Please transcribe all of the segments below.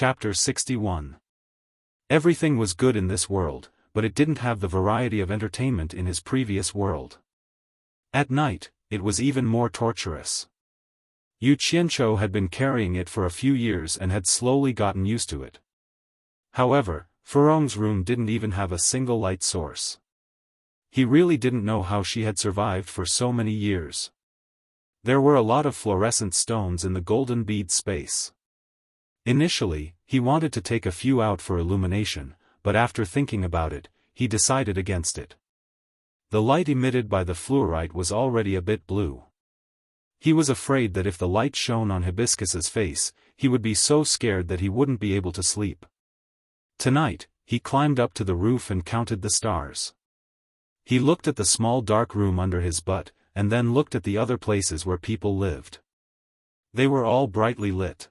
Chapter 61. Everything was good in this world, but it didn't have the variety of entertainment in his previous world. At night, it was even more torturous. Yu Qianzhou had been carrying it for a few years and had slowly gotten used to it. However, Furong's room didn't even have a single light source. He really didn't know how she had survived for so many years. There were a lot of fluorescent stones in the golden bead space. Initially, he wanted to take a few out for illumination, but after thinking about it, he decided against it. The light emitted by the fluorite was already a bit blue. He was afraid that if the light shone on Hibiscus's face, he would be so scared that he wouldn't be able to sleep. Tonight, he climbed up to the roof and counted the stars. He looked at the small dark room under his butt, and then looked at the other places where people lived. They were all brightly lit.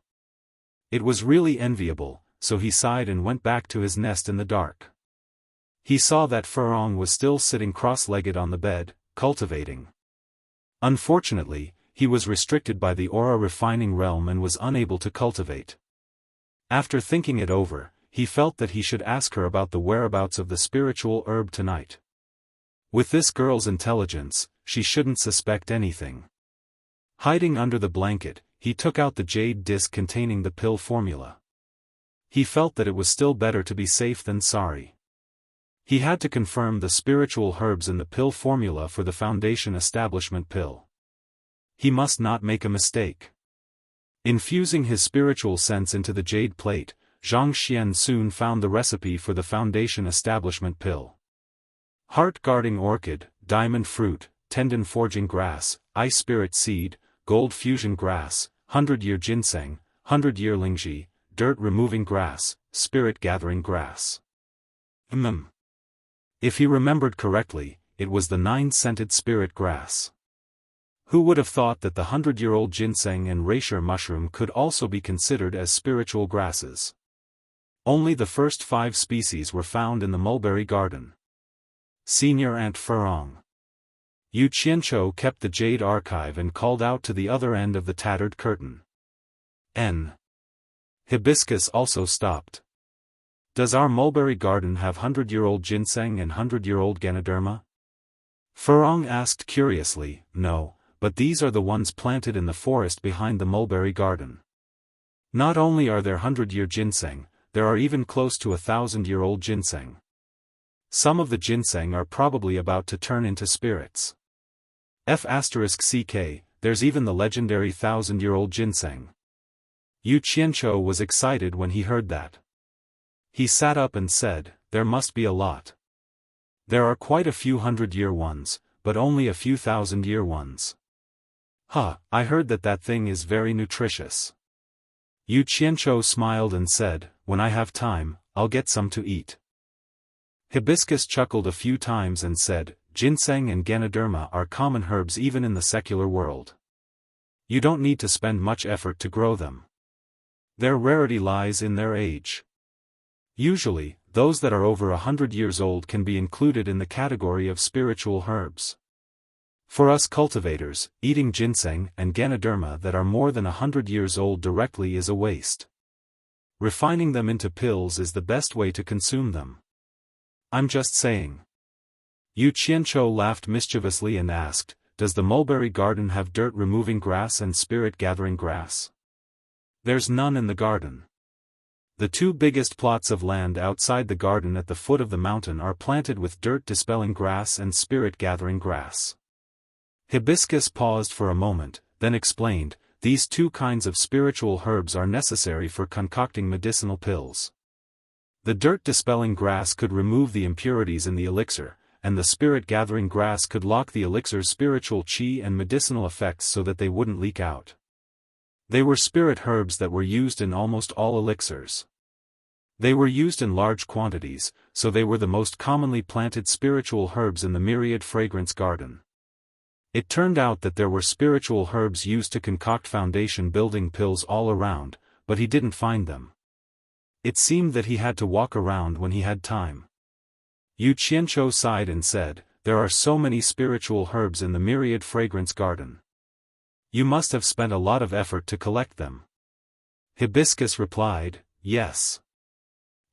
It was really enviable, so he sighed and went back to his nest in the dark. He saw that Furong was still sitting cross-legged on the bed, cultivating. Unfortunately, he was restricted by the aura refining realm and was unable to cultivate. After thinking it over, he felt that he should ask her about the whereabouts of the spiritual herb tonight. With this girl's intelligence, she shouldn't suspect anything. Hiding under the blanket, he took out the jade disc containing the pill formula. He felt that it was still better to be safe than sorry. He had to confirm the spiritual herbs in the pill formula for the Foundation Establishment pill. He must not make a mistake. Infusing his spiritual sense into the jade plate, Zhang Xian soon found the recipe for the Foundation Establishment pill. Heart-guarding orchid, diamond fruit, tendon-forging grass, ice spirit seed, gold fusion grass, 100-year ginseng, 100-year lingji, dirt-removing grass, spirit-gathering grass. If he remembered correctly, it was the 9-scented spirit grass. Who would have thought that the 100-year-old ginseng and reishi mushroom could also be considered as spiritual grasses? Only the first 5 species were found in the mulberry garden. Senior Aunt Furong. Yu Qianzhou kept the jade archive and called out to the other end of the tattered curtain. Hibiscus also stopped. Does our mulberry garden have 100-year-old ginseng and 100-year-old Ganoderma? Furong asked curiously. No, but these are the ones planted in the forest behind the mulberry garden. Not only are there 100-year ginseng, there are even close to 1,000-year-old ginseng. Some of the ginseng are probably about to turn into spirits. *CK, there's even the legendary 1,000-year-old ginseng. Yu Qianzhou was excited when he heard that. He sat up and said, there must be a lot. There are quite a few 100-year ones, but only a few 1,000-year ones. I heard that thing is very nutritious. Yu Qianzhou smiled and said, when I have time, I'll get some to eat. Hibiscus chuckled a few times and said, ginseng and Ganoderma are common herbs even in the secular world. You don't need to spend much effort to grow them. Their rarity lies in their age. Usually, those that are over 100 years old can be included in the category of spiritual herbs. For us cultivators, eating ginseng and Ganoderma that are more than 100 years old directly is a waste. Refining them into pills is the best way to consume them. I'm just saying. Yu Qianzhou laughed mischievously and asked, does the mulberry garden have dirt-removing grass and spirit-gathering grass? There's none in the garden. The 2 biggest plots of land outside the garden at the foot of the mountain are planted with dirt-dispelling grass and spirit-gathering grass. Hibiscus paused for a moment, then explained, these 2 kinds of spiritual herbs are necessary for concocting medicinal pills. The dirt-dispelling grass could remove the impurities in the elixir, and the spirit-gathering grass could lock the elixir's spiritual qi and medicinal effects so that they wouldn't leak out. They were spirit herbs that were used in almost all elixirs. They were used in large quantities, so they were the most commonly planted spiritual herbs in the myriad fragrance garden. It turned out that there were spiritual herbs used to concoct foundation building pills all around, but he didn't find them. It seemed that he had to walk around when he had time. Yu Qianzhou sighed and said, there are so many spiritual herbs in the myriad fragrance garden. You must have spent a lot of effort to collect them. Hibiscus replied, yes.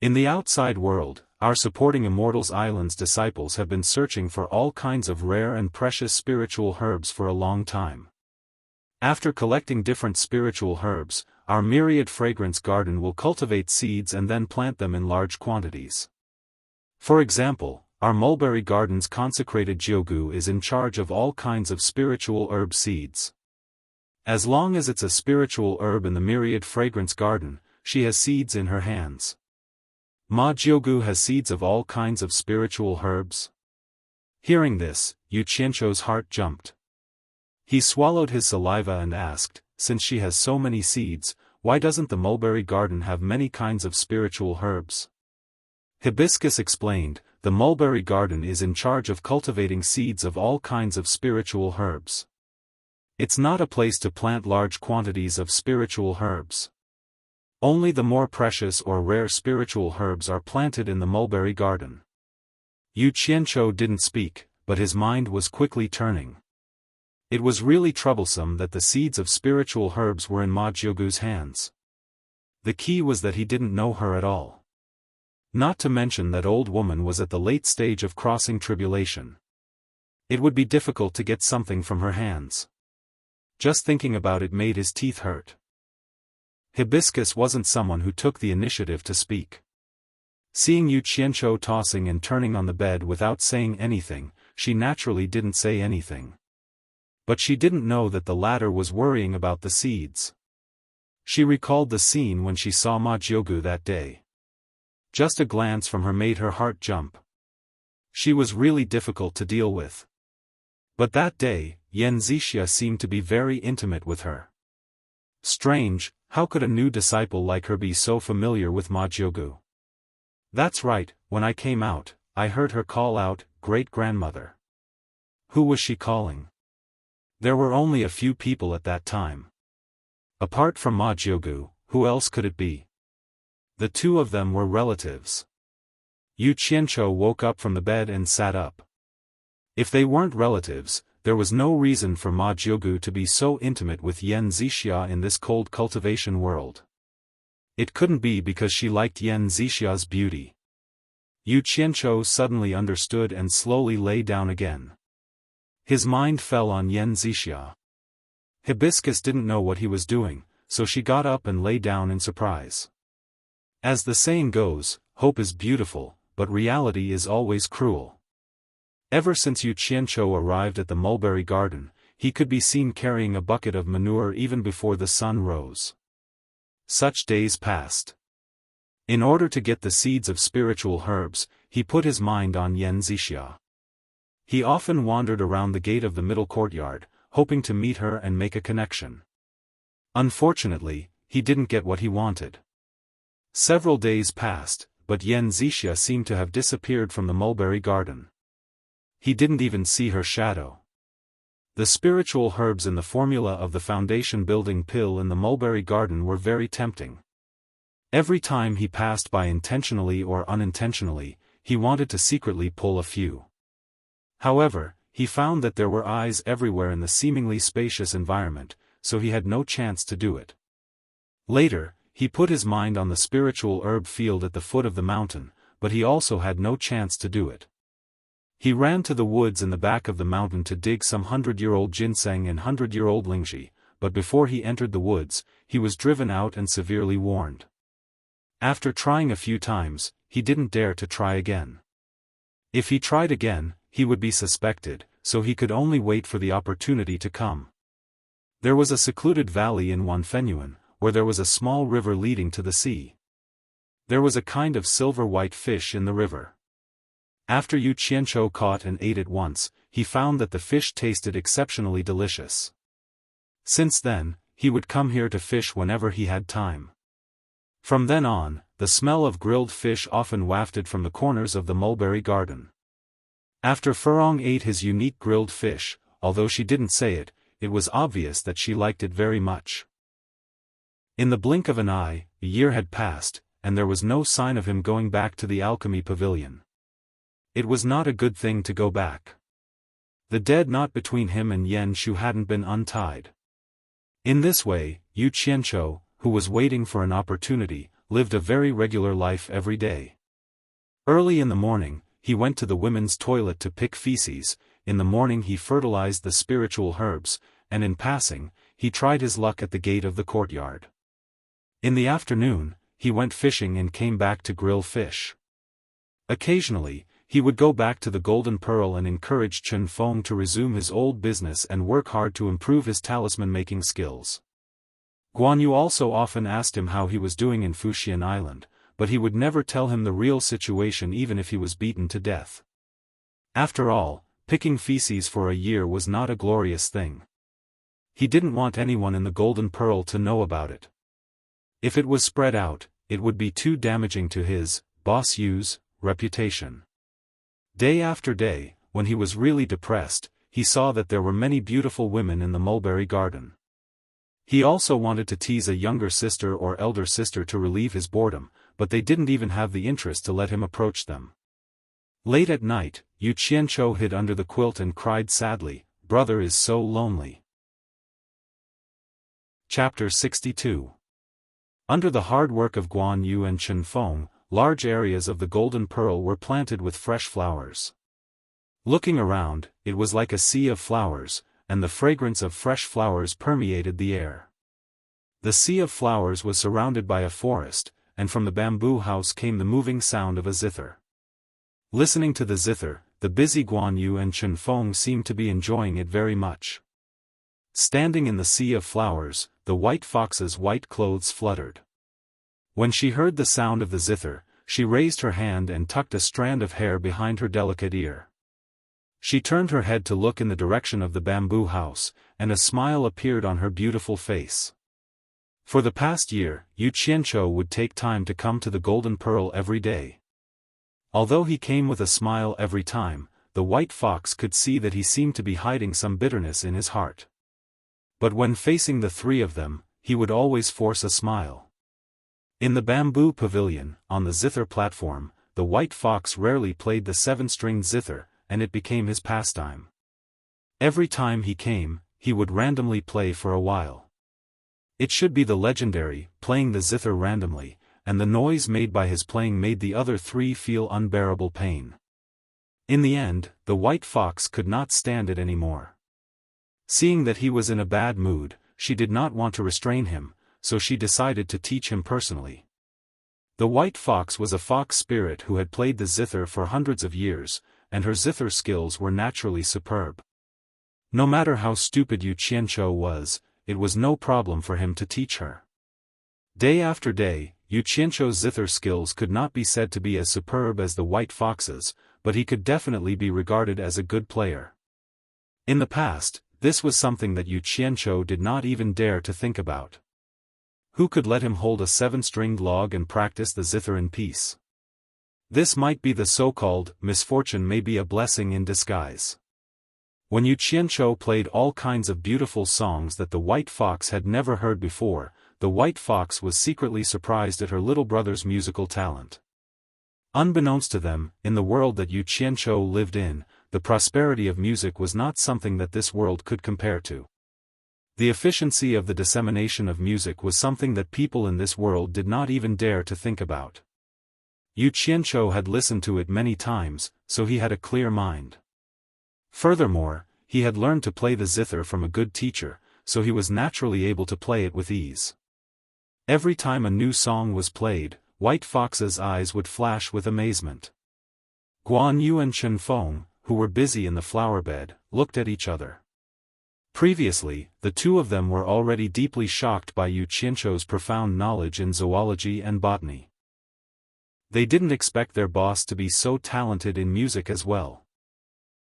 In the outside world, our supporting Immortals Island's disciples have been searching for all kinds of rare and precious spiritual herbs for a long time. After collecting different spiritual herbs, our myriad fragrance garden will cultivate seeds and then plant them in large quantities. For example, our mulberry garden's consecrated Jiugu is in charge of all kinds of spiritual herb seeds. As long as it's a spiritual herb in the myriad fragrance garden, she has seeds in her hands. Ma Jiugu has seeds of all kinds of spiritual herbs. Hearing this, Yu Qianzhou's heart jumped. He swallowed his saliva and asked, since she has so many seeds, why doesn't the mulberry garden have many kinds of spiritual herbs? Hibiscus explained, the mulberry garden is in charge of cultivating seeds of all kinds of spiritual herbs. It's not a place to plant large quantities of spiritual herbs. Only the more precious or rare spiritual herbs are planted in the mulberry garden. Yu Qianzhou didn't speak, but his mind was quickly turning. It was really troublesome that the seeds of spiritual herbs were in Ma Jiugu's hands. The key was that he didn't know her at all. Not to mention that old woman was at the late stage of crossing tribulation. It would be difficult to get something from her hands. Just thinking about it made his teeth hurt. Hibiscus wasn't someone who took the initiative to speak. Seeing Yu Qianzhou tossing and turning on the bed without saying anything, she naturally didn't say anything. But she didn't know that the latter was worrying about the seeds. She recalled the scene when she saw Ma Jiugu that day. Just a glance from her made her heart jump. She was really difficult to deal with. But that day, Yan Zixia seemed to be very intimate with her. Strange, how could a new disciple like her be so familiar with Ma Jiugu? That's right, when I came out, I heard her call out, "Great-grandmother." Who was she calling? There were only a few people at that time. Apart from Ma Jiugu, who else could it be? The two of them were relatives. Yu Qianzhou woke up from the bed and sat up. If they weren't relatives, there was no reason for Ma Jiugu to be so intimate with Yan Zixia in this cold cultivation world. It couldn't be because she liked Yan Zixia's beauty. Yu Qianzhou suddenly understood and slowly lay down again. His mind fell on Yan Zixia. Hibiscus didn't know what he was doing, so she got up and lay down in surprise. As the saying goes, hope is beautiful, but reality is always cruel. Ever since Yu Qianzhou arrived at the mulberry garden, he could be seen carrying a bucket of manure even before the sun rose. Such days passed. In order to get the seeds of spiritual herbs, he put his mind on Yan Zixia. He often wandered around the gate of the middle courtyard, hoping to meet her and make a connection. Unfortunately, he didn't get what he wanted. Several days passed, but Yan Zixia seemed to have disappeared from the mulberry garden. He didn't even see her shadow. The spiritual herbs in the formula of the foundation building pill in the mulberry garden were very tempting. Every time he passed by intentionally or unintentionally, he wanted to secretly pull a few. However, he found that there were eyes everywhere in the seemingly spacious environment, so he had no chance to do it. Later, he put his mind on the spiritual herb field at the foot of the mountain, but he also had no chance to do it. He ran to the woods in the back of the mountain to dig some 100-year-old ginseng and 100-year-old lingzhi, but before he entered the woods, he was driven out and severely warned. After trying a few times, he didn't dare to try again. If he tried again, he would be suspected, so he could only wait for the opportunity to come. There was a secluded valley in Wanfenyuan, where there was a small river leading to the sea. There was a kind of silver-white fish in the river. After Yu Qianzhou caught and ate it once, he found that the fish tasted exceptionally delicious. Since then, he would come here to fish whenever he had time. From then on, the smell of grilled fish often wafted from the corners of the mulberry garden. After Furong ate his unique grilled fish, although she didn't say it, it was obvious that she liked it very much. In the blink of an eye, a year had passed, and there was no sign of him going back to the alchemy pavilion. It was not a good thing to go back. The dead knot between him and Yan Shu hadn't been untied. In this way, Yu Qianzhou, who was waiting for an opportunity, lived a very regular life every day. Early in the morning, he went to the women's toilet to pick feces. In the morning he fertilized the spiritual herbs, and in passing, he tried his luck at the gate of the courtyard. In the afternoon, he went fishing and came back to grill fish. Occasionally, he would go back to the Golden Pearl and encourage Xiaofan to resume his old business and work hard to improve his talisman-making skills. Guan Yu also often asked him how he was doing in Fuxian Island, but he would never tell him the real situation even if he was beaten to death. After all, picking feces for a year was not a glorious thing. He didn't want anyone in the Golden Pearl to know about it. If it was spread out, it would be too damaging to his, Boss Yu's, reputation. Day after day, when he was really depressed, he saw that there were many beautiful women in the mulberry garden. He also wanted to tease a younger sister or elder sister to relieve his boredom, but they didn't even have the interest to let him approach them. Late at night, Yu Qianqiu hid under the quilt and cried sadly, "Brother is so lonely." Chapter 62. Under the hard work of Guan Yu and Xiaofan, large areas of the Golden Pearl were planted with fresh flowers. Looking around, it was like a sea of flowers, and the fragrance of fresh flowers permeated the air. The sea of flowers was surrounded by a forest, and from the bamboo house came the moving sound of a zither. Listening to the zither, the busy Guan Yu and Xiaofan seemed to be enjoying it very much. Standing in the sea of flowers, the white fox's white clothes fluttered. When she heard the sound of the zither, she raised her hand and tucked a strand of hair behind her delicate ear. She turned her head to look in the direction of the bamboo house, and a smile appeared on her beautiful face. For the past year, Yu Qianqiu would take time to come to the Golden Pearl every day. Although he came with a smile every time, the white fox could see that he seemed to be hiding some bitterness in his heart. But when facing the three of them, he would always force a smile. In the bamboo pavilion, on the zither platform, the white fox rarely played the seven-stringed zither, and it became his pastime. Every time he came, he would randomly play for a while. It should be the legendary, playing the zither randomly, and the noise made by his playing made the other three feel unbearable pain. In the end, the white fox could not stand it anymore. Seeing that he was in a bad mood, she did not want to restrain him, so she decided to teach him personally. The white fox was a fox spirit who had played the zither for hundreds of years, and her zither skills were naturally superb. No matter how stupid Yu Qianqiu was, it was no problem for him to teach her. Day after day, Yu Qianqiu's zither skills could not be said to be as superb as the white fox's, but he could definitely be regarded as a good player. In the past, this was something that Yu Qianqiu did not even dare to think about. Who could let him hold a seven-stringed log and practice the zither in peace? This might be the so-called misfortune, may be a blessing in disguise. When Yu Qianqiu played all kinds of beautiful songs that the white fox had never heard before, the white fox was secretly surprised at her little brother's musical talent. Unbeknownst to them, in the world that Yu Qianqiu lived in, the prosperity of music was not something that this world could compare to. The efficiency of the dissemination of music was something that people in this world did not even dare to think about. Yu Qianqiu had listened to it many times, so he had a clear mind. Furthermore, he had learned to play the zither from a good teacher, so he was naturally able to play it with ease. Every time a new song was played, White Fox's eyes would flash with amazement. Guan Yu and Xiaofan, who were busy in the flower bed, looked at each other. Previously, the two of them were already deeply shocked by Yu Qianqiu's profound knowledge in zoology and botany. They didn't expect their boss to be so talented in music as well.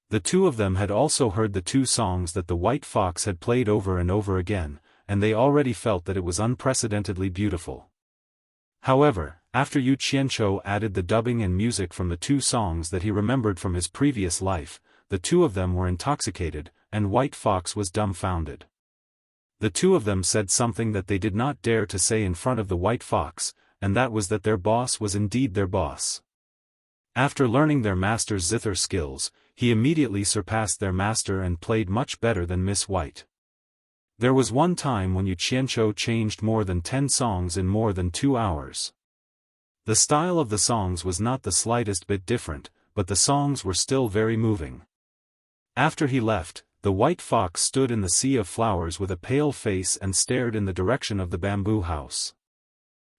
The two of them had also heard the two songs that the white fox had played over and over again, and they already felt that it was unprecedentedly beautiful. However, after Yu Qianqiu added the dubbing and music from the two songs that he remembered from his previous life, the two of them were intoxicated, and White Fox was dumbfounded. The two of them said something that they did not dare to say in front of the White Fox, and that was that their boss was indeed their boss. After learning their master's zither skills, he immediately surpassed their master and played much better than Miss White. There was one time when Yu Qianqiu changed more than 10 songs in more than 2 hours. The style of the songs was not the slightest bit different, but the songs were still very moving. After he left, the white fox stood in the sea of flowers with a pale face and stared in the direction of the bamboo house.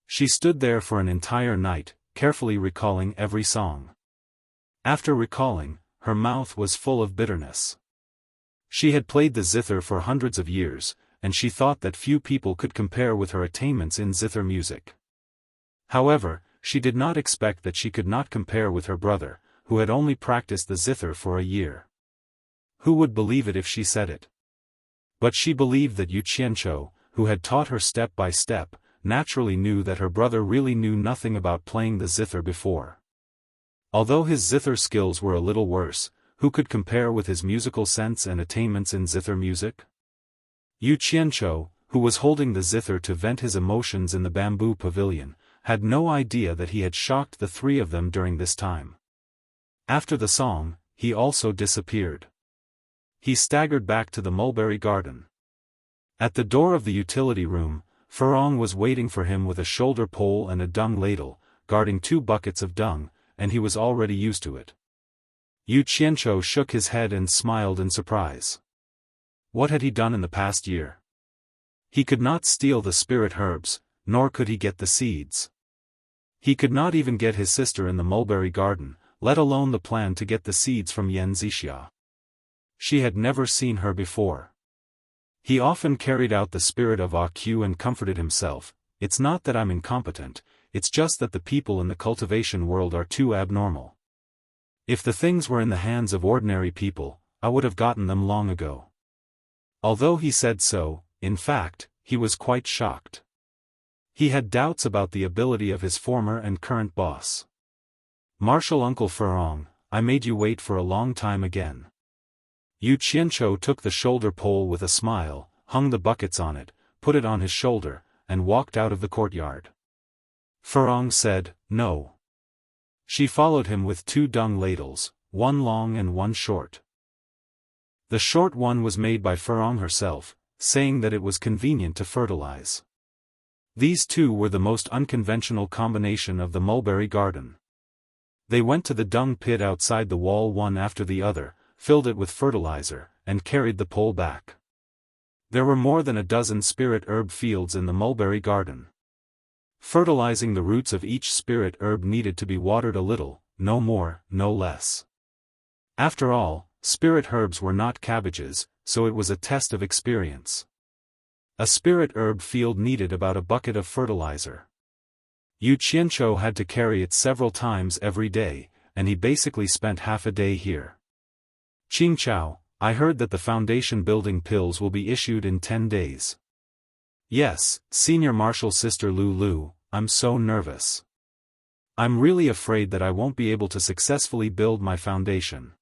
She stood there for an entire night, carefully recalling every song. After recalling, her mouth was full of bitterness. She had played the zither for hundreds of years, and she thought that few people could compare with her attainments in zither music. However, she did not expect that she could not compare with her brother, who had only practiced the zither for a year. Who would believe it if she said it? But she believed that Yu Qianqiu, who had taught her step by step, naturally knew that her brother really knew nothing about playing the zither before. Although his zither skills were a little worse, who could compare with his musical sense and attainments in zither music? Yu Qianqiu, who was holding the zither to vent his emotions in the bamboo pavilion, had no idea that he had shocked the three of them during this time. After the song, he also disappeared. He staggered back to the mulberry garden. At the door of the utility room, Furong was waiting for him with a shoulder pole and a dung ladle, guarding 2 buckets of dung, and he was already used to it. Yu Qianqiu shook his head and smiled in surprise. What had he done in the past year? He could not steal the spirit herbs, nor could he get the seeds. He could not even get his sister in the mulberry garden, let alone the plan to get the seeds from Yan Zixia. She had never seen her before. He often carried out the spirit of AQ and comforted himself, "It's not that I'm incompetent, it's just that the people in the cultivation world are too abnormal. If the things were in the hands of ordinary people, I would have gotten them long ago." Although he said so, in fact, he was quite shocked. He had doubts about the ability of his former and current boss. "Martial Uncle Furong, I made you wait for a long time again." Yu Qianqiu took the shoulder pole with a smile, hung the buckets on it, put it on his shoulder, and walked out of the courtyard. Furong said, "No." She followed him with 2 dung ladles, one long and one short. The short one was made by Furong herself, saying that it was convenient to fertilize. These 2 were the most unconventional combination of the mulberry garden. They went to the dung pit outside the wall one after the other, filled it with fertilizer, and carried the pole back. There were more than a dozen spirit herb fields in the mulberry garden. Fertilizing the roots of each spirit herb needed to be watered a little, no more, no less. After all, spirit herbs were not cabbages, so it was a test of experience. A spirit herb field needed about a bucket of fertilizer. Yu Qianqiu had to carry it several times every day, and he basically spent half a day here. "Qingqiao, I heard that the foundation building pills will be issued in 10 days. "Yes, Senior Marshal Sister Lulu, I'm so nervous. I'm really afraid that I won't be able to successfully build my foundation."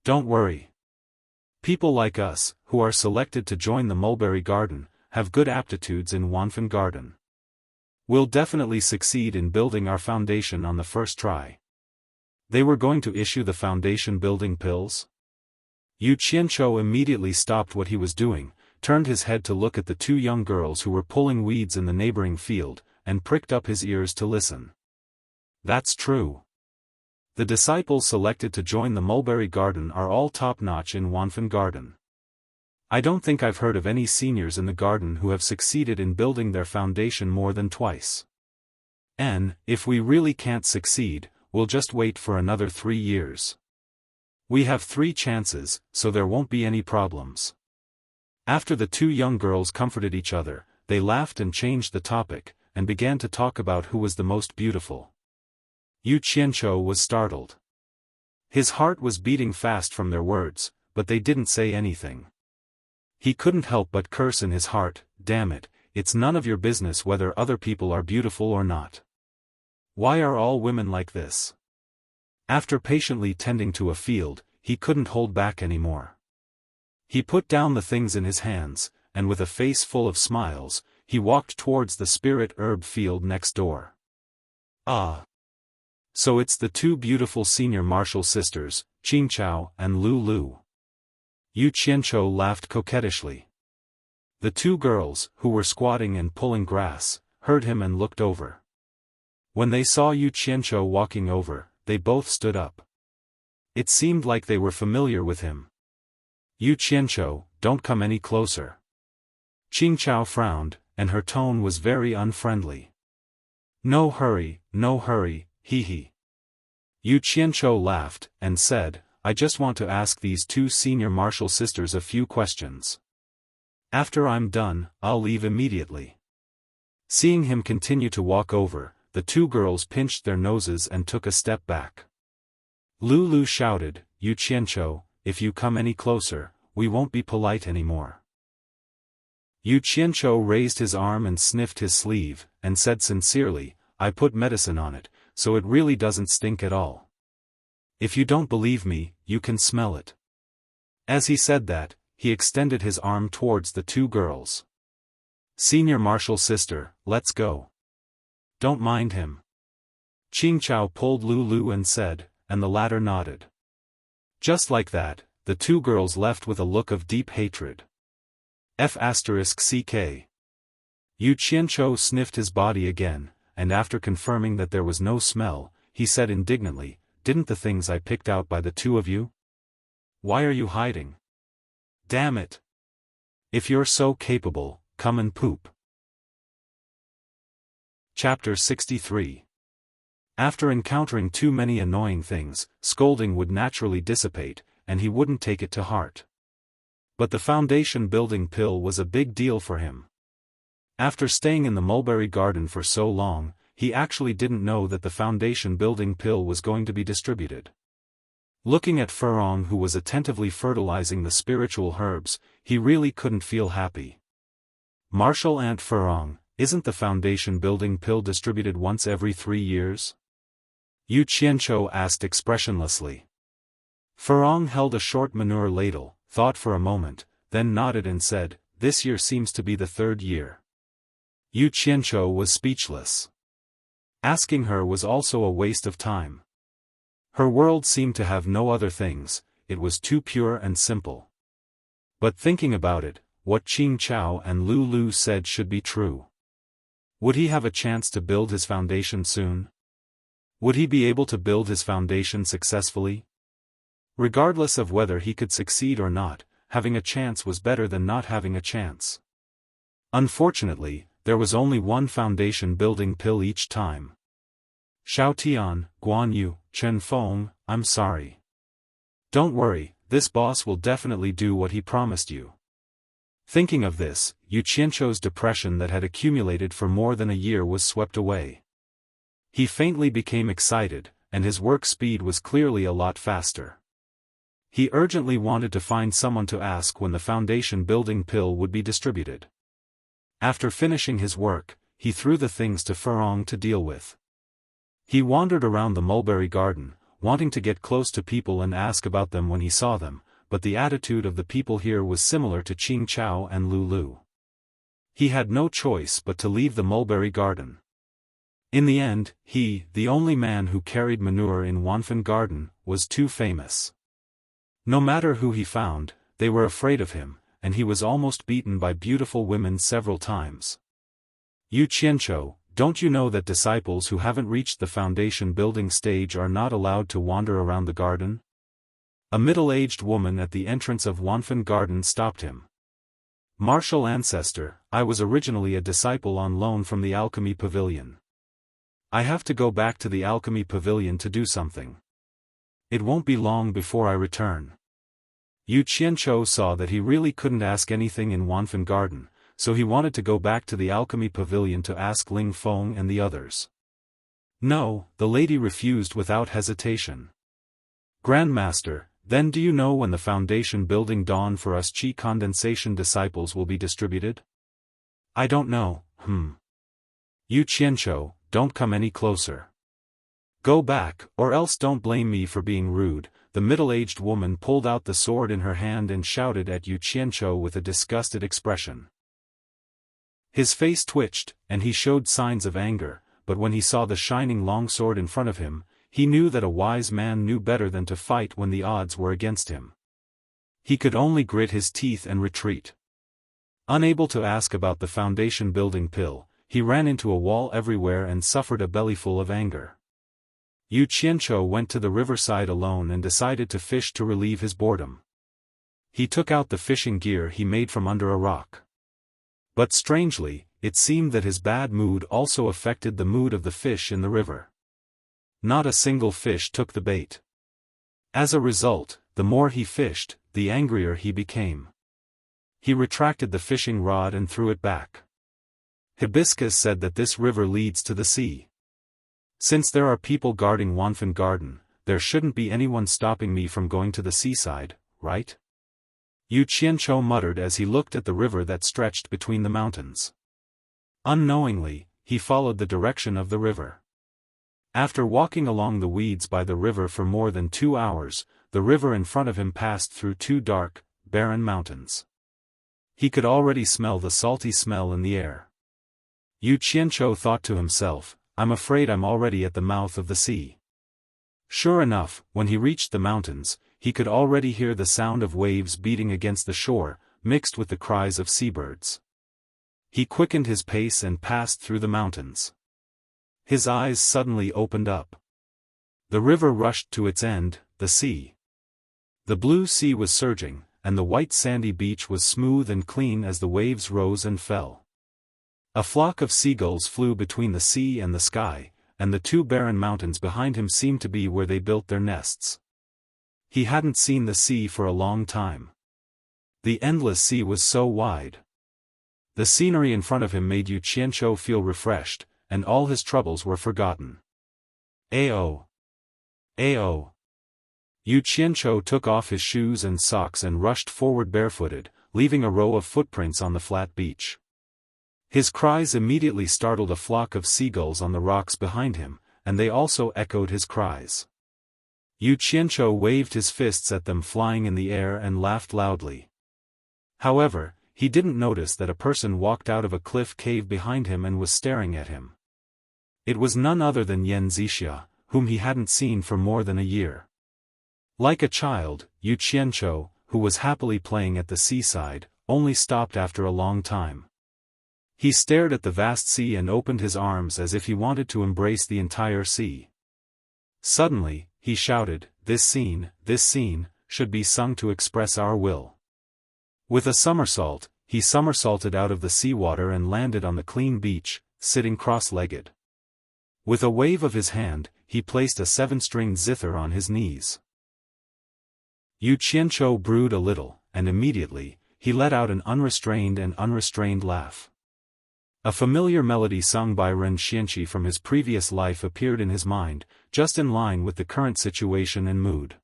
"Don't worry. People like us, who are selected to join the mulberry garden, have good aptitudes in Wanfen garden. We'll definitely succeed in building our foundation on the first try." They were going to issue the foundation building pills? Yu Qianqiu immediately stopped what he was doing, turned his head to look at the 2 young girls who were pulling weeds in the neighboring field, and pricked up his ears to listen. That's true. The disciples selected to join the mulberry garden are all top-notch in Wanfen garden. I don't think I've heard of any seniors in the garden who have succeeded in building their foundation more than twice. And, if we really can't succeed, we'll just wait for another 3 years. We have 3 chances, so there won't be any problems. After the 2 young girls comforted each other, they laughed and changed the topic, and began to talk about who was the most beautiful. Yu Qianqiu was startled. His heart was beating fast from their words, but they didn't say anything. He couldn't help but curse in his heart, "Damn it, it's none of your business whether other people are beautiful or not. Why are all women like this?" After patiently tending to a field, he couldn't hold back anymore. He put down the things in his hands, and with a face full of smiles, he walked towards the spirit herb field next door. "Ah. So it's the 2 beautiful senior martial sisters, Qingqiao and Lulu." Yu Qianqiu laughed coquettishly. The 2 girls, who were squatting and pulling grass, heard him and looked over. When they saw Yu Qianzhou walking over, they both stood up. It seemed like they were familiar with him. Yu Qianzhou, don't come any closer. Qing Chao frowned, and her tone was very unfriendly. No hurry, hee hee. Yu Qianzhou laughed, and said, I just want to ask these two senior martial sisters a few questions. After I'm done, I'll leave immediately. Seeing him continue to walk over, the two girls pinched their noses and took a step back. Lulu shouted, Yu Qianzhou, if you come any closer, we won't be polite anymore. Yu Qianzhou raised his arm and sniffed his sleeve, and said sincerely, I put medicine on it, so it really doesn't stink at all. If you don't believe me, you can smell it. As he said that, he extended his arm towards the two girls. Senior martial sister, let's go. Don't mind him. Qing Chao pulled Lulu and said, and the latter nodded. Just like that, the two girls left with a look of deep hatred. F***ck. Yu Qianzhou sniffed his body again, and after confirming that there was no smell, he said indignantly, didn't the things I picked out by the two of you? Why are you hiding? Damn it! If you're so capable, come and poop. Chapter 63. After encountering too many annoying things, scolding would naturally dissipate, and he wouldn't take it to heart. But the foundation building pill was a big deal for him. After staying in the mulberry garden for so long, he actually didn't know that the foundation building pill was going to be distributed. Looking at Furong, who was attentively fertilizing the spiritual herbs, he really couldn't feel happy. Martial Aunt Furong, isn't the foundation building pill distributed once every 3 years? Yu Qianzhou asked expressionlessly. Furong held a short manure ladle, thought for a moment, then nodded and said, this year seems to be the 3rd year. Yu Qianzhou was speechless. Asking her was also a waste of time. Her world seemed to have no other things, it was too pure and simple. But thinking about it, what Qing Chao and Lulu said should be true. Would he have a chance to build his foundation soon? Would he be able to build his foundation successfully? Regardless of whether he could succeed or not, having a chance was better than not having a chance. Unfortunately, there was only one foundation building pill each time. Xiaotian, Guan Yu, Chen Feng, I'm sorry. Don't worry, this boss will definitely do what he promised you. Thinking of this, Yu Qianzhou's depression that had accumulated for more than a year was swept away. He faintly became excited, and his work speed was clearly a lot faster. He urgently wanted to find someone to ask when the foundation building pill would be distributed. After finishing his work, he threw the things to Furong to deal with. He wandered around the mulberry garden, wanting to get close to people and ask about them when he saw them, but the attitude of the people here was similar to Qing Chao and Lulu. He had no choice but to leave the mulberry garden. In the end, he, the only man who carried manure in Wanfen Garden, was too famous. No matter who he found, they were afraid of him, and he was almost beaten by beautiful women several times. Yu Qianzhou, don't you know that disciples who haven't reached the foundation building stage are not allowed to wander around the garden? A middle-aged woman at the entrance of Wanfen Garden stopped him. Martial ancestor, I was originally a disciple on loan from the Alchemy Pavilion. I have to go back to the Alchemy Pavilion to do something. It won't be long before I return. Yu Qianzhou saw that he really couldn't ask anything in Wanfen Garden, so he wanted to go back to the Alchemy Pavilion to ask Ling Feng and the others. No, the lady refused without hesitation. Grandmaster, then do you know when the foundation building dawn for us Qi condensation disciples will be distributed? I don't know, Yu Qianzhou, don't come any closer. Go back, or else don't blame me for being rude. The middle-aged woman pulled out the sword in her hand and shouted at Yu Qianzhou with a disgusted expression. His face twitched, and he showed signs of anger, but when he saw the shining longsword in front of him, he knew that a wise man knew better than to fight when the odds were against him. He could only grit his teeth and retreat. Unable to ask about the foundation building pill, he ran into a wall everywhere and suffered a bellyful of anger. Yu Qianzhou went to the riverside alone and decided to fish to relieve his boredom. He took out the fishing gear he made from under a rock. But strangely, it seemed that his bad mood also affected the mood of the fish in the river. Not a single fish took the bait. As a result, the more he fished, the angrier he became. He retracted the fishing rod and threw it back. Hibiscus said that this river leads to the sea. Since there are people guarding Wanfan Garden, there shouldn't be anyone stopping me from going to the seaside, right? Yu Qianzhou muttered as he looked at the river that stretched between the mountains. Unknowingly, he followed the direction of the river. After walking along the weeds by the river for more than 2 hours, the river in front of him passed through 2 dark, barren mountains. He could already smell the salty smell in the air. Yu Qianzhou thought to himself, I'm afraid I'm already at the mouth of the sea. Sure enough, when he reached the mountains, he could already hear the sound of waves beating against the shore, mixed with the cries of seabirds. He quickened his pace and passed through the mountains. His eyes suddenly opened up. The river rushed to its end, the sea. The blue sea was surging, and the white sandy beach was smooth and clean as the waves rose and fell. A flock of seagulls flew between the sea and the sky, and the 2 barren mountains behind him seemed to be where they built their nests. He hadn't seen the sea for a long time. The endless sea was so wide. The scenery in front of him made Yu Qianzhou feel refreshed, and all his troubles were forgotten. Ayo! Ayo! Yu Qianzhou took off his shoes and socks and rushed forward barefooted, leaving a row of footprints on the flat beach. His cries immediately startled a flock of seagulls on the rocks behind him, and they also echoed his cries. Yu Qianzhou waved his fists at them flying in the air and laughed loudly. However, he didn't notice that a person walked out of a cliff cave behind him and was staring at him. It was none other than Yan Zixia, whom he hadn't seen for more than a year. Like a child, Yu Qianzhou, who was happily playing at the seaside, only stopped after a long time. He stared at the vast sea and opened his arms as if he wanted to embrace the entire sea. Suddenly, he shouted, this scene, should be sung to express our will. With a somersault, he somersaulted out of the seawater and landed on the clean beach, sitting cross-legged. With a wave of his hand, he placed a 7-stringed zither on his knees. Yu Qianzhou brewed a little, and immediately, he let out an unrestrained laugh. A familiar melody sung by Ren Xianqi from his previous life appeared in his mind, just in line with the current situation and mood.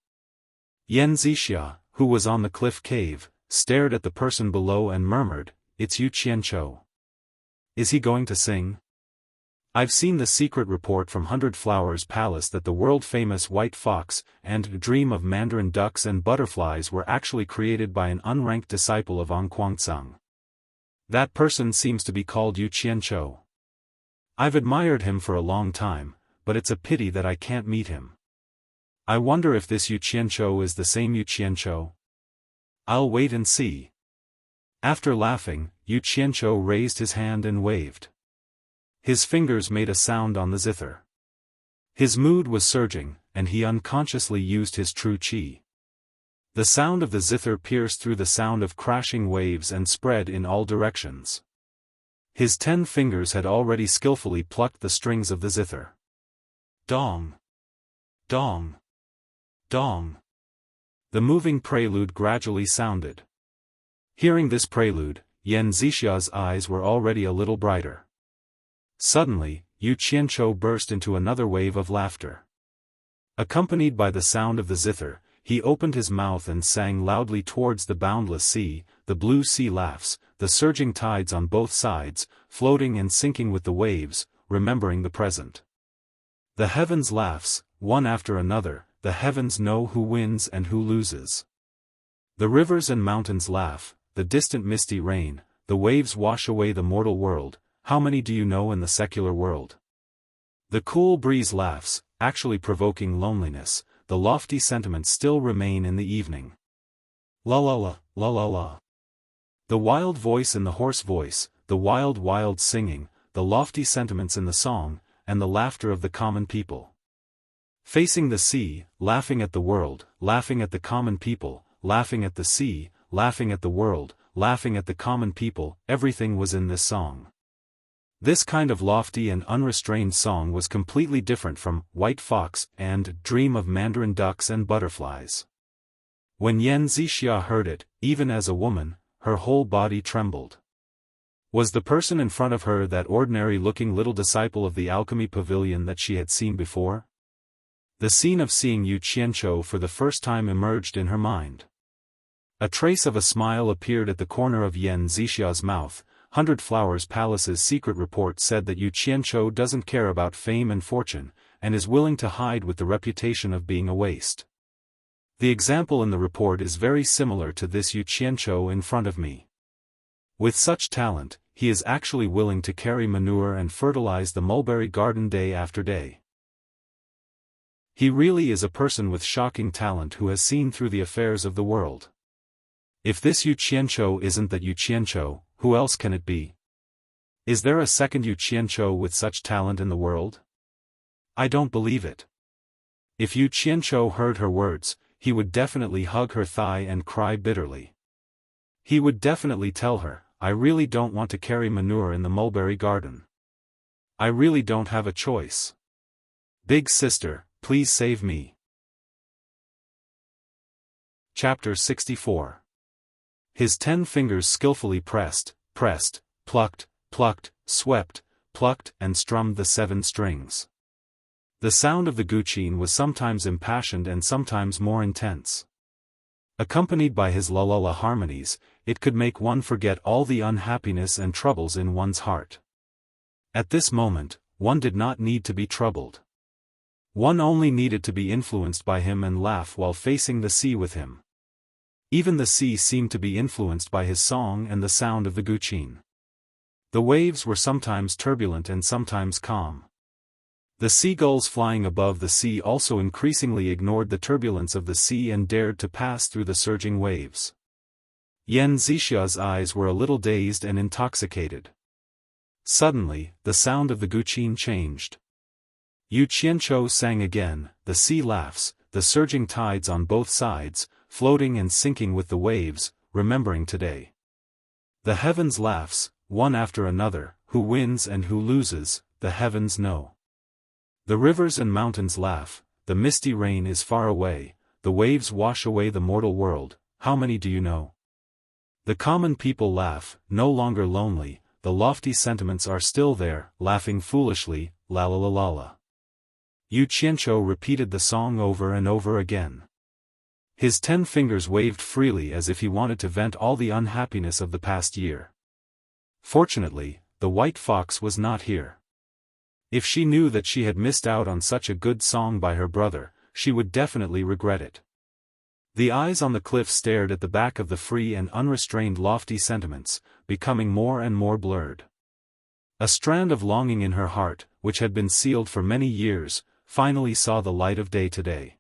Yan Zixia, who was on the cliff cave, stared at the person below and murmured, "It's Yu Qianzhou. Is he going to sing? I've seen the secret report from 100 Flowers Palace that the world-famous white fox and dream of mandarin ducks and butterflies were actually created by an unranked disciple of An Kuangcang. That person seems to be called Yu Qianzhou. I've admired him for a long time, but it's a pity that I can't meet him. I wonder if this Yu Qianzhou is the same Yu Qianzhou. I'll wait and see." After laughing, Yu Qianzhou raised his hand and waved. His fingers made a sound on the zither. His mood was surging, and he unconsciously used his true qi. The sound of the zither pierced through the sound of crashing waves and spread in all directions. His 10 fingers had already skillfully plucked the strings of the zither. Dong! Dong! Dong! The moving prelude gradually sounded. Hearing this prelude, Yan Zixia's eyes were already a little brighter. Suddenly, Yu Qianzhou burst into another wave of laughter. Accompanied by the sound of the zither, he opened his mouth and sang loudly towards the boundless sea. The blue sea laughs, the surging tides on both sides, floating and sinking with the waves, remembering the present. The heavens laughs, one after another, the heavens know who wins and who loses. The rivers and mountains laugh, the distant misty rain, the waves wash away the mortal world. How many do you know in the secular world? The cool breeze laughs, actually provoking loneliness. The lofty sentiments still remain in the evening. La la la, la la la. The wild voice and the hoarse voice, the wild singing, the lofty sentiments in the song, and the laughter of the common people. Facing the sea, laughing at the world, laughing at the common people, laughing at the sea, laughing at the world, laughing at the common people, everything was in this song. This kind of lofty and unrestrained song was completely different from White Fox and Dream of Mandarin Ducks and Butterflies. When Yan Zixia heard it, even as a woman, her whole body trembled. Was the person in front of her that ordinary-looking little disciple of the alchemy pavilion that she had seen before? The scene of seeing Yu Qianzhou for the first time emerged in her mind. A trace of a smile appeared at the corner of Yan Zixia's mouth. 100 Flowers Palace's secret report said that Yu Qianzhou doesn't care about fame and fortune, and is willing to hide with the reputation of being a waste. The example in the report is very similar to this Yu Qianzhou in front of me. With such talent, he is actually willing to carry manure and fertilize the mulberry garden day after day. He really is a person with shocking talent who has seen through the affairs of the world. If this Yu Qianzhou isn't that Yu Qianzhou, who else can it be? Is there a second Yu Qianzhou with such talent in the world? I don't believe it. If Yu Qianzhou heard her words, he would definitely hug her thigh and cry bitterly. He would definitely tell her, I really don't want to carry manure in the mulberry garden. I really don't have a choice. Big sister, please save me. Chapter 64. His 10 fingers skillfully pressed, plucked, swept, plucked and strummed the 7 strings. The sound of the guqin was sometimes impassioned and sometimes more intense. Accompanied by his la-la-la harmonies, it could make one forget all the unhappiness and troubles in one's heart. At this moment, one did not need to be troubled. One only needed to be influenced by him and laugh while facing the sea with him. Even the sea seemed to be influenced by his song and the sound of the guqin. The waves were sometimes turbulent and sometimes calm. The seagulls flying above the sea also increasingly ignored the turbulence of the sea and dared to pass through the surging waves. Yan Zixia's eyes were a little dazed and intoxicated. Suddenly, the sound of the guqin changed. Yu Qianzhou sang again, the sea laughs, the surging tides on both sides, floating and sinking with the waves, remembering today. The heavens laughs, one after another, who wins and who loses, the heavens know. The rivers and mountains laugh, the misty rain is far away, the waves wash away the mortal world, how many do you know? The common people laugh, no longer lonely, the lofty sentiments are still there, laughing foolishly, la la la la la. Yu Qianzhou repeated the song over and over again. His 10 fingers waved freely as if he wanted to vent all the unhappiness of the past year. Fortunately, the white fox was not here. If she knew that she had missed out on such a good song by her brother, she would definitely regret it. The eyes on the cliff stared at the back of the free and unrestrained lofty sentiments, becoming more and more blurred. A strand of longing in her heart, which had been sealed for many years, finally saw the light of day today.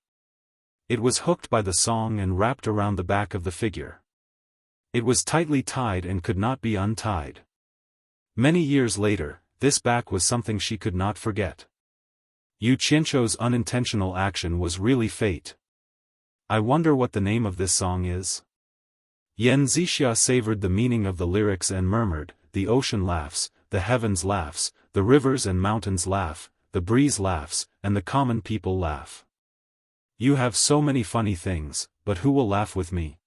It was hooked by the song and wrapped around the back of the figure. It was tightly tied and could not be untied. Many years later, this back was something she could not forget. Yu Qianzhou's unintentional action was really fate. I wonder what the name of this song is? Yan Zixia savored the meaning of the lyrics and murmured, the ocean laughs, the heavens laughs, the rivers and mountains laugh, the breeze laughs, and the common people laugh. You have so many funny things, but who will laugh with me?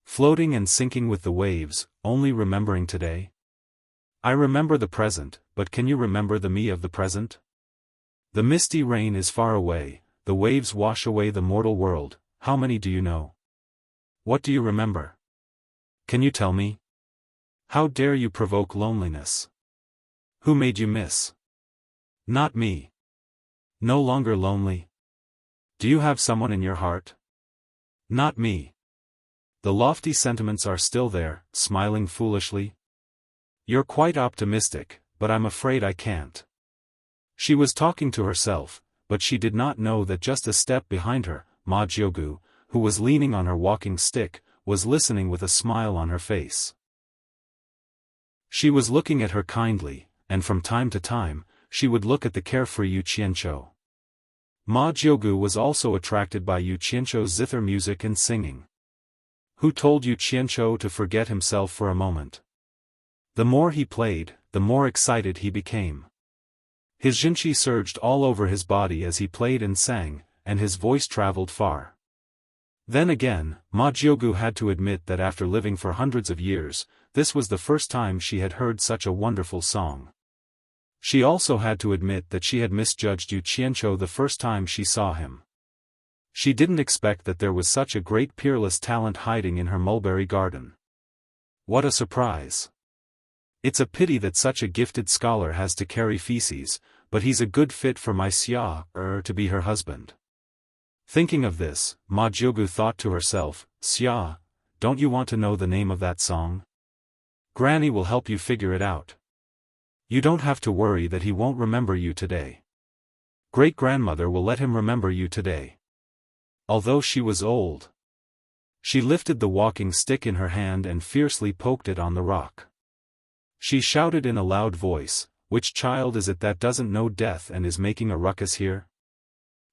Floating and sinking with the waves, only remembering today? I remember the present, but can you remember the me of the present? The misty rain is far away, the waves wash away the mortal world, how many do you know? What do you remember? Can you tell me? How dare you provoke loneliness? Who made you miss? Not me. No longer lonely? Do you have someone in your heart? Not me. The lofty sentiments are still there, smiling foolishly. You're quite optimistic, but I'm afraid I can't. She was talking to herself, but she did not know that just a step behind her, Ma Jiugu, who was leaning on her walking stick, was listening with a smile on her face. She was looking at her kindly, and from time to time, she would look at the carefree Yu Qianqiu. Ma Jiugu was also attracted by Yu Qianqiu's zither music and singing. Who told Yu Qianqiu to forget himself for a moment? The more he played, the more excited he became. His jinqi surged all over his body as he played and sang, and his voice traveled far. Then again, Ma Jiugu had to admit that after living for hundreds of years, this was the first time she had heard such a wonderful song. She also had to admit that she had misjudged Yu Qianqiu the first time she saw him. She didn't expect that there was such a great peerless talent hiding in her mulberry garden. What a surprise! It's a pity that such a gifted scholar has to carry feces, but he's a good fit for my Xia, to be her husband. Thinking of this, Ma Jiugu thought to herself, Xia, don't you want to know the name of that song? Granny will help you figure it out. You don't have to worry that he won't remember you today. Great-grandmother will let him remember you today. Although she was old, she lifted the walking stick in her hand and fiercely poked it on the rock. She shouted in a loud voice, which child is it that doesn't know death and is making a ruckus here?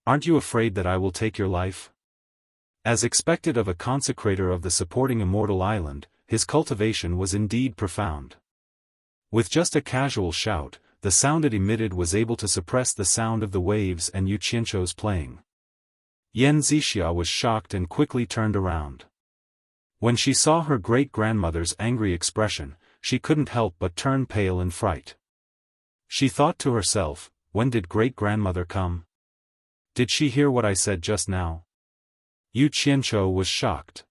Aren't you afraid that I will take your life? As expected of a consecrator of the supporting immortal island, his cultivation was indeed profound. With just a casual shout, the sound it emitted was able to suppress the sound of the waves and Yu Qianqiu's playing. Yan Zixia was shocked and quickly turned around. When she saw her great-grandmother's angry expression, she couldn't help but turn pale in fright. She thought to herself, when did great-grandmother come? Did she hear what I said just now? Yu Qianqiu was shocked.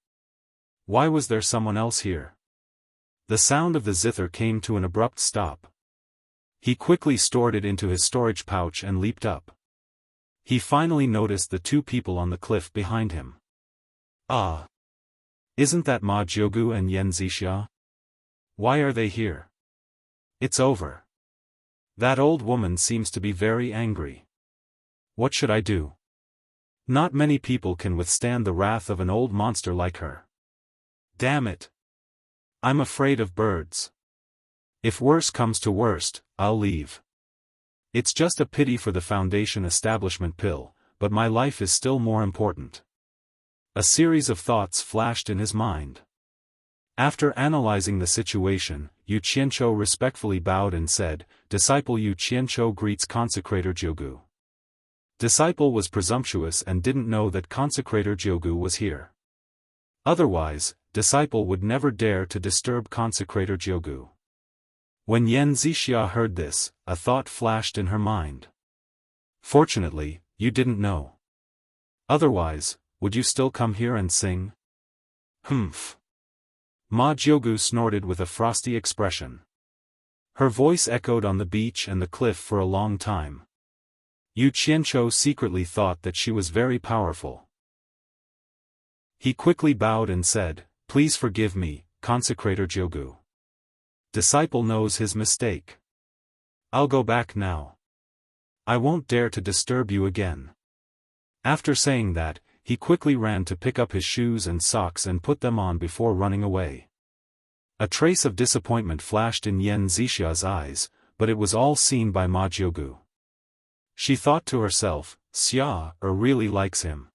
Why was there someone else here? The sound of the zither came to an abrupt stop. He quickly stored it into his storage pouch and leaped up. He finally noticed the two people on the cliff behind him. Ah! Isn't that Ma Jiugu and Yan Zixia? Why are they here? It's over. That old woman seems to be very angry. What should I do? Not many people can withstand the wrath of an old monster like her. Damn it! I'm afraid of birds. If worse comes to worst, I'll leave. It's just a pity for the Foundation establishment pill, but my life is still more important. A series of thoughts flashed in his mind. After analyzing the situation, Yu Qianqiu respectfully bowed and said, Disciple Yu Qianqiu greets Consecrator Jiugu. Disciple was presumptuous and didn't know that Consecrator Jiugu was here. Otherwise, Disciple would never dare to disturb Consecrator Jiugu. When Yan Zixia heard this, a thought flashed in her mind. Fortunately, you didn't know. Otherwise, would you still come here and sing? Humph. Ma Jiugu snorted with a frosty expression. Her voice echoed on the beach and the cliff for a long time. Yu Qianqiu secretly thought that she was very powerful. He quickly bowed and said, Please forgive me, Consecrator Jiugu. Disciple knows his mistake. I'll go back now. I won't dare to disturb you again. After saying that, he quickly ran to pick up his shoes and socks and put them on before running away. A trace of disappointment flashed in Yan Zixia's eyes, but it was all seen by Ma Jiugu. She thought to herself, Xia really likes him.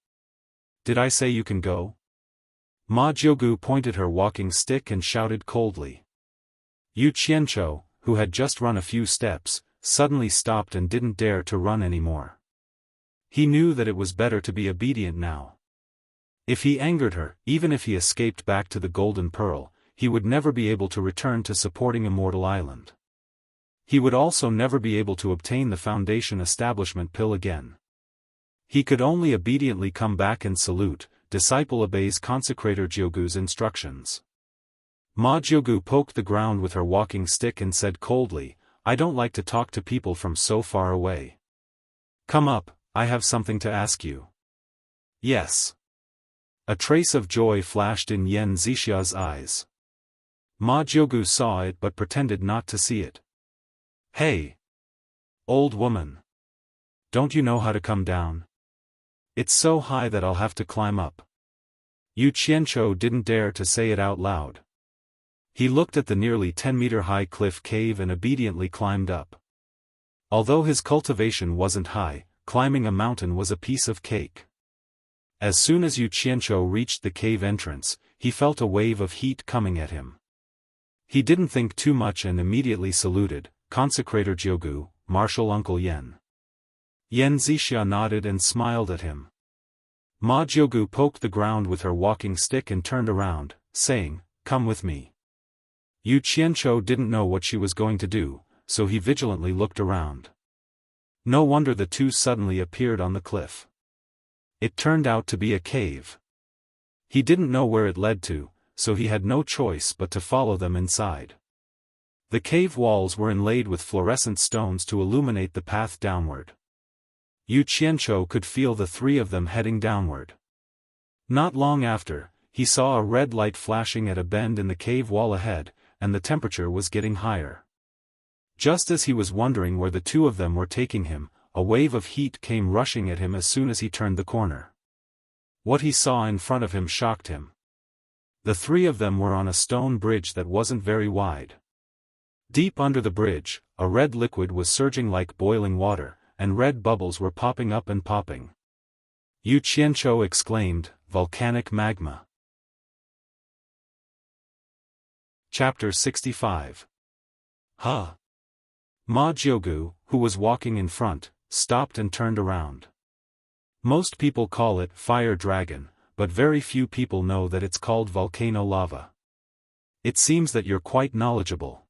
Did I say you can go? Ma Jiugu pointed her walking stick and shouted coldly. Yu Qianqiu, who had just run a few steps, suddenly stopped and didn't dare to run anymore. He knew that it was better to be obedient now. If he angered her, even if he escaped back to the Golden Pearl, he would never be able to return to supporting Immortal Island. He would also never be able to obtain the Foundation establishment pill again. He could only obediently come back and salute, Disciple obeys Consecrator Jiugu's instructions. Ma Jiugu poked the ground with her walking stick and said coldly, I don't like to talk to people from so far away. Come up, I have something to ask you. Yes. A trace of joy flashed in Yan Zixia's eyes. Ma Jiugu saw it but pretended not to see it. Hey! Old woman! Don't you know how to come down? It's so high that I'll have to climb up. Yu Qianqiu didn't dare to say it out loud. He looked at the nearly 10-meter-high cliff cave and obediently climbed up. Although his cultivation wasn't high, climbing a mountain was a piece of cake. As soon as Yu Qianzhou reached the cave entrance, he felt a wave of heat coming at him. He didn't think too much and immediately saluted, "Consecrator Jiugu, Martial Uncle Yan." Yan Zixia nodded and smiled at him. Ma Jiugu poked the ground with her walking stick and turned around, saying, "Come with me." Yu Qianzhou didn't know what she was going to do, so he vigilantly looked around. No wonder the two suddenly appeared on the cliff. It turned out to be a cave. He didn't know where it led to, so he had no choice but to follow them inside. The cave walls were inlaid with fluorescent stones to illuminate the path downward. Yu Qianzhou could feel the three of them heading downward. Not long after, he saw a red light flashing at a bend in the cave wall ahead, and the temperature was getting higher. Just as he was wondering where the two of them were taking him, a wave of heat came rushing at him as soon as he turned the corner. What he saw in front of him shocked him. The three of them were on a stone bridge that wasn't very wide. Deep under the bridge, a red liquid was surging like boiling water, and red bubbles were popping up and popping. Yu Qianzhou exclaimed, "Volcanic magma." Chapter 65. Huh. Ma Jiugu, who was walking in front, stopped and turned around. Most people call it fire dragon, but very few people know that it's called volcano lava. It seems that you're quite knowledgeable.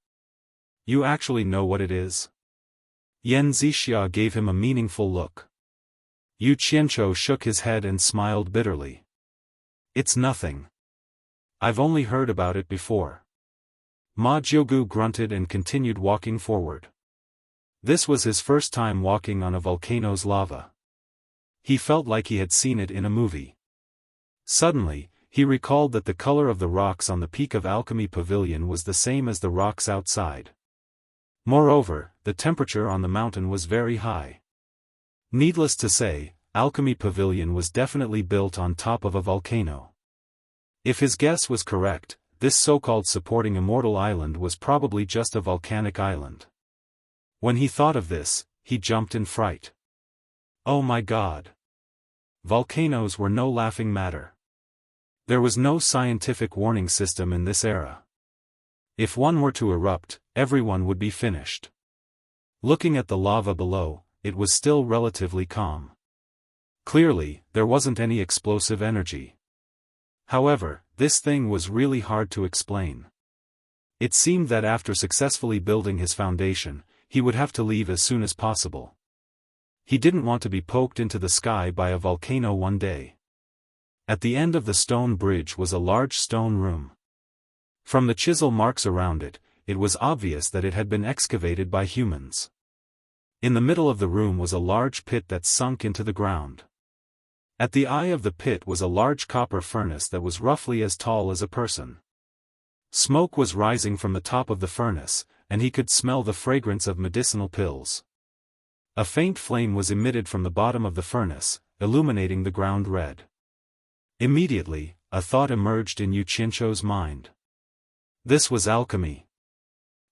You actually know what it is? Yan Zixia gave him a meaningful look. Yu Qianzhou shook his head and smiled bitterly. "It's nothing. I've only heard about it before." Ma Jiugu grunted and continued walking forward. This was his first time walking on a volcano's lava. He felt like he had seen it in a movie. Suddenly, he recalled that the color of the rocks on the peak of Alchemy Pavilion was the same as the rocks outside. Moreover, the temperature on the mountain was very high. Needless to say, Alchemy Pavilion was definitely built on top of a volcano. If his guess was correct, this so-called supporting immortal island was probably just a volcanic island. When he thought of this, he jumped in fright. Oh my God! Volcanoes were no laughing matter. There was no scientific warning system in this era. If one were to erupt, everyone would be finished. Looking at the lava below, it was still relatively calm. Clearly, there wasn't any explosive energy. However, this thing was really hard to explain. It seemed that after successfully building his foundation, he would have to leave as soon as possible. He didn't want to be poked into the sky by a volcano one day. At the end of the stone bridge was a large stone room. From the chisel marks around it, it was obvious that it had been excavated by humans. In the middle of the room was a large pit that sunk into the ground. At the eye of the pit was a large copper furnace that was roughly as tall as a person. Smoke was rising from the top of the furnace, and he could smell the fragrance of medicinal pills. A faint flame was emitted from the bottom of the furnace, illuminating the ground red. Immediately, a thought emerged in Yu Qianzhou's mind. This was alchemy.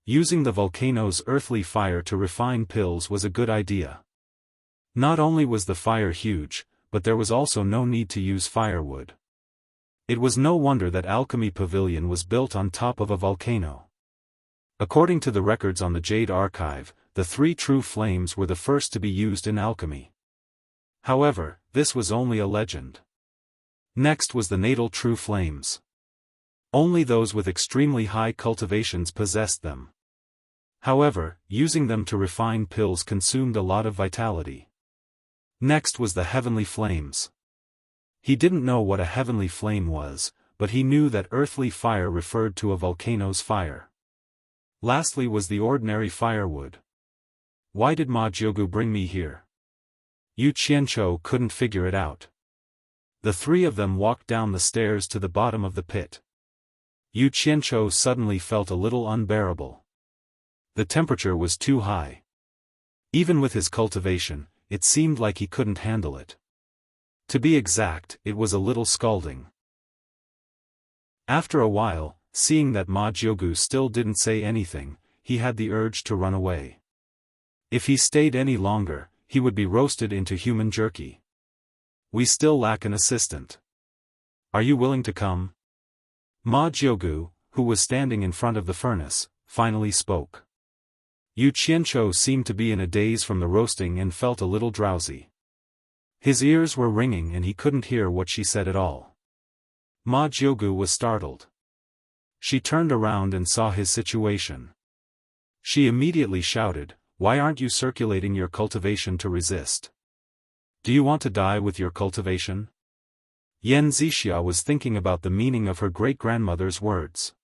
Using the volcano's earthly fire to refine pills was a good idea. Not only was the fire huge, but there was also no need to use firewood. It was no wonder that Alchemy Pavilion was built on top of a volcano. According to the records on the Jade Archive, the 3 true flames were the first to be used in alchemy. However, this was only a legend. Next was the natal true flames. Only those with extremely high cultivations possessed them. However, using them to refine pills consumed a lot of vitality. Next was the heavenly flames. He didn't know what a heavenly flame was, but he knew that earthly fire referred to a volcano's fire. Lastly was the ordinary firewood. Why did Ma Jiugu bring me here? Yu Qianzhou couldn't figure it out. The 3 of them walked down the stairs to the bottom of the pit. Yu Qianzhou suddenly felt a little unbearable. The temperature was too high. Even with his cultivation, it seemed like he couldn't handle it. To be exact, it was a little scalding. After a while, seeing that Ma Jiugu still didn't say anything, he had the urge to run away. If he stayed any longer, he would be roasted into human jerky. We still lack an assistant. Are you willing to come? Ma Jiugu, who was standing in front of the furnace, finally spoke. Yu Qianqiu seemed to be in a daze from the roasting and felt a little drowsy. His ears were ringing and he couldn't hear what she said at all. Ma Jiugu was startled. She turned around and saw his situation. She immediately shouted, "Why aren't you circulating your cultivation to resist? Do you want to die with your cultivation?" Yan Zixia was thinking about the meaning of her great-grandmother's words.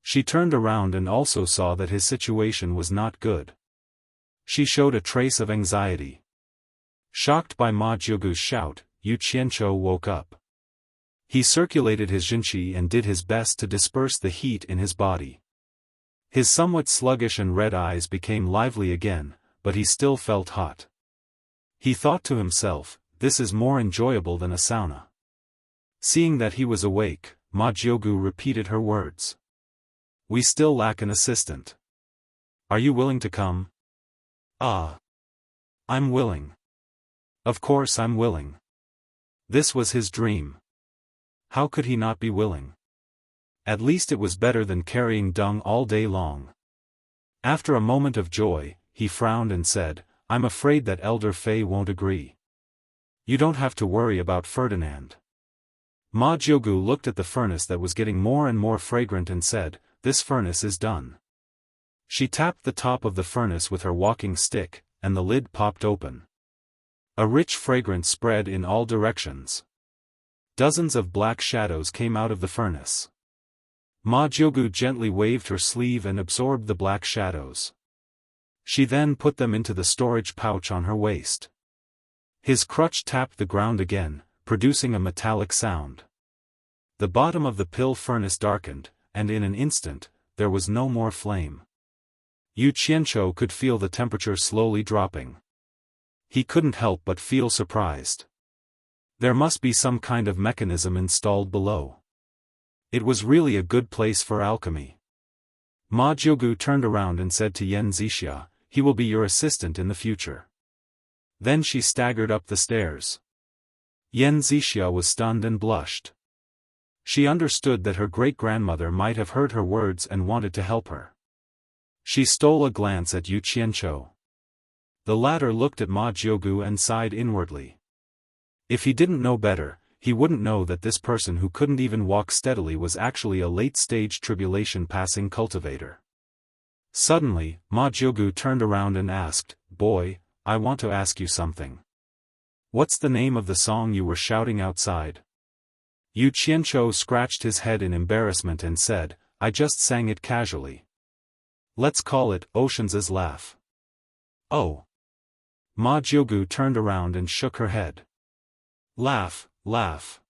She turned around and also saw that his situation was not good. She showed a trace of anxiety. Shocked by Ma Jiugu's shout, Yu Qianqiu woke up. He circulated his jinqi and did his best to disperse the heat in his body. His somewhat sluggish and red eyes became lively again, but he still felt hot. He thought to himself, this is more enjoyable than a sauna. Seeing that he was awake, Ma Jiugu repeated her words. We still lack an assistant. Are you willing to come? Ah. I'm willing. Of course I'm willing. This was his dream. How could he not be willing? At least it was better than carrying dung all day long. After a moment of joy, he frowned and said, I'm afraid that Elder Fei won't agree. You don't have to worry about Ferdinand. Ma Jiugu looked at the furnace that was getting more and more fragrant and said, this furnace is done. She tapped the top of the furnace with her walking stick, and the lid popped open. A rich fragrance spread in all directions. Dozens of black shadows came out of the furnace. Ma Jiugu gently waved her sleeve and absorbed the black shadows. She then put them into the storage pouch on her waist. His crutch tapped the ground again, producing a metallic sound. The bottom of the pill furnace darkened, and in an instant, there was no more flame. Yu Qianqiu could feel the temperature slowly dropping. He couldn't help but feel surprised. There must be some kind of mechanism installed below. It was really a good place for alchemy. Ma Jiugu turned around and said to Yan Zixia, he will be your assistant in the future. Then she staggered up the stairs. Yan Zixia was stunned and blushed. She understood that her great-grandmother might have heard her words and wanted to help her. She stole a glance at Yu Qianqiu. The latter looked at Ma Jiugu and sighed inwardly. If he didn't know better, he wouldn't know that this person who couldn't even walk steadily was actually a late-stage tribulation-passing cultivator. Suddenly, Ma Jiugu turned around and asked, Boy, I want to ask you something. What's the name of the song you were shouting outside? Yu Qianqiu scratched his head in embarrassment and said, I just sang it casually. Let's call it Ocean's Laugh. Oh. Ma Jiugu turned around and shook her head. Laugh, laugh.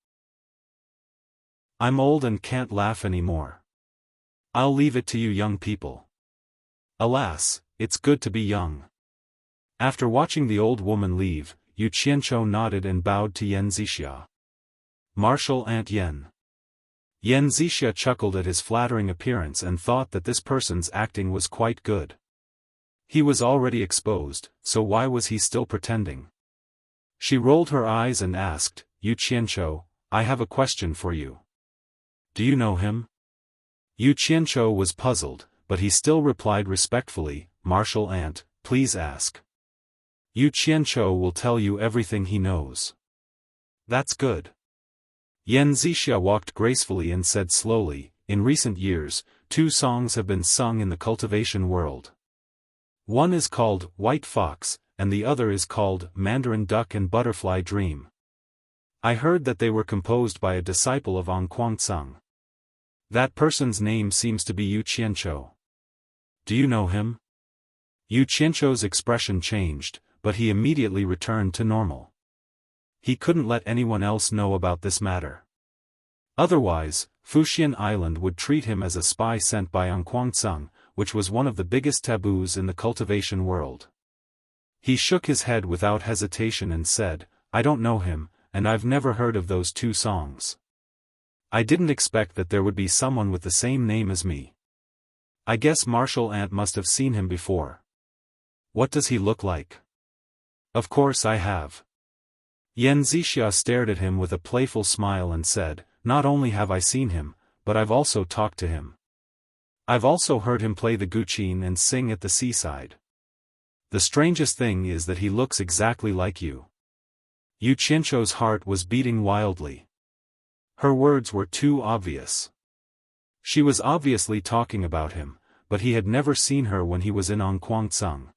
I'm old and can't laugh anymore. I'll leave it to you young people. Alas, it's good to be young. After watching the old woman leave, Yu Qianqiu nodded and bowed to Yan Zixia. Martial Aunt Yan. Yan Zixia chuckled at his flattering appearance and thought that this person's acting was quite good. He was already exposed, so why was he still pretending? She rolled her eyes and asked, Yu Qianqiu, I have a question for you. Do you know him? Yu Qianqiu was puzzled, but he still replied respectfully, Martial Aunt, please ask. Yu Qianqiu will tell you everything he knows. That's good. Yan Zixia walked gracefully and said slowly, in recent years, 2 songs have been sung in the cultivation world. One is called White Fox, and the other is called Mandarin Duck and Butterfly Dream. I heard that they were composed by a disciple of Kuang-tsung. That person's name seems to be Yu Qianqiu. Do you know him? Yu Qianqiu's expression changed, but he immediately returned to normal. He couldn't let anyone else know about this matter. Otherwise, Fuxian Island would treat him as a spy sent by Kuang-tsung, which was one of the biggest taboos in the cultivation world. He shook his head without hesitation and said, I don't know him, and I've never heard of those 2 songs. I didn't expect that there would be someone with the same name as me. I guess Martial Ant must have seen him before. What does he look like? Of course I have. Yan Zixia stared at him with a playful smile and said, not only have I seen him, but I've also talked to him. I've also heard him play the guqin and sing at the seaside. The strangest thing is that he looks exactly like you. Yu Qianzhou's heart was beating wildly. Her words were too obvious. She was obviously talking about him, but he had never seen her when he was in Ongquancung.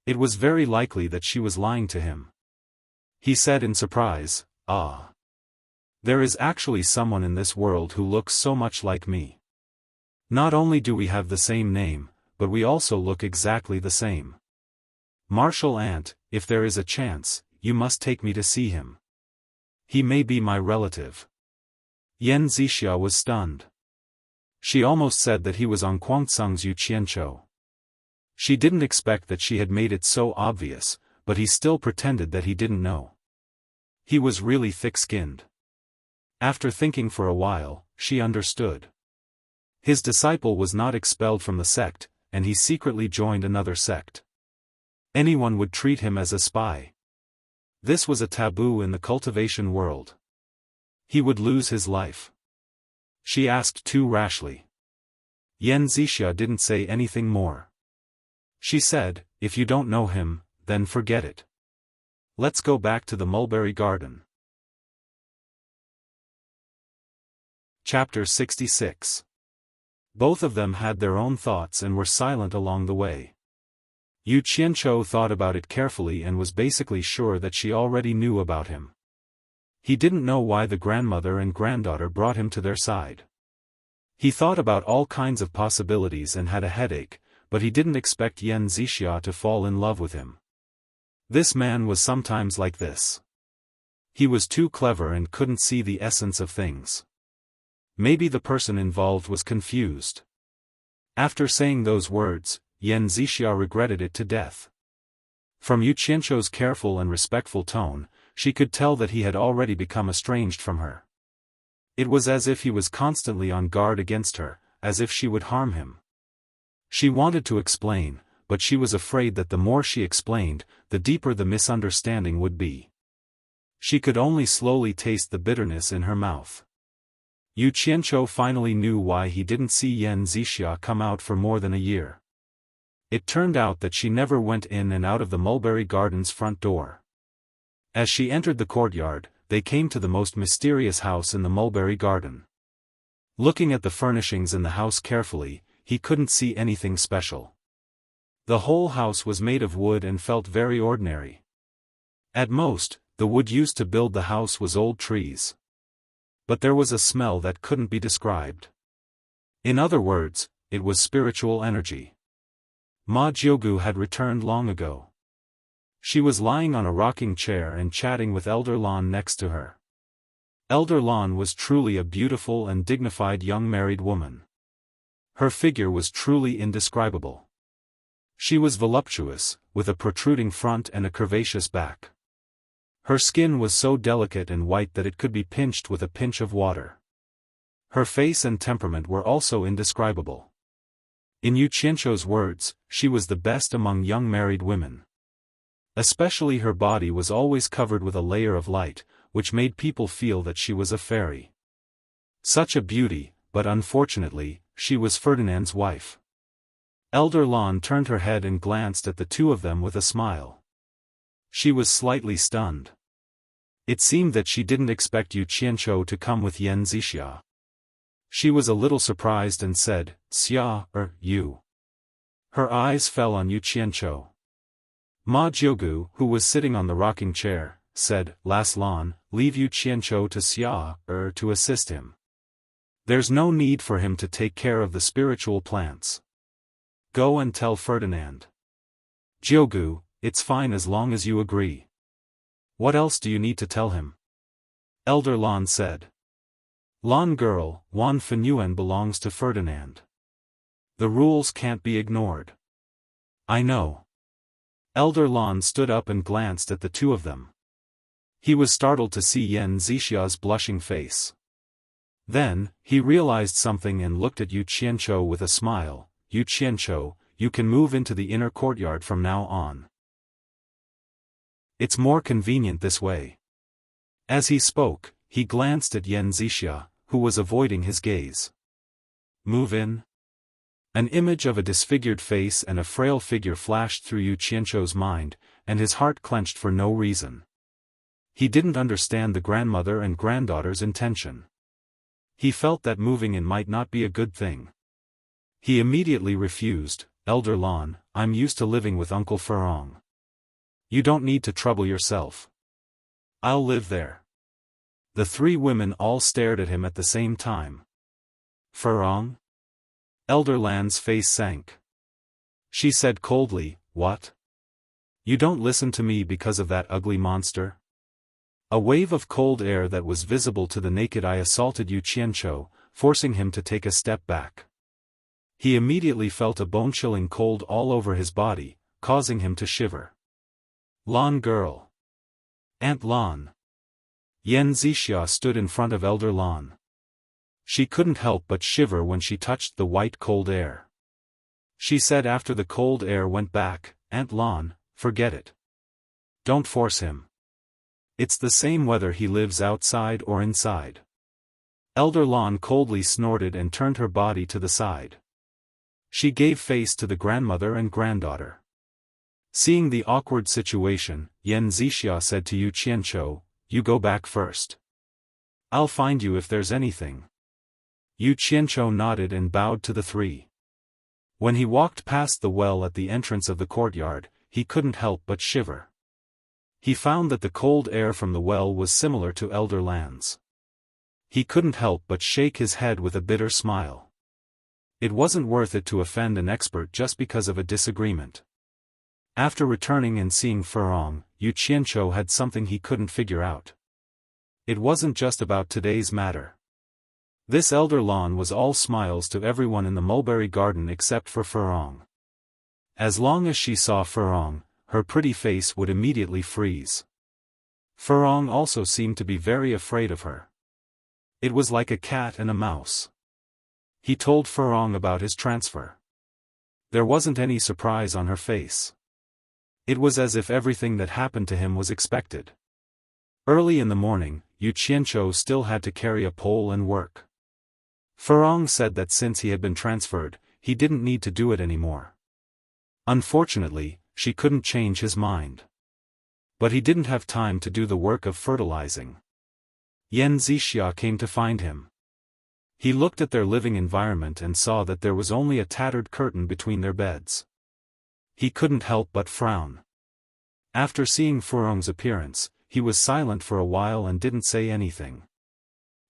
It was very likely that she was lying to him. He said in surprise, "Ah. There is actually someone in this world who looks so much like me. Not only do we have the same name, but we also look exactly the same. Martial Ant, if there is a chance, you must take me to see him. He may be my relative." Yan Zixia was stunned. She almost said that he was Ongquancung's Yu Qianzhou. She didn't expect that she had made it so obvious, but he still pretended that he didn't know. He was really thick-skinned. After thinking for a while, she understood. His disciple was not expelled from the sect, and he secretly joined another sect. Anyone would treat him as a spy. This was a taboo in the cultivation world. He would lose his life. She asked too rashly. Yan Zixia didn't say anything more. She said, if you don't know him, then forget it. Let's go back to the mulberry garden. Chapter 66. Both of them had their own thoughts and were silent along the way. Yu Qianzhou thought about it carefully and was basically sure that she already knew about him. He didn't know why the grandmother and granddaughter brought him to their side. He thought about all kinds of possibilities and had a headache, but he didn't expect Yan Zixia to fall in love with him. This man was sometimes like this. He was too clever and couldn't see the essence of things. Maybe the person involved was confused. After saying those words, Yan Zixia regretted it to death. From Yu Qianzhou's careful and respectful tone, she could tell that he had already become estranged from her. It was as if he was constantly on guard against her, as if she would harm him. She wanted to explain, but she was afraid that the more she explained, the deeper the misunderstanding would be. She could only slowly taste the bitterness in her mouth. Yu Qianzhou finally knew why he didn't see Yan Zixia come out for more than a year. It turned out that she never went in and out of the mulberry garden's front door. As she entered the courtyard, they came to the most mysterious house in the mulberry garden. Looking at the furnishings in the house carefully, he couldn't see anything special. The whole house was made of wood and felt very ordinary. At most, the wood used to build the house was old trees. But there was a smell that couldn't be described. In other words, it was spiritual energy. Ma Jiugu had returned long ago. She was lying on a rocking chair and chatting with Elder Lan next to her. Elder Lan was truly a beautiful and dignified young married woman. Her figure was truly indescribable. She was voluptuous, with a protruding front and a curvaceous back. Her skin was so delicate and white that it could be pinched with a pinch of water. Her face and temperament were also indescribable. In Yu Qianzhou's words, she was the best among young married women. Especially her body was always covered with a layer of light, which made people feel that she was a fairy. Such a beauty, but unfortunately, she was Ferdinand's wife. Elder Lan turned her head and glanced at the two of them with a smile. She was slightly stunned. It seemed that she didn't expect Yu Qianzhou to come with Yan Zixia. She was a little surprised and said, "Xia, you." Her eyes fell on Yu Qianzhou. Ma Jiugu, who was sitting on the rocking chair, said, "Las Lan, leave Yu Qianzhou to Xia, to assist him. There's no need for him to take care of the spiritual plants. Go and tell Ferdinand." "Jiugu, it's fine as long as you agree. What else do you need to tell him?" Elder Lan said. "Lan girl, Wan Fenyuan belongs to Ferdinand. The rules can't be ignored." "I know." Elder Lan stood up and glanced at the two of them. He was startled to see Yan Zixia's blushing face. Then, he realized something and looked at Yu Qianqiu with a smile. Yu Qianqiu, you can move into the inner courtyard from now on. It's more convenient this way. As he spoke, he glanced at Yan Zixia, who was avoiding his gaze. Move in? An image of a disfigured face and a frail figure flashed through Yu Qianqiu's mind, and his heart clenched for no reason. He didn't understand the grandmother and granddaughter's intention. He felt that moving in might not be a good thing. He immediately refused. Elder Lan, I'm used to living with Uncle Furong. You don't need to trouble yourself. I'll live there. The three women all stared at him at the same time. Furong? Elder Lan's face sank. She said coldly, what? You don't listen to me because of that ugly monster? A wave of cold air that was visible to the naked eye assaulted Yu Qianqiu, forcing him to take a step back. He immediately felt a bone-chilling cold all over his body, causing him to shiver. Lan girl. Aunt Lan. Yan Zixia stood in front of Elder Lan. She couldn't help but shiver when she touched the white cold air. She said after the cold air went back, Aunt Lan, forget it. Don't force him. It's the same whether he lives outside or inside. Elder Lan coldly snorted and turned her body to the side. She gave face to the grandmother and granddaughter. Seeing the awkward situation, Yan Zixia said to Yu Qianqiu, you go back first. I'll find you if there's anything. Yu Qianqiu nodded and bowed to the three. When he walked past the well at the entrance of the courtyard, he couldn't help but shiver. He found that the cold air from the well was similar to Elder Lan's. He couldn't help but shake his head with a bitter smile. It wasn't worth it to offend an expert just because of a disagreement. After returning and seeing Furong, Yu Qianqiu had something he couldn't figure out. It wasn't just about today's matter. This Elder Lan was all smiles to everyone in the mulberry garden except for Furong. As long as she saw Furong, her pretty face would immediately freeze. Furong also seemed to be very afraid of her. It was like a cat and a mouse. He told Furong about his transfer. There wasn't any surprise on her face. It was as if everything that happened to him was expected. Early in the morning, Yu Qianqiu still had to carry a pole and work. Furong said that since he had been transferred, he didn't need to do it anymore. Unfortunately, she couldn't change his mind. But he didn't have time to do the work of fertilizing. Yan Zixia came to find him. He looked at their living environment and saw that there was only a tattered curtain between their beds. He couldn't help but frown. After seeing Furong's appearance, he was silent for a while and didn't say anything.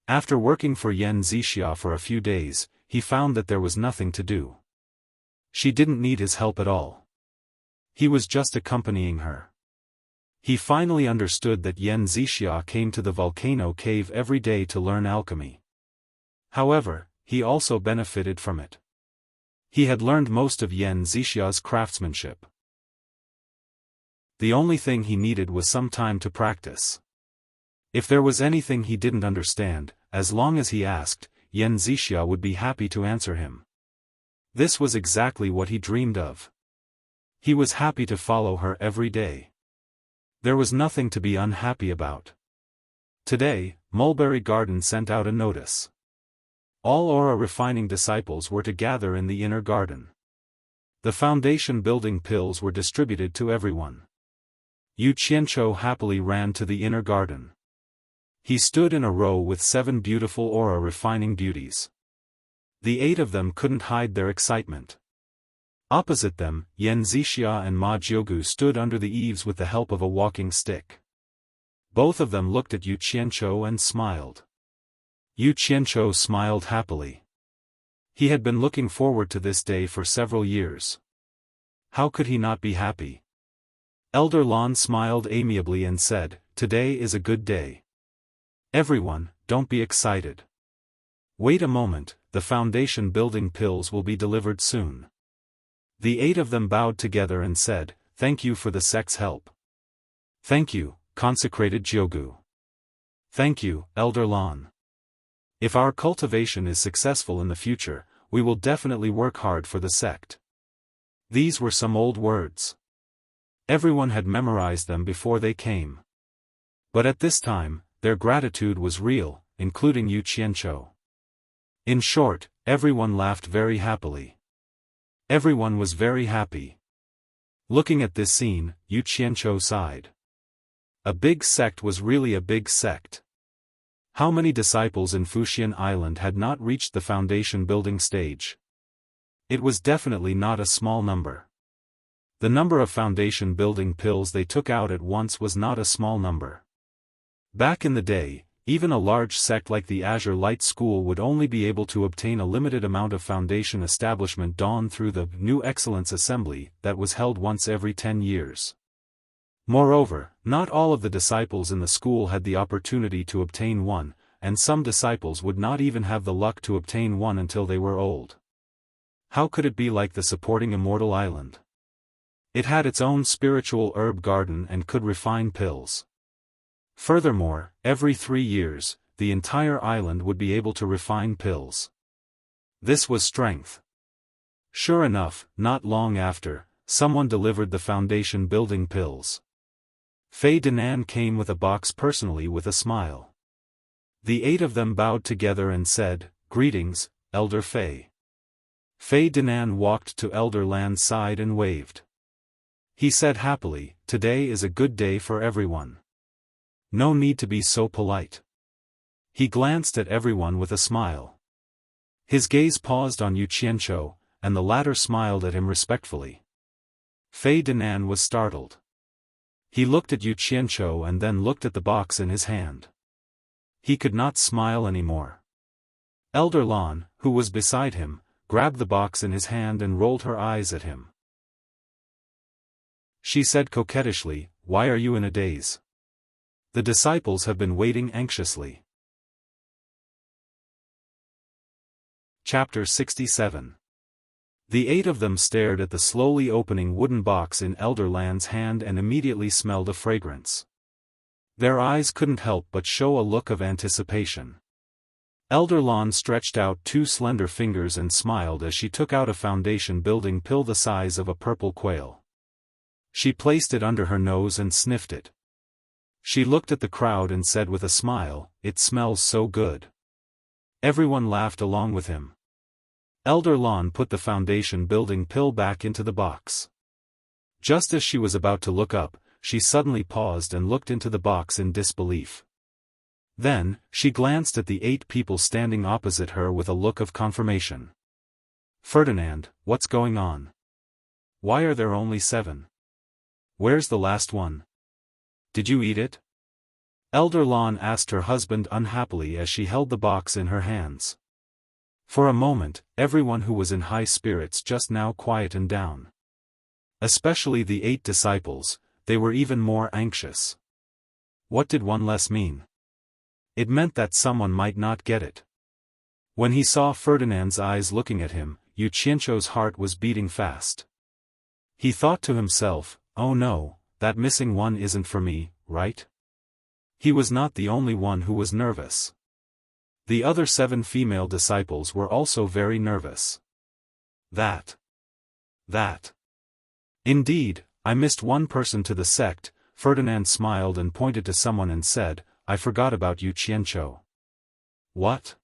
After working for Yan Zixia for a few days, he found that there was nothing to do. She didn't need his help at all. He was just accompanying her. He finally understood that Yan Zixia came to the volcano cave every day to learn alchemy. However, he also benefited from it. He had learned most of Yan Zixia's craftsmanship. The only thing he needed was some time to practice. If there was anything he didn't understand, as long as he asked, Yan Zixia would be happy to answer him. This was exactly what he dreamed of. He was happy to follow her every day. There was nothing to be unhappy about. Today, Mulberry Garden sent out a notice. All aura refining disciples were to gather in the inner garden. The foundation building pills were distributed to everyone. Yu Qianqiu happily ran to the inner garden. He stood in a row with 7 beautiful aura refining beauties. The 8 of them couldn't hide their excitement. Opposite them, Yan Zixia and Ma Jiugu stood under the eaves with the help of a walking stick. Both of them looked at Yu Qianqiu and smiled. Yu Qianqiu smiled happily. He had been looking forward to this day for several years. How could he not be happy? Elder Lan smiled amiably and said, "Today is a good day. Everyone, don't be excited. Wait a moment, the foundation building pills will be delivered soon." The 8 of them bowed together and said, "Thank you for the sect's help." "Thank you, consecrated Jiugu." "Thank you, Elder Lan." If our cultivation is successful in the future, we will definitely work hard for the sect. These were some old words. Everyone had memorized them before they came. But at this time, their gratitude was real, including Yu Qianzhou. In short, everyone laughed very happily. Everyone was very happy. Looking at this scene, Yu Qianzhou sighed. A big sect was really a big sect. How many disciples in Fuxian Island had not reached the foundation building stage? It was definitely not a small number. The number of foundation building pills they took out at once was not a small number. Back in the day, even a large sect like the Azure Light School would only be able to obtain a limited amount of foundation establishment dawn through the New Excellence Assembly that was held once every 10 years. Moreover, not all of the disciples in the school had the opportunity to obtain one, and some disciples would not even have the luck to obtain one until they were old. How could it be like the supporting Immortal Island? It had its own spiritual herb garden and could refine pills. Furthermore, every 3 years, the entire island would be able to refine pills. This was strength. Sure enough, not long after, someone delivered the foundation building pills. Fei Danan came with a box personally with a smile. The 8 of them bowed together and said, "Greetings, Elder Fei." Fei Danan walked to Elder Lan's side and waved. He said happily, "Today is a good day for everyone. No need to be so polite." He glanced at everyone with a smile. His gaze paused on Yu Qianzhou, and the latter smiled at him respectfully. Fei Danan was startled. He looked at Yu Qianzhou and then looked at the box in his hand. He could not smile anymore. Elder Lan, who was beside him, grabbed the box in his hand and rolled her eyes at him. She said coquettishly, "Why are you in a daze? The disciples have been waiting anxiously." Chapter 67. The 8 of them stared at the slowly opening wooden box in Elder Lan's hand and immediately smelled a fragrance. Their eyes couldn't help but show a look of anticipation. Elder Lan stretched out 2 slender fingers and smiled as she took out a foundation building pill the size of a purple quail. She placed it under her nose and sniffed it. She looked at the crowd and said with a smile, "It smells so good." Everyone laughed along with him. Elder Lan put the foundation building pill back into the box. Just as she was about to look up, she suddenly paused and looked into the box in disbelief. Then, she glanced at the 8 people standing opposite her with a look of confirmation. "Ferdinand, what's going on? Why are there only 7? Where's the last one? Did you eat it?" Elder Lan asked her husband unhappily as she held the box in her hands. For a moment, everyone who was in high spirits just now quietened down. Especially the 8 disciples, they were even more anxious. What did one less mean? It meant that someone might not get it. When he saw Ferdinand's eyes looking at him, Yu Qianzhou's heart was beating fast. He thought to himself, "Oh no, that missing one isn't for me, right?" He was not the only one who was nervous. The other 7 female disciples were also very nervous. That. Indeed, I missed one person to the sect. Ferdinand smiled and pointed to someone and said, "I forgot about Yu Qianzhou." "What?"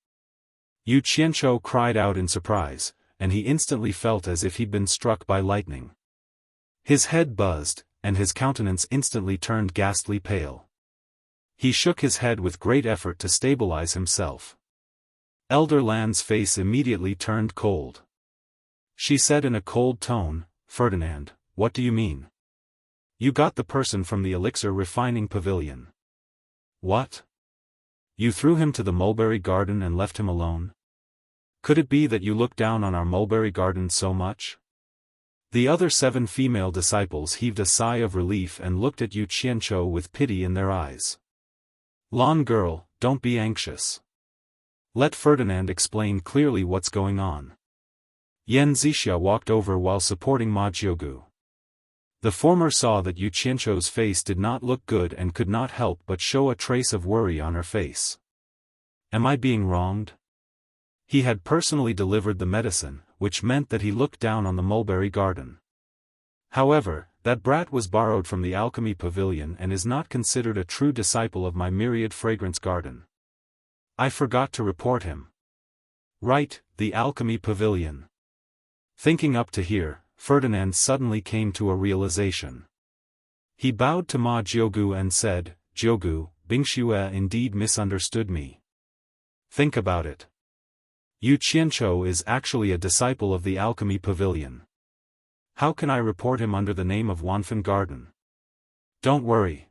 Yu Qianzhou cried out in surprise, and he instantly felt as if he'd been struck by lightning. His head buzzed, and his countenance instantly turned ghastly pale. He shook his head with great effort to stabilize himself. Elder Lan's face immediately turned cold. She said in a cold tone, "Ferdinand, what do you mean? You got the person from the elixir refining pavilion. What? You threw him to the mulberry garden and left him alone? Could it be that you look down on our mulberry garden so much?" The other 7 female disciples heaved a sigh of relief and looked at Yu Qianzhou with pity in their eyes. "Lan girl, don't be anxious. Let Ferdinand explain clearly what's going on." Yan Zixia walked over while supporting Ma Jiugu. The former saw that Yu Qianzhou's face did not look good and could not help but show a trace of worry on her face. Am I being wronged? He had personally delivered the medicine, which meant that he looked down on the mulberry garden. However, that brat was borrowed from the alchemy pavilion and is not considered a true disciple of my myriad fragrance garden. I forgot to report him. Right, the alchemy pavilion. Thinking up to here, Ferdinand suddenly came to a realization. He bowed to Ma Jiugu and said, Jiugu, Bingxue indeed misunderstood me. Think about it. Yu Qianchou is actually a disciple of the alchemy pavilion. How can I report him under the name of Wanfen Garden? Don't worry.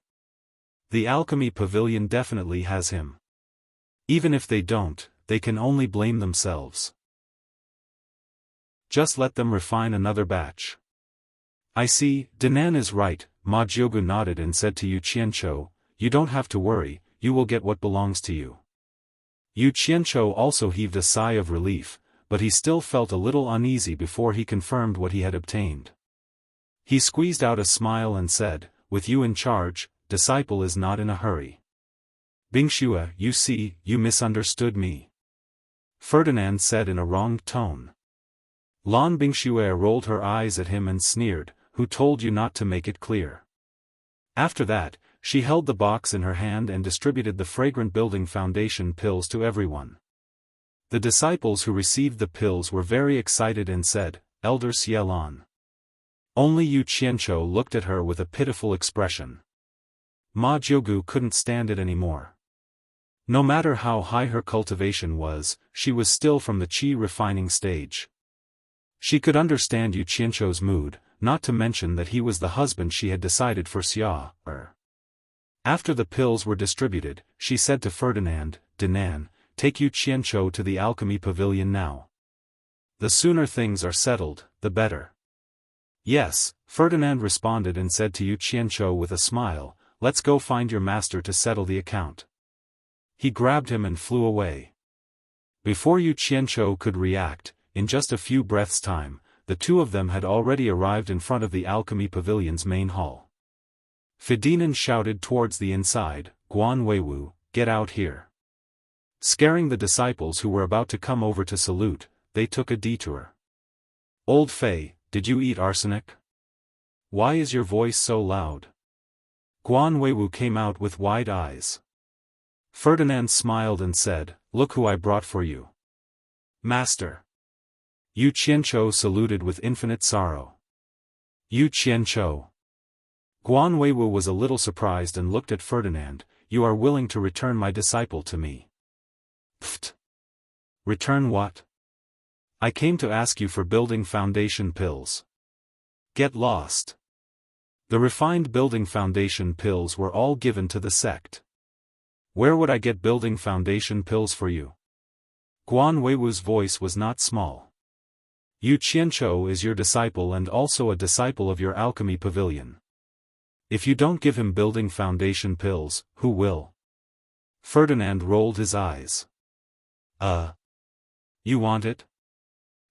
The alchemy pavilion definitely has him. Even if they don't, they can only blame themselves. Just let them refine another batch. I see, Dinan is right, Ma Jiugu nodded and said to Yu Qianchou, you don't have to worry, you will get what belongs to you. Yu Qianchou also heaved a sigh of relief, but he still felt a little uneasy before he confirmed what he had obtained. He squeezed out a smile and said, with you in charge, disciple is not in a hurry. Bingxue, you see, you misunderstood me. Ferdinand said in a wronged tone. Lan Bingxue rolled her eyes at him and sneered, who told you not to make it clear? After that, she held the box in her hand and distributed the fragrant building foundation pills to everyone. The disciples who received the pills were very excited and said, Elder Xie Lan. Only Yu Qianchou looked at her with a pitiful expression. Ma Jiugu couldn't stand it anymore. No matter how high her cultivation was, she was still from the qi refining stage. She could understand Yu Qianchou's mood, not to mention that he was the husband she had decided for Xia. After the pills were distributed, she said to Ferdinand, Dinan, take Yu Qianchou to the alchemy pavilion now. The sooner things are settled, the better. Yes, Ferdinand responded and said to Yu Qianchou with a smile, let's go find your master to settle the account. He grabbed him and flew away. Before Yu Qianchou could react, in just a few breaths' time, the two of them had already arrived in front of the alchemy pavilion's main hall. Ferdinand shouted towards the inside, Guan Weiwu, get out here. Scaring the disciples who were about to come over to salute, they took a detour. Old Fei, did you eat arsenic? Why is your voice so loud? Guan Weiwu came out with wide eyes. Ferdinand smiled and said, look who I brought for you. Master. Yu Qianchou saluted with infinite sorrow. Yu Qianchou. Guan Weiwu was a little surprised and looked at Ferdinand, you are willing to return my disciple to me. Pfft. Return what? I came to ask you for building foundation pills. Get lost. The refined building foundation pills were all given to the sect. Where would I get building foundation pills for you? Guan Weiwu's voice was not small. Yu Qianchou is your disciple and also a disciple of your alchemy pavilion. If you don't give him building foundation pills, who will? Ferdinand rolled his eyes. You want it?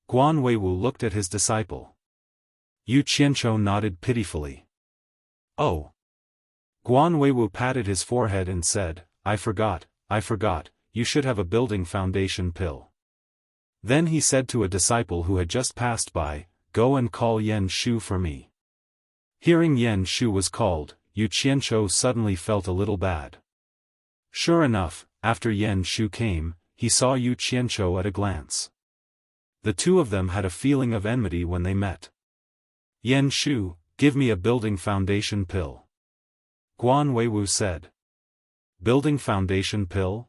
Guan Weiwu looked at his disciple. Yu Qianchou nodded pitifully. Oh. Guan Weiwu patted his forehead and said, I forgot, you should have a building foundation pill. Then he said to a disciple who had just passed by, go and call Yan Shu for me. Hearing Yan Shu was called, Yu Qianchou suddenly felt a little bad. Sure enough, after Yan Shu came, he saw Yu Qianchou at a glance. The two of them had a feeling of enmity when they met. Yan Shu, give me a building foundation pill. Guan Weiwu said. Building foundation pill?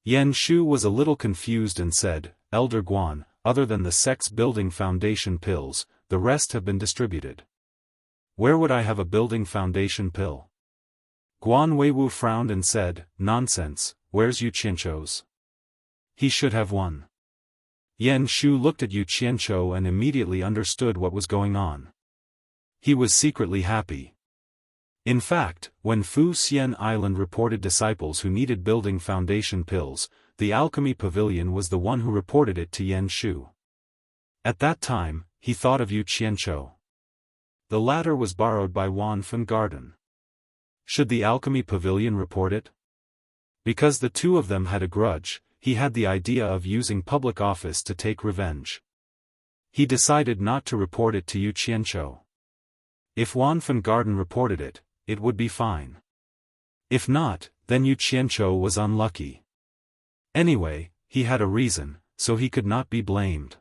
Yan Shu was a little confused and said, Elder Guan, other than the sect's building foundation pills, the rest have been distributed. Where would I have a building foundation pill? Guan Weiwu frowned and said, nonsense, where's Yu Qianchou's? He should have one. Yan Shu looked at Yu Qianchou and immediately understood what was going on. He was secretly happy. In fact, when Fu Xian Island reported disciples who needed building foundation pills, the alchemy pavilion was the one who reported it to Yan Shu. At that time, he thought of Yu Qianchou. The latter was borrowed by Wanfen Garden. Should the alchemy pavilion report it? Because the two of them had a grudge, he had the idea of using public office to take revenge. He decided not to report it to Yu Qianzhou. If Wanfen Garden reported it, it would be fine. If not, then Yu Qianzhou was unlucky. Anyway, he had a reason, so he could not be blamed.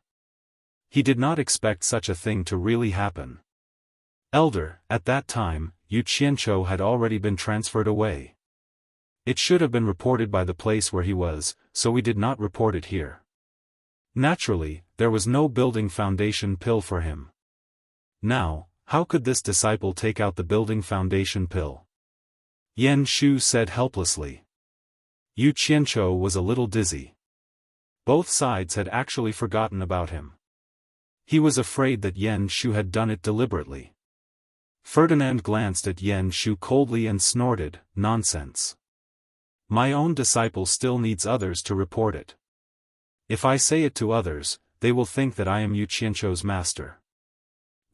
He did not expect such a thing to really happen. Elder, at that time, Yu Qianzhou had already been transferred away. It should have been reported by the place where he was, so we did not report it here. Naturally, there was no building foundation pill for him. Now, how could this disciple take out the building foundation pill? Yan Shu said helplessly. Yu Qianzhou was a little dizzy. Both sides had actually forgotten about him. He was afraid that Yan Shu had done it deliberately. Ferdinand glanced at Yan Shu coldly and snorted, "Nonsense. My own disciple still needs others to report it. If I say it to others, they will think that I am Yu Qianzhou's master."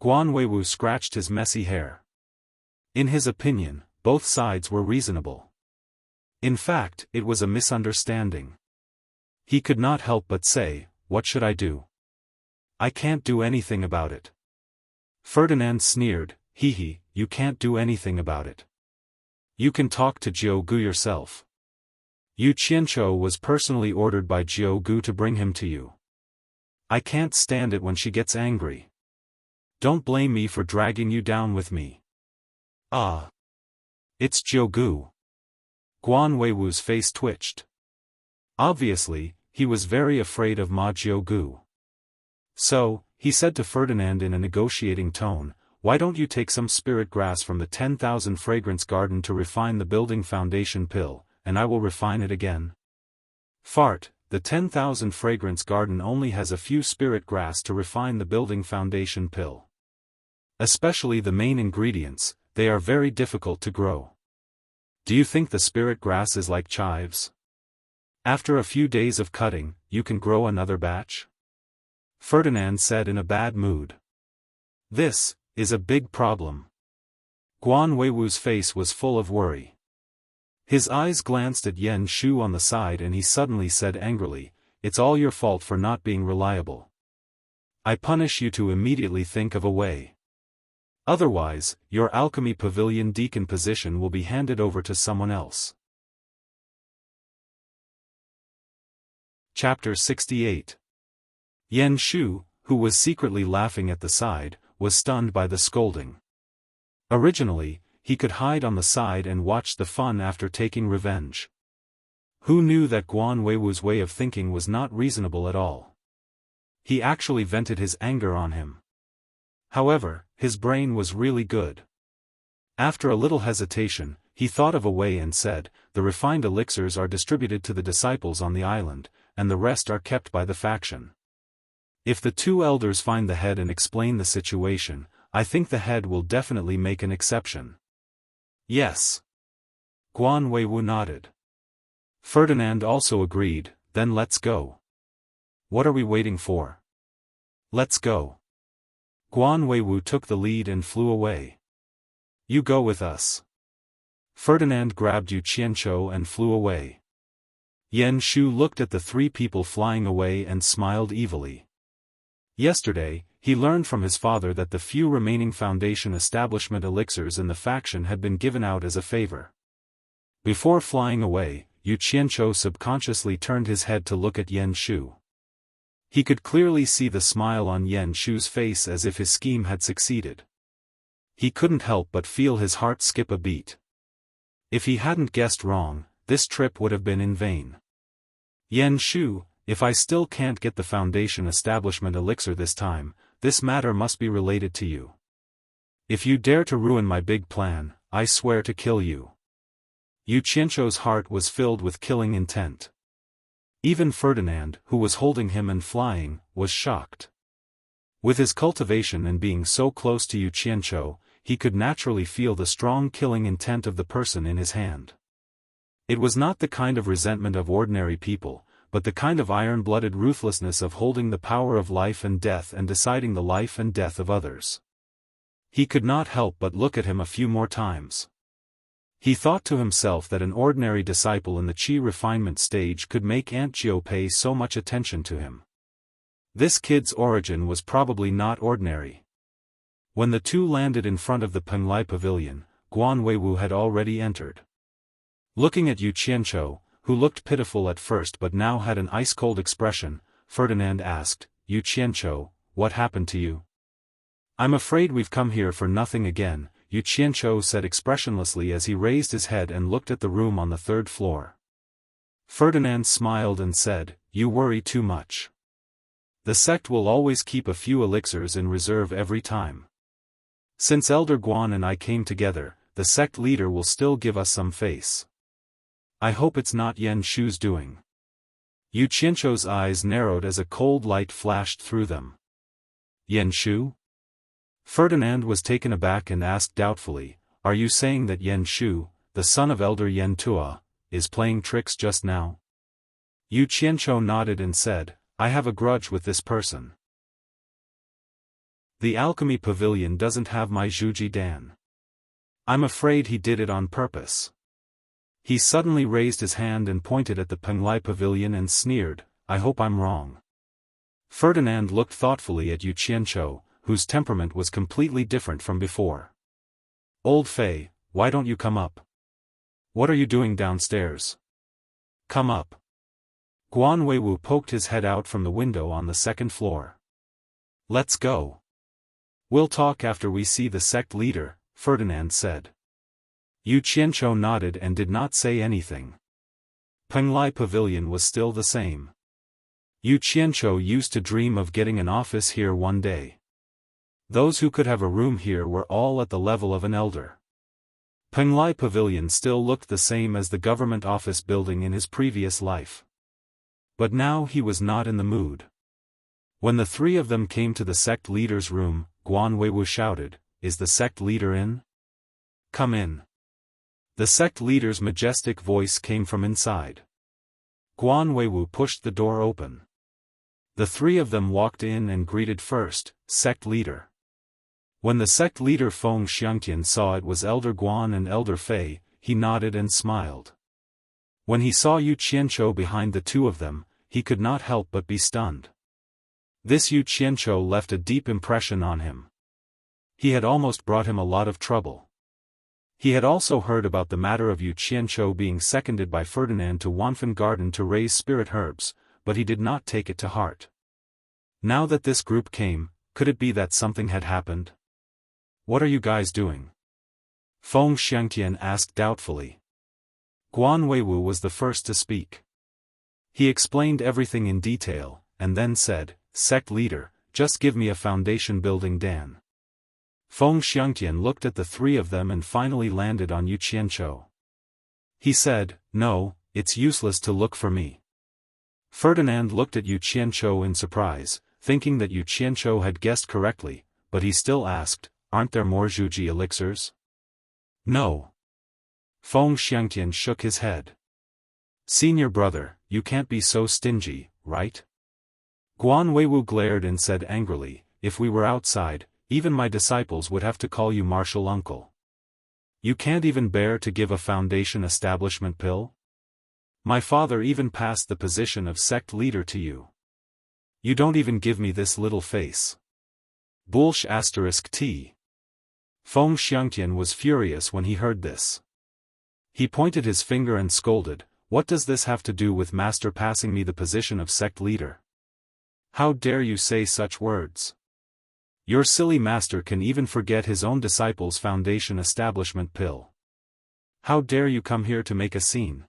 Guan Weiwu scratched his messy hair. In his opinion, both sides were reasonable. In fact, it was a misunderstanding. He could not help but say, "What should I do? I can't do anything about it." Ferdinand sneered, "Hee, you can't do anything about it. You can talk to Jiu Gu yourself. Yu Qianzhou was personally ordered by Jiu Gu to bring him to you. I can't stand it when she gets angry. Don't blame me for dragging you down with me." "Ah. It's Jiu Gu." Guan Weiwu's face twitched. Obviously, he was very afraid of Ma Jiu Gu. So, he said to Ferdinand in a negotiating tone, "Why don't you take some spirit grass from the 10,000 fragrance garden to refine the building foundation pill, and I will refine it again?" "Fart, the 10,000 fragrance garden only has a few spirit grass to refine the building foundation pill. Especially the main ingredients, they are very difficult to grow. Do you think the spirit grass is like chives? After a few days of cutting, you can grow another batch?" Ferdinand said in a bad mood. "This is a big problem." Guan Weiwu's face was full of worry. His eyes glanced at Yan Shu on the side and he suddenly said angrily, "It's all your fault for not being reliable. I punish you to immediately think of a way. Otherwise, your alchemy pavilion deacon position will be handed over to someone else." Chapter 68. Yan Shu, who was secretly laughing at the side, was stunned by the scolding. Originally, he could hide on the side and watch the fun after taking revenge. Who knew that Guan Weiwu's way of thinking was not reasonable at all? He actually vented his anger on him. However, his brain was really good. After a little hesitation, he thought of a way and said, "The refined elixirs are distributed to the disciples on the island, and the rest are kept by the faction. If the two elders find the head and explain the situation, I think the head will definitely make an exception." "Yes." Guan Weiwu nodded. Ferdinand also agreed, "Then let's go. What are we waiting for? Let's go." Guan Weiwu took the lead and flew away. "You go with us." Ferdinand grabbed Yu Qianzhou and flew away. Yan Shu looked at the three people flying away and smiled evilly. Yesterday, he learned from his father that the few remaining foundation establishment elixirs in the faction had been given out as a favor. Before flying away, Yu Qianzhou subconsciously turned his head to look at Yan Shu. He could clearly see the smile on Yan Shu's face as if his scheme had succeeded. He couldn't help but feel his heart skip a beat. If he hadn't guessed wrong, this trip would have been in vain. "Yan Shu, if I still can't get the foundation establishment elixir this time, this matter must be related to you. If you dare to ruin my big plan, I swear to kill you." Yu Qianzhou's heart was filled with killing intent. Even Ferdinand, who was holding him and flying, was shocked. With his cultivation and being so close to Yu Qianzhou, he could naturally feel the strong killing intent of the person in his hand. It was not the kind of resentment of ordinary people, but the kind of iron-blooded ruthlessness of holding the power of life and death and deciding the life and death of others. He could not help but look at him a few more times. He thought to himself that an ordinary disciple in the Qi refinement stage could make Aunt Jiao pay so much attention to him. This kid's origin was probably not ordinary. When the two landed in front of the Penglai Pavilion, Guan Weiwu had already entered. Looking at Yu Qianzhou, who looked pitiful at first but now had an ice-cold expression, Ferdinand asked, "Yu Qianzhou, what happened to you?" "I'm afraid we've come here for nothing again," Yu Qianzhou said expressionlessly as he raised his head and looked at the room on the third floor. Ferdinand smiled and said, "You worry too much. The sect will always keep a few elixirs in reserve every time. Since Elder Guan and I came together, the sect leader will still give us some face. I hope it's not Yan Shu's doing." Yu Qianzhou's eyes narrowed as a cold light flashed through them. "Yan Shu?" Ferdinand was taken aback and asked doubtfully, "Are you saying that Yan Shu, the son of Elder Yan Tua, is playing tricks just now?" Yu Qianzhou nodded and said, "I have a grudge with this person. The alchemy pavilion doesn't have my Zhuji Dan. I'm afraid he did it on purpose." He suddenly raised his hand and pointed at the Penglai pavilion and sneered, "I hope I'm wrong." Ferdinand looked thoughtfully at Yu Qianzhou, whose temperament was completely different from before. "Old Fei, why don't you come up? What are you doing downstairs? Come up." Guan Weiwu poked his head out from the window on the second floor. "Let's go. We'll talk after we see the sect leader," Ferdinand said. Yu Qianzhou nodded and did not say anything. Penglai Pavilion was still the same. Yu Qianzhou used to dream of getting an office here one day. Those who could have a room here were all at the level of an elder. Penglai Pavilion still looked the same as the government office building in his previous life. But now he was not in the mood. When the three of them came to the sect leader's room, Guan Weiwu shouted, "Is the sect leader in? Come in." The sect leader's majestic voice came from inside. Guan Weiwu pushed the door open. The three of them walked in and greeted first, "Sect leader." When the sect leader Feng Xiangtian saw it was Elder Guan and Elder Fei, he nodded and smiled. When he saw Yu Qianzhou behind the two of them, he could not help but be stunned. This Yu Qianzhou left a deep impression on him. He had almost brought him a lot of trouble. He had also heard about the matter of Yu Qianzhou being seconded by Ferdinand to Wanfen Garden to raise spirit herbs, but he did not take it to heart. Now that this group came, could it be that something had happened? "What are you guys doing?" Feng Xiangtian asked doubtfully. Guan Weiwu was the first to speak. He explained everything in detail, and then said, "Sect leader, just give me a foundation building Dan." Feng Xiangtian looked at the three of them and finally landed on Yu Qianzhou. He said, "No, it's useless to look for me." Ferdinand looked at Yu Qianzhou in surprise, thinking that Yu Qianzhou had guessed correctly, but he still asked, "Aren't there more Zhuji elixirs?" "No." Feng Xiangtian shook his head. "Senior brother, you can't be so stingy, right?" Guan Weiwu glared and said angrily, "If we were outside, even my disciples would have to call you martial uncle. You can't even bear to give a foundation establishment pill? My father even passed the position of sect leader to you. You don't even give me this little face. Bullsh *t. Feng Xiangtian was furious when he heard this. He pointed his finger and scolded, "What does this have to do with master passing me the position of sect leader? How dare you say such words? Your silly master can even forget his own disciples' foundation establishment pill. How dare you come here to make a scene?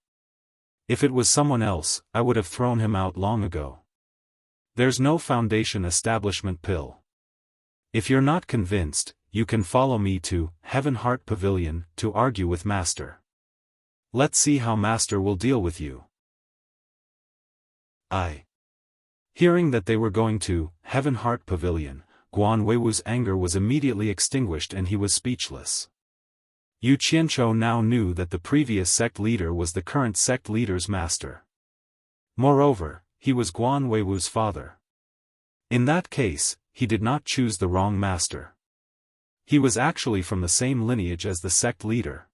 If it was someone else, I would have thrown him out long ago. There's no foundation establishment pill. If you're not convinced, you can follow me to Heaven Heart Pavilion to argue with master. Let's see how master will deal with you." Hearing that they were going to Heaven Heart Pavilion, Guan Weiwu's anger was immediately extinguished and he was speechless. Yu Qianzhou now knew that the previous sect leader was the current sect leader's master. Moreover, he was Guan Weiwu's father. In that case, he did not choose the wrong master. He was actually from the same lineage as the sect leader.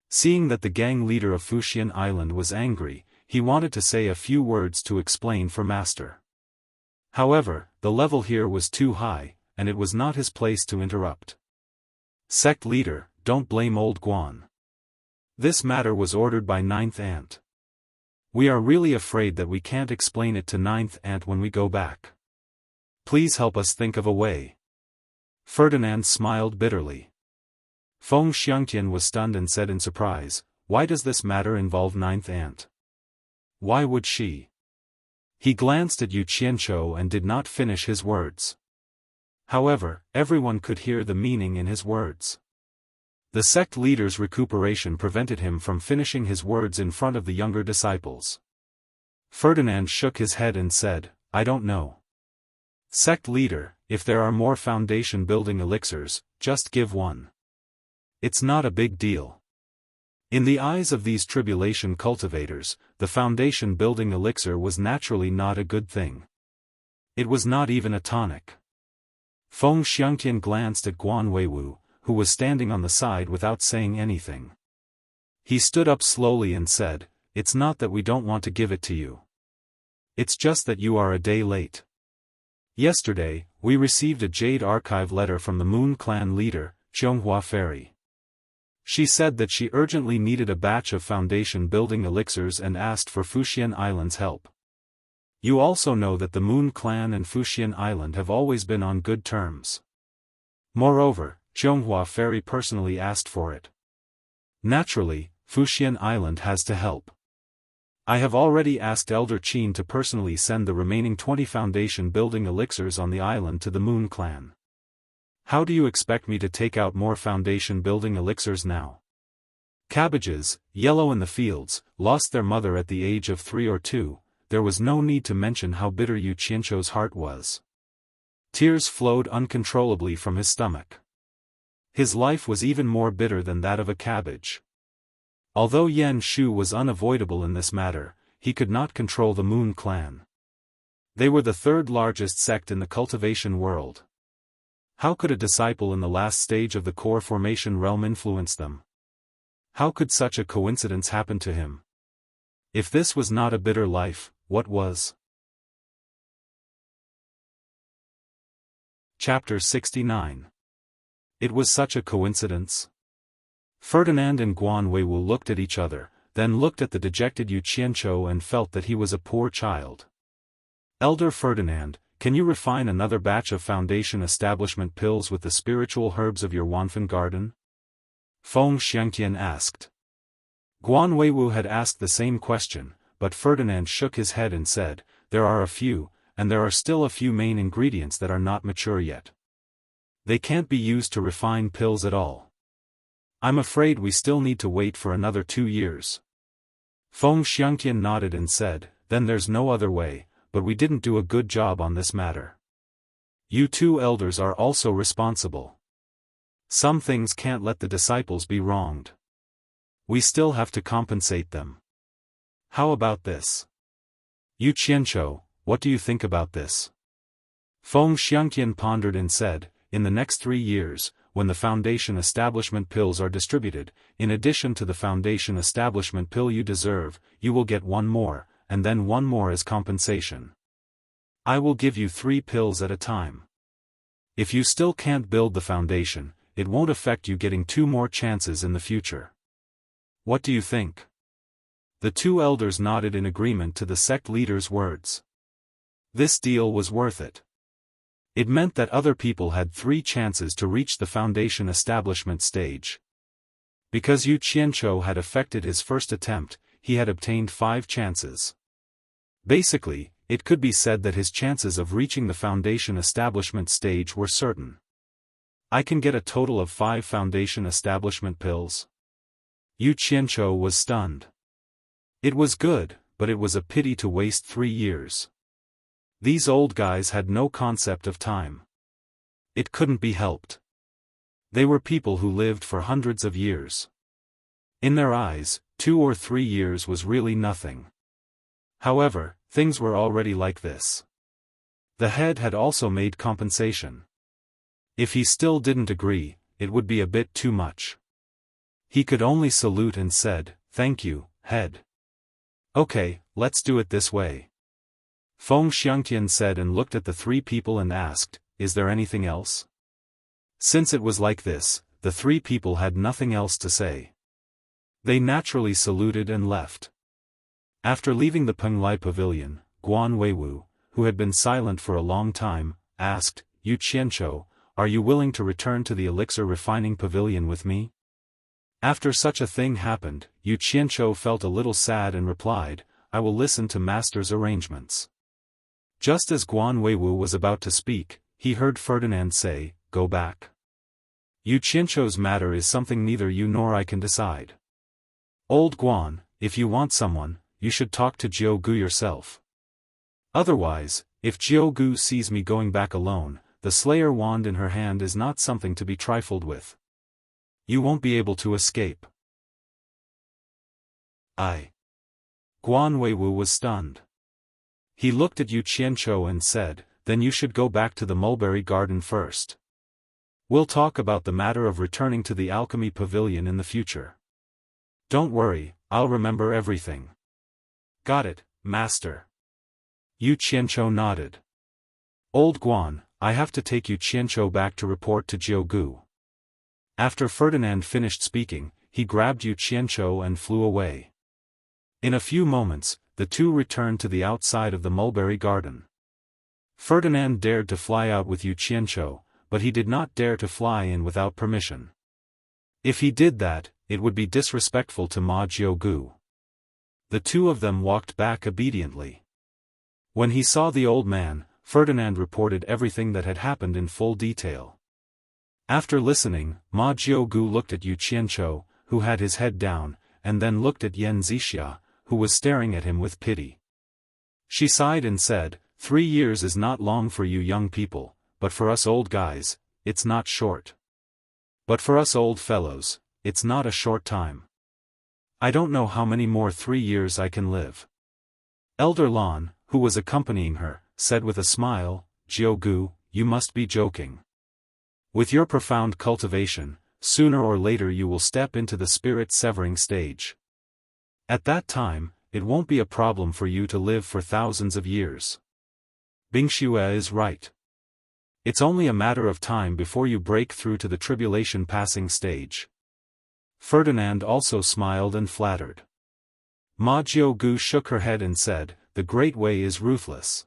Seeing that the gang leader of Fuxian Island was angry, he wanted to say a few words to explain for Master. However, the level here was too high, and it was not his place to interrupt. Sect leader, don't blame old Guan. This matter was ordered by Ninth Ant. We are really afraid that we can't explain it to Ninth Ant when we go back. Please help us think of a way. Ferdinand smiled bitterly. Feng Xiangtian was stunned and said in surprise, why does this matter involve Ninth Ant? Why would she? He glanced at Yu Qianzhou and did not finish his words. However, everyone could hear the meaning in his words. The sect leader's recuperation prevented him from finishing his words in front of the younger disciples. Ferdinand shook his head and said, I don't know. Sect leader, if there are more foundation-building elixirs, just give one. It's not a big deal. In the eyes of these tribulation cultivators, the foundation-building elixir was naturally not a good thing. It was not even a tonic. Feng Xiangtian glanced at Guan Weiwu, who was standing on the side without saying anything. He stood up slowly and said, it's not that we don't want to give it to you. It's just that you are a day late. Yesterday, we received a Jade Archive letter from the Moon Clan leader, Zhonghua Fairy. She said that she urgently needed a batch of foundation-building elixirs and asked for Fuxian Island's help. You also know that the Moon Clan and Fuxian Island have always been on good terms. Moreover, Zhonghua Fairy personally asked for it. Naturally, Fuxian Island has to help. I have already asked Elder Qin to personally send the remaining 20 foundation-building elixirs on the island to the Moon Clan. How do you expect me to take out more foundation-building elixirs now? Cabbages, yellow in the fields, lost their mother at the age of 3 or 2, there was no need to mention how bitter Yu Qianzhou's heart was. Tears flowed uncontrollably from his stomach. His life was even more bitter than that of a cabbage. Although Yan Shu was unavoidable in this matter, he could not control the Moon Clan. They were the third largest sect in the cultivation world. How could a disciple in the last stage of the core formation realm influence them? How could such a coincidence happen to him? If this was not a bitter life, what was? Chapter 69. It was such a coincidence. Ferdinand and Guan Weiwu looked at each other, then looked at the dejected Yu Qianzhou and felt that he was a poor child. Elder Ferdinand, can you refine another batch of foundation establishment pills with the spiritual herbs of your Wanfen garden? Feng Xiangtian asked. Guan Weiwu had asked the same question, but Ferdinand shook his head and said, there are a few, and there are still a few main ingredients that are not mature yet. They can't be used to refine pills at all. I'm afraid we still need to wait for another 2 years. Feng Xiangtian nodded and said, then there's no other way, but we didn't do a good job on this matter. You two elders are also responsible. Some things can't let the disciples be wronged. We still have to compensate them. How about this? Yu Qianzhou, what do you think about this? Feng Xiangtian pondered and said, in the next 3 years, when the foundation establishment pills are distributed, in addition to the foundation establishment pill you deserve, you will get one more, and then one more as compensation. I will give you 3 pills at a time. If you still can't build the foundation, it won't affect you getting 2 more chances in the future. What do you think? The 2 elders nodded in agreement to the sect leader's words. This deal was worth it. It meant that other people had 3 chances to reach the foundation establishment stage. Because Yu Qianzhou had effected his first attempt, he had obtained 5 chances. Basically, it could be said that his chances of reaching the foundation establishment stage were certain. I can get a total of 5 foundation establishment pills? Yu Qianzhou was stunned. It was good, but it was a pity to waste 3 years. These old guys had no concept of time. It couldn't be helped. They were people who lived for hundreds of years. In their eyes, 2 or 3 years was really nothing. However, things were already like this. The head had also made compensation. If he still didn't agree, it would be a bit too much. He could only salute and said, "Thank you, head." "Okay, let's do it this way," Feng Xiangtian said and looked at the three people and asked, "Is there anything else?" Since it was like this, the three people had nothing else to say. They naturally saluted and left. After leaving the Penglai pavilion, Guan Weiwu, who had been silent for a long time, asked, "Yu Qianqiu, are you willing to return to the elixir refining pavilion with me?" After such a thing happened, Yu Qianqiu felt a little sad and replied, "I will listen to master's arrangements." Just as Guan Weiwu was about to speak, he heard Ferdinand say, "Go back. Yu Qianqiu's matter is something neither you nor I can decide. Old Guan, if you want someone, you should talk to Jiu Gu yourself. Otherwise, if Jiu Gu sees me going back alone, the Slayer wand in her hand is not something to be trifled with. You won't be able to escape." Guan Weiwu was stunned. He looked at Yu Qianqiu and said, "Then you should go back to the mulberry garden first. We'll talk about the matter of returning to the alchemy pavilion in the future. Don't worry, I'll remember everything." "Got it, master." Yu Qianqiu nodded. "Old Guan, I have to take Yu Qianqiu back to report to Jiu Gu." After Ferdinand finished speaking, he grabbed Yu Qianqiu and flew away. In a few moments, the two returned to the outside of the mulberry garden. Ferdinand dared to fly out with Yu Qianqiu, but he did not dare to fly in without permission. If he did that, it would be disrespectful to Ma Jiugu. The two of them walked back obediently. When he saw the old man, Ferdinand reported everything that had happened in full detail. After listening, Ma Jiugu looked at Yu Qianqiu, who had his head down, and then looked at Yan Zixia, who was staring at him with pity. She sighed and said, 3 years is not long for you young people, but for us old guys, it's not short. But for us old fellows, it's not a short time. I don't know how many more 3 years I can live." Elder Lan, who was accompanying her, said with a smile, "Jiugu, you must be joking. With your profound cultivation, sooner or later you will step into the spirit-severing stage. At that time, it won't be a problem for you to live for thousands of years. Bingxue is right. It's only a matter of time before you break through to the tribulation-passing stage." Ferdinand also smiled and flattered. Ma Jiugu shook her head and said, "The Great Way is ruthless.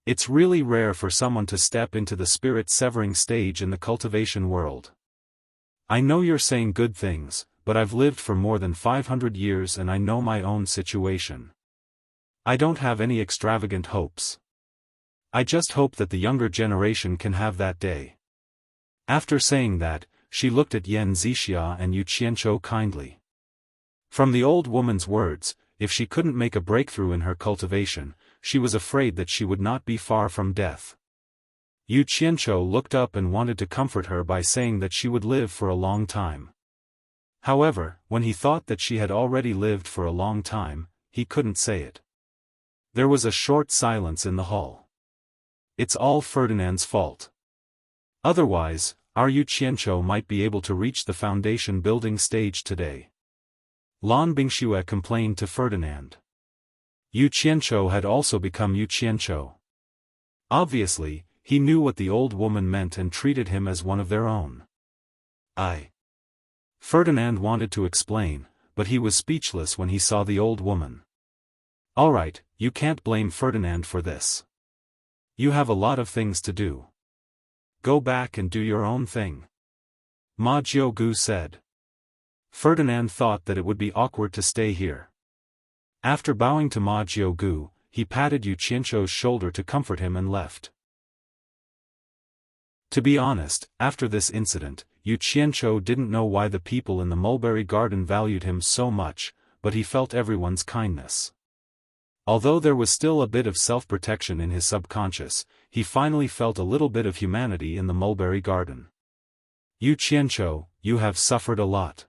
It's really rare for someone to step into the spirit-severing stage in the cultivation world. I know you're saying good things, but I've lived for more than 500 years and I know my own situation. I don't have any extravagant hopes. I just hope that the younger generation can have that day." After saying that, she looked at Yan Zixia and Yu Qianqiu kindly. From the old woman's words, if she couldn't make a breakthrough in her cultivation, she was afraid that she would not be far from death. Yu Qianqiu looked up and wanted to comfort her by saying that she would live for a long time. However, when he thought that she had already lived for a long time, he couldn't say it. There was a short silence in the hall. "It's all Ferdinand's fault. Otherwise, our Yu Qianqiu might be able to reach the foundation building stage today." Lan Bingxue complained to Ferdinand. Yu Qianqiu had also become Yu Qianqiu. Obviously, he knew what the old woman meant and treated him as one of their own. Ferdinand wanted to explain, but he was speechless when he saw the old woman. "Alright, you can't blame Ferdinand for this. You have a lot of things to do. Go back and do your own thing," Ma Jiugu said. Ferdinand thought that it would be awkward to stay here. After bowing to Ma Jiugu, he patted Yu Qianqiu's shoulder to comfort him and left. To be honest, after this incident, Yu Qianqiu didn't know why the people in the mulberry garden valued him so much, but he felt everyone's kindness. Although there was still a bit of self-protection in his subconscious, he finally felt a little bit of humanity in the mulberry garden. "Yu Qianqiu, you have suffered a lot.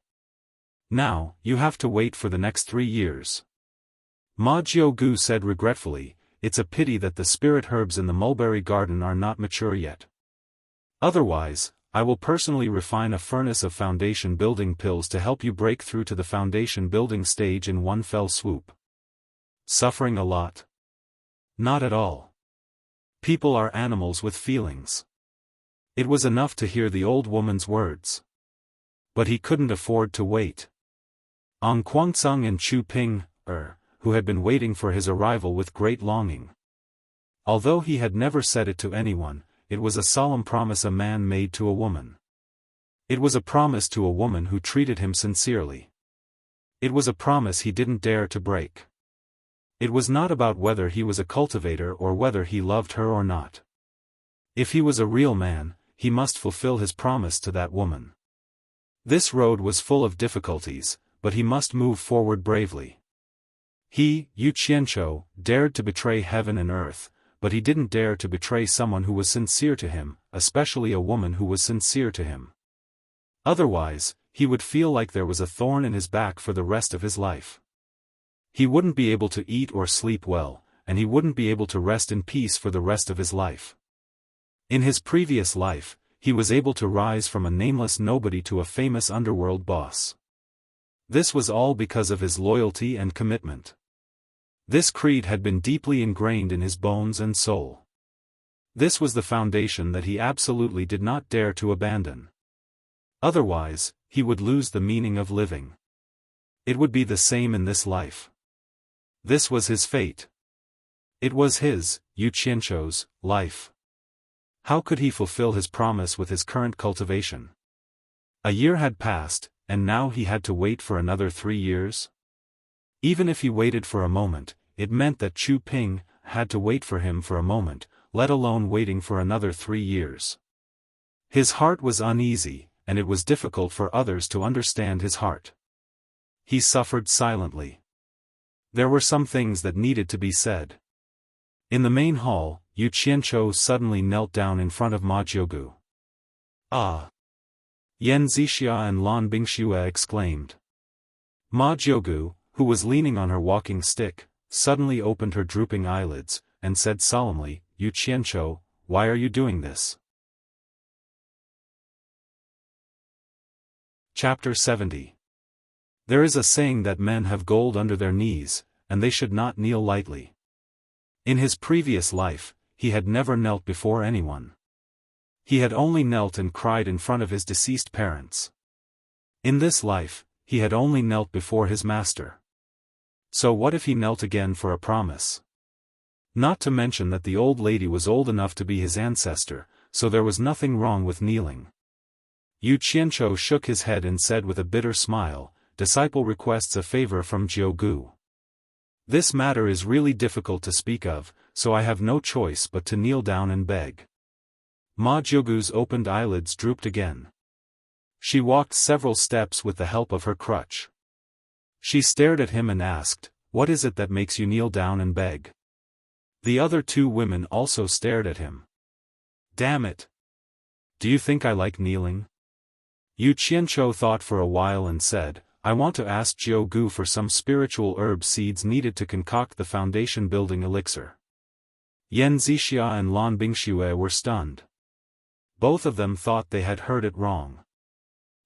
Now, you have to wait for the next 3 years." Ma Jiugu said regretfully, "It's a pity that the spirit herbs in the mulberry garden are not mature yet. Otherwise, I will personally refine a furnace of foundation building pills to help you break through to the foundation building stage in one fell swoop. Suffering a lot? Not at all. People are animals with feelings. It was enough to hear the old woman's words. But he couldn't afford to wait. Ang Guangceng and Chu Ping, who had been waiting for his arrival with great longing. Although he had never said it to anyone, it was a solemn promise a man made to a woman. It was a promise to a woman who treated him sincerely. It was a promise he didn't dare to break. It was not about whether he was a cultivator or whether he loved her or not. If he was a real man, he must fulfill his promise to that woman. This road was full of difficulties, but he must move forward bravely. He, Yu Qianzhou, dared to betray heaven and earth, but he didn't dare to betray someone who was sincere to him, especially a woman who was sincere to him. Otherwise, he would feel like there was a thorn in his back for the rest of his life. He wouldn't be able to eat or sleep well, and he wouldn't be able to rest in peace for the rest of his life. In his previous life, he was able to rise from a nameless nobody to a famous underworld boss. This was all because of his loyalty and commitment. This creed had been deeply ingrained in his bones and soul. This was the foundation that he absolutely did not dare to abandon. Otherwise, he would lose the meaning of living. It would be the same in this life. This was his fate. It was his, Yu Qianzhou's, life. How could he fulfill his promise with his current cultivation? A year had passed, and now he had to wait for another 3 years? Even if he waited for a moment, it meant that Chu Ping had to wait for him for a moment, let alone waiting for another 3 years. His heart was uneasy, and it was difficult for others to understand his heart. He suffered silently. There were some things that needed to be said. In the main hall, Yu Qianzhou suddenly knelt down in front of Ma Jiugu. Ah! Yan Zixia and Lan Bingxue exclaimed. Ma Jiugu, who was leaning on her walking stick, suddenly opened her drooping eyelids, and said solemnly, Yu Qianzhou, why are you doing this? Chapter 70. There is a saying that men have gold under their knees, and they should not kneel lightly. In his previous life, he had never knelt before anyone. He had only knelt and cried in front of his deceased parents. In this life, he had only knelt before his master. So what if he knelt again for a promise? Not to mention that the old lady was old enough to be his ancestor, so there was nothing wrong with kneeling. Yu Qianzhou shook his head and said with a bitter smile, disciple requests a favor from Jiugu. This matter is really difficult to speak of, so I have no choice but to kneel down and beg. Ma Jiugu's opened eyelids drooped again. She walked several steps with the help of her crutch. She stared at him and asked, what is it that makes you kneel down and beg? The other 2 women also stared at him. Damn it! Do you think I like kneeling? Yu Qianzhou thought for a while and said, I want to ask Jiugu for some spiritual herb seeds needed to concoct the foundation building elixir. Yan Zixia and Lan Bingxue were stunned. Both of them thought they had heard it wrong.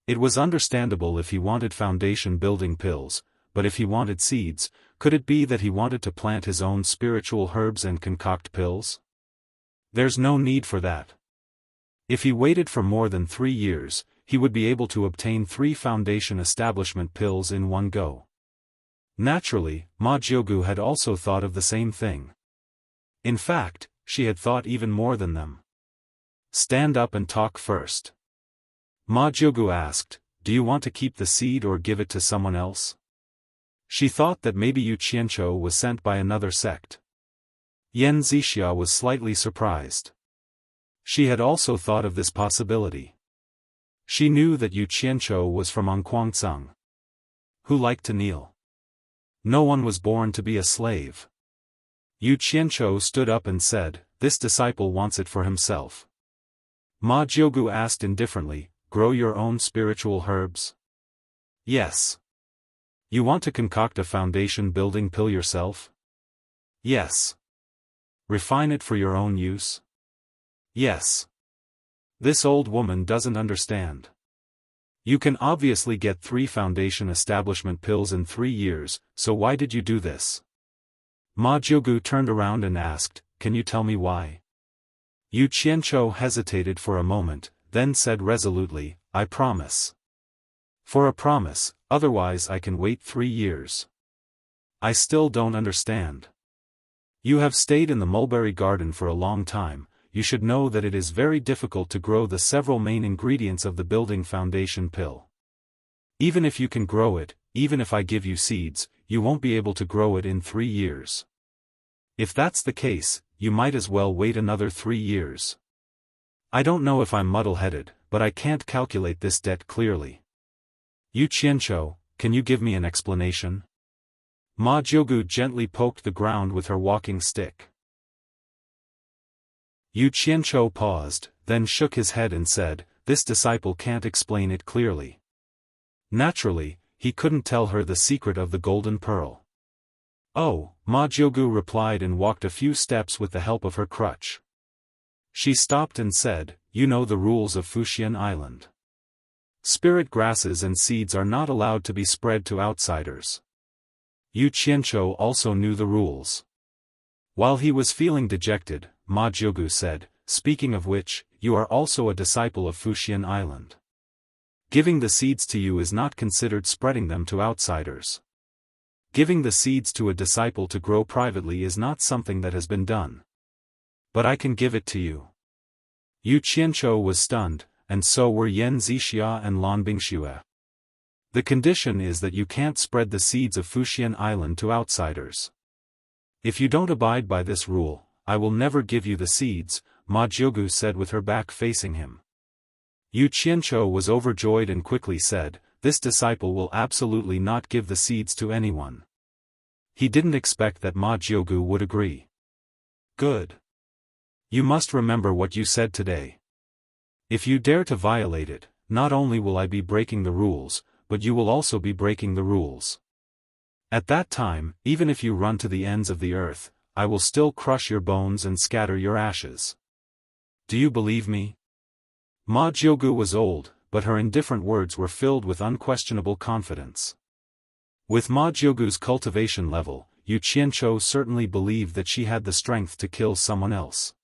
It was understandable if he wanted foundation building pills, but if he wanted seeds, could it be that he wanted to plant his own spiritual herbs and concoct pills? There's no need for that. If he waited for more than 3 years, he would be able to obtain 3 foundation establishment pills in one go. Naturally, Ma Jiugu had also thought of the same thing. In fact, she had thought even more than them. Stand up and talk first. Ma Jiugu asked, do you want to keep the seed or give it to someone else? She thought that maybe Yu Qianzhou was sent by another sect. Yan Zixia was slightly surprised. She had also thought of this possibility. She knew that Yu Qianzhou was from Guangceng, who liked to kneel. No one was born to be a slave. Yu Qianzhou stood up and said, this disciple wants it for himself. Ma Jiugu asked indifferently, grow your own spiritual herbs? Yes. You want to concoct a foundation building pill yourself? Yes. Refine it for your own use? Yes. This old woman doesn't understand. You can obviously get 3 foundation establishment pills in 3 years, so why did you do this? Ma Jiugu turned around and asked, can you tell me why? Yu Qianchou hesitated for a moment, then said resolutely, I promise. For a promise, otherwise I can wait 3 years. I still don't understand. You have stayed in the mulberry garden for a long time, you should know that it is very difficult to grow the several main ingredients of the building foundation pill. Even if you can grow it, even if I give you seeds, you won't be able to grow it in 3 years. If that's the case, you might as well wait another 3 years. I don't know if I'm muddle-headed, but I can't calculate this debt clearly. Yu Qianchou, can you give me an explanation? Ma Jiugu gently poked the ground with her walking stick. Yu Qianchou paused, then shook his head and said, this disciple can't explain it clearly. Naturally, he couldn't tell her the secret of the golden pearl. Oh, Ma Jiugu replied and walked a few steps with the help of her crutch. She stopped and said, you know the rules of Fuxian Island. Spirit grasses and seeds are not allowed to be spread to outsiders. Yu Qianchou also knew the rules. While he was feeling dejected, Ma Jiugu said, speaking of which, you are also a disciple of Fuxian Island. Giving the seeds to you is not considered spreading them to outsiders. Giving the seeds to a disciple to grow privately is not something that has been done. But I can give it to you. Yu Qianchou was stunned, and so were Yan Zixia and Lan Bingxue. The condition is that you can't spread the seeds of Fuxian Island to outsiders. If you don't abide by this rule, I will never give you the seeds, Ma Jiugu said with her back facing him. Yu Qianchou was overjoyed and quickly said, this disciple will absolutely not give the seeds to anyone. He didn't expect that Ma Jiugu would agree. Good. You must remember what you said today. If you dare to violate it, not only will I be breaking the rules, but you will also be breaking the rules. At that time, even if you run to the ends of the earth, I will still crush your bones and scatter your ashes. Do you believe me? Ma Jiugu was old, but her indifferent words were filled with unquestionable confidence. With Ma Jiugu's cultivation level, Yu Qianchou certainly believed that she had the strength to kill someone else.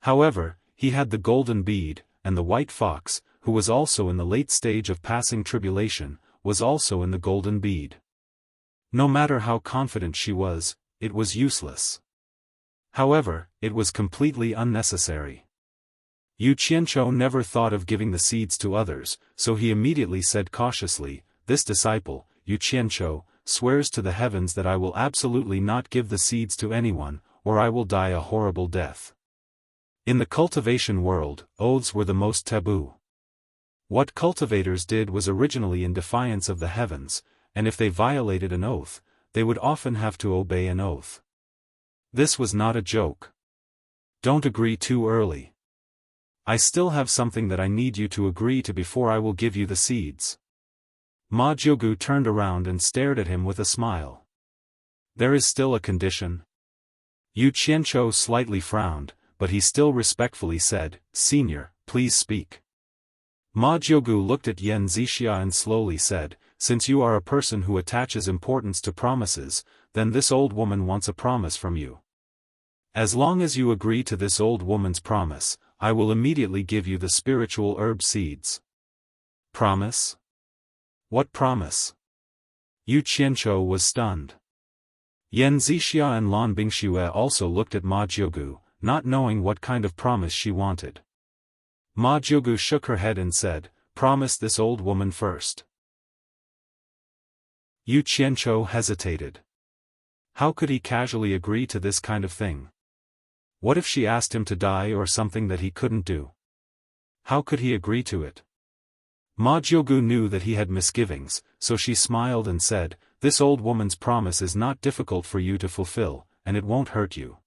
However, he had the golden bead, and the white fox, who was also in the late stage of passing tribulation, was also in the golden bead. No matter how confident she was, it was useless. However, it was completely unnecessary. Yu Qianchou never thought of giving the seeds to others, so he immediately said cautiously, this disciple, Yu Qianchou, swears to the heavens that I will absolutely not give the seeds to anyone, or I will die a horrible death. In the cultivation world, oaths were the most taboo. What cultivators did was originally in defiance of the heavens, and if they violated an oath, they would often have to obey an oath. This was not a joke. Don't agree too early. I still have something that I need you to agree to before I will give you the seeds. Ma Jiugu turned around and stared at him with a smile. There is still a condition? Yu Qianchou slightly frowned, but he still respectfully said, Senior, please speak. Ma Jiugu looked at Yan Zixia and slowly said, since you are a person who attaches importance to promises, then this old woman wants a promise from you. As long as you agree to this old woman's promise, I will immediately give you the spiritual herb seeds. Promise? What promise? Yu Qianchou was stunned. Yan Zixia and Lan Bingxue also looked at Ma Jiugu, not knowing what kind of promise she wanted. Ma Jiugu shook her head and said, promise this old woman first. Yu Qianchou hesitated. How could he casually agree to this kind of thing? What if she asked him to die or something that he couldn't do? How could he agree to it? Ma Jiugu knew that he had misgivings, so she smiled and said, this old woman's promise is not difficult for you to fulfill, and it won't hurt you.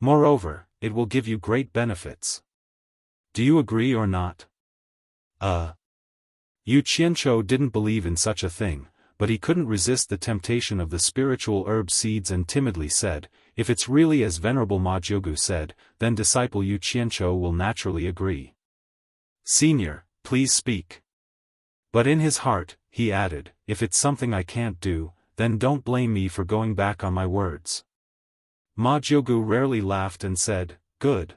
Moreover, it will give you great benefits. Do you agree or not? Yu Qianchou didn't believe in such a thing, but he couldn't resist the temptation of the spiritual herb seeds and timidly said, if it's really as Venerable Ma Jiugu said, then disciple Yu Qianchou will naturally agree. Senior, please speak. But in his heart, he added, if it's something I can't do, then don't blame me for going back on my words. Ma Jiugu rarely laughed and said, good.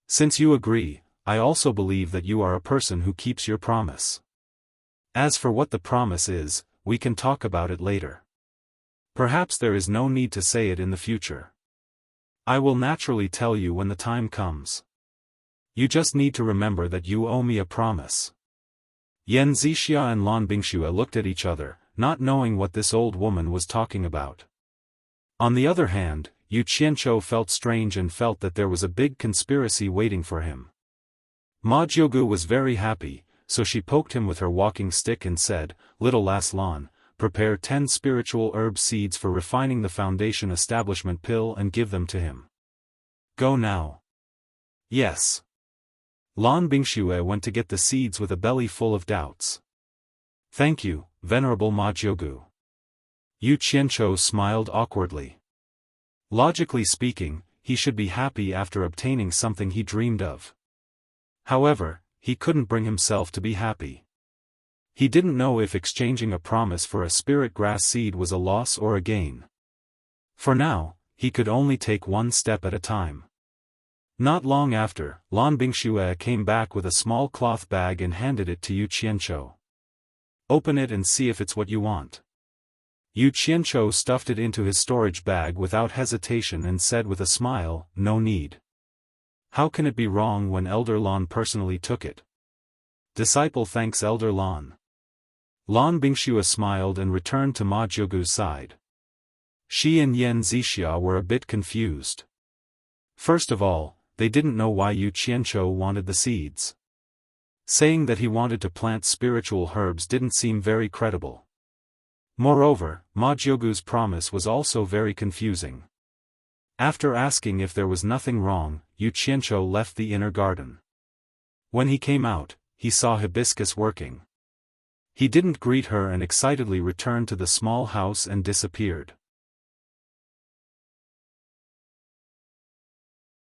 Since you agree, I also believe that you are a person who keeps your promise. As for what the promise is, we can talk about it later. Perhaps there is no need to say it in the future. I will naturally tell you when the time comes. You just need to remember that you owe me a promise. Yan Zixia and Lan Bingxue looked at each other, not knowing what this old woman was talking about. On the other hand, Yu Qianzhou felt strange and felt that there was a big conspiracy waiting for him. Ma Jiugu was very happy, so she poked him with her walking stick and said, little lass Lan, prepare 10 spiritual herb seeds for refining the foundation establishment pill and give them to him. Go now. Yes. Lan Bingxue went to get the seeds with a belly full of doubts. Thank you, Venerable Ma Jiugu. Yu Qianzhou smiled awkwardly. Logically speaking, he should be happy after obtaining something he dreamed of. However, he couldn't bring himself to be happy. He didn't know if exchanging a promise for a spirit grass seed was a loss or a gain. For now, he could only take one step at a time. Not long after, Lan Bingxue came back with a small cloth bag and handed it to Yu Qianzhou. Open it and see if it's what you want. Yu Qianzhou stuffed it into his storage bag without hesitation and said with a smile, no need. How can it be wrong when Elder Lan personally took it? Disciple thanks Elder Lan. Lan Bingxue smiled and returned to Ma Jiugu's side. She and Yan Zixia were a bit confused. First of all, they didn't know why Yu Qianzhou wanted the seeds. Saying that he wanted to plant spiritual herbs didn't seem very credible. Moreover, Ma Jiugu's promise was also very confusing. After asking if there was nothing wrong, Yu Qianzhou left the inner garden. When he came out, he saw Hibiscus working. He didn't greet her and excitedly returned to the small house and disappeared.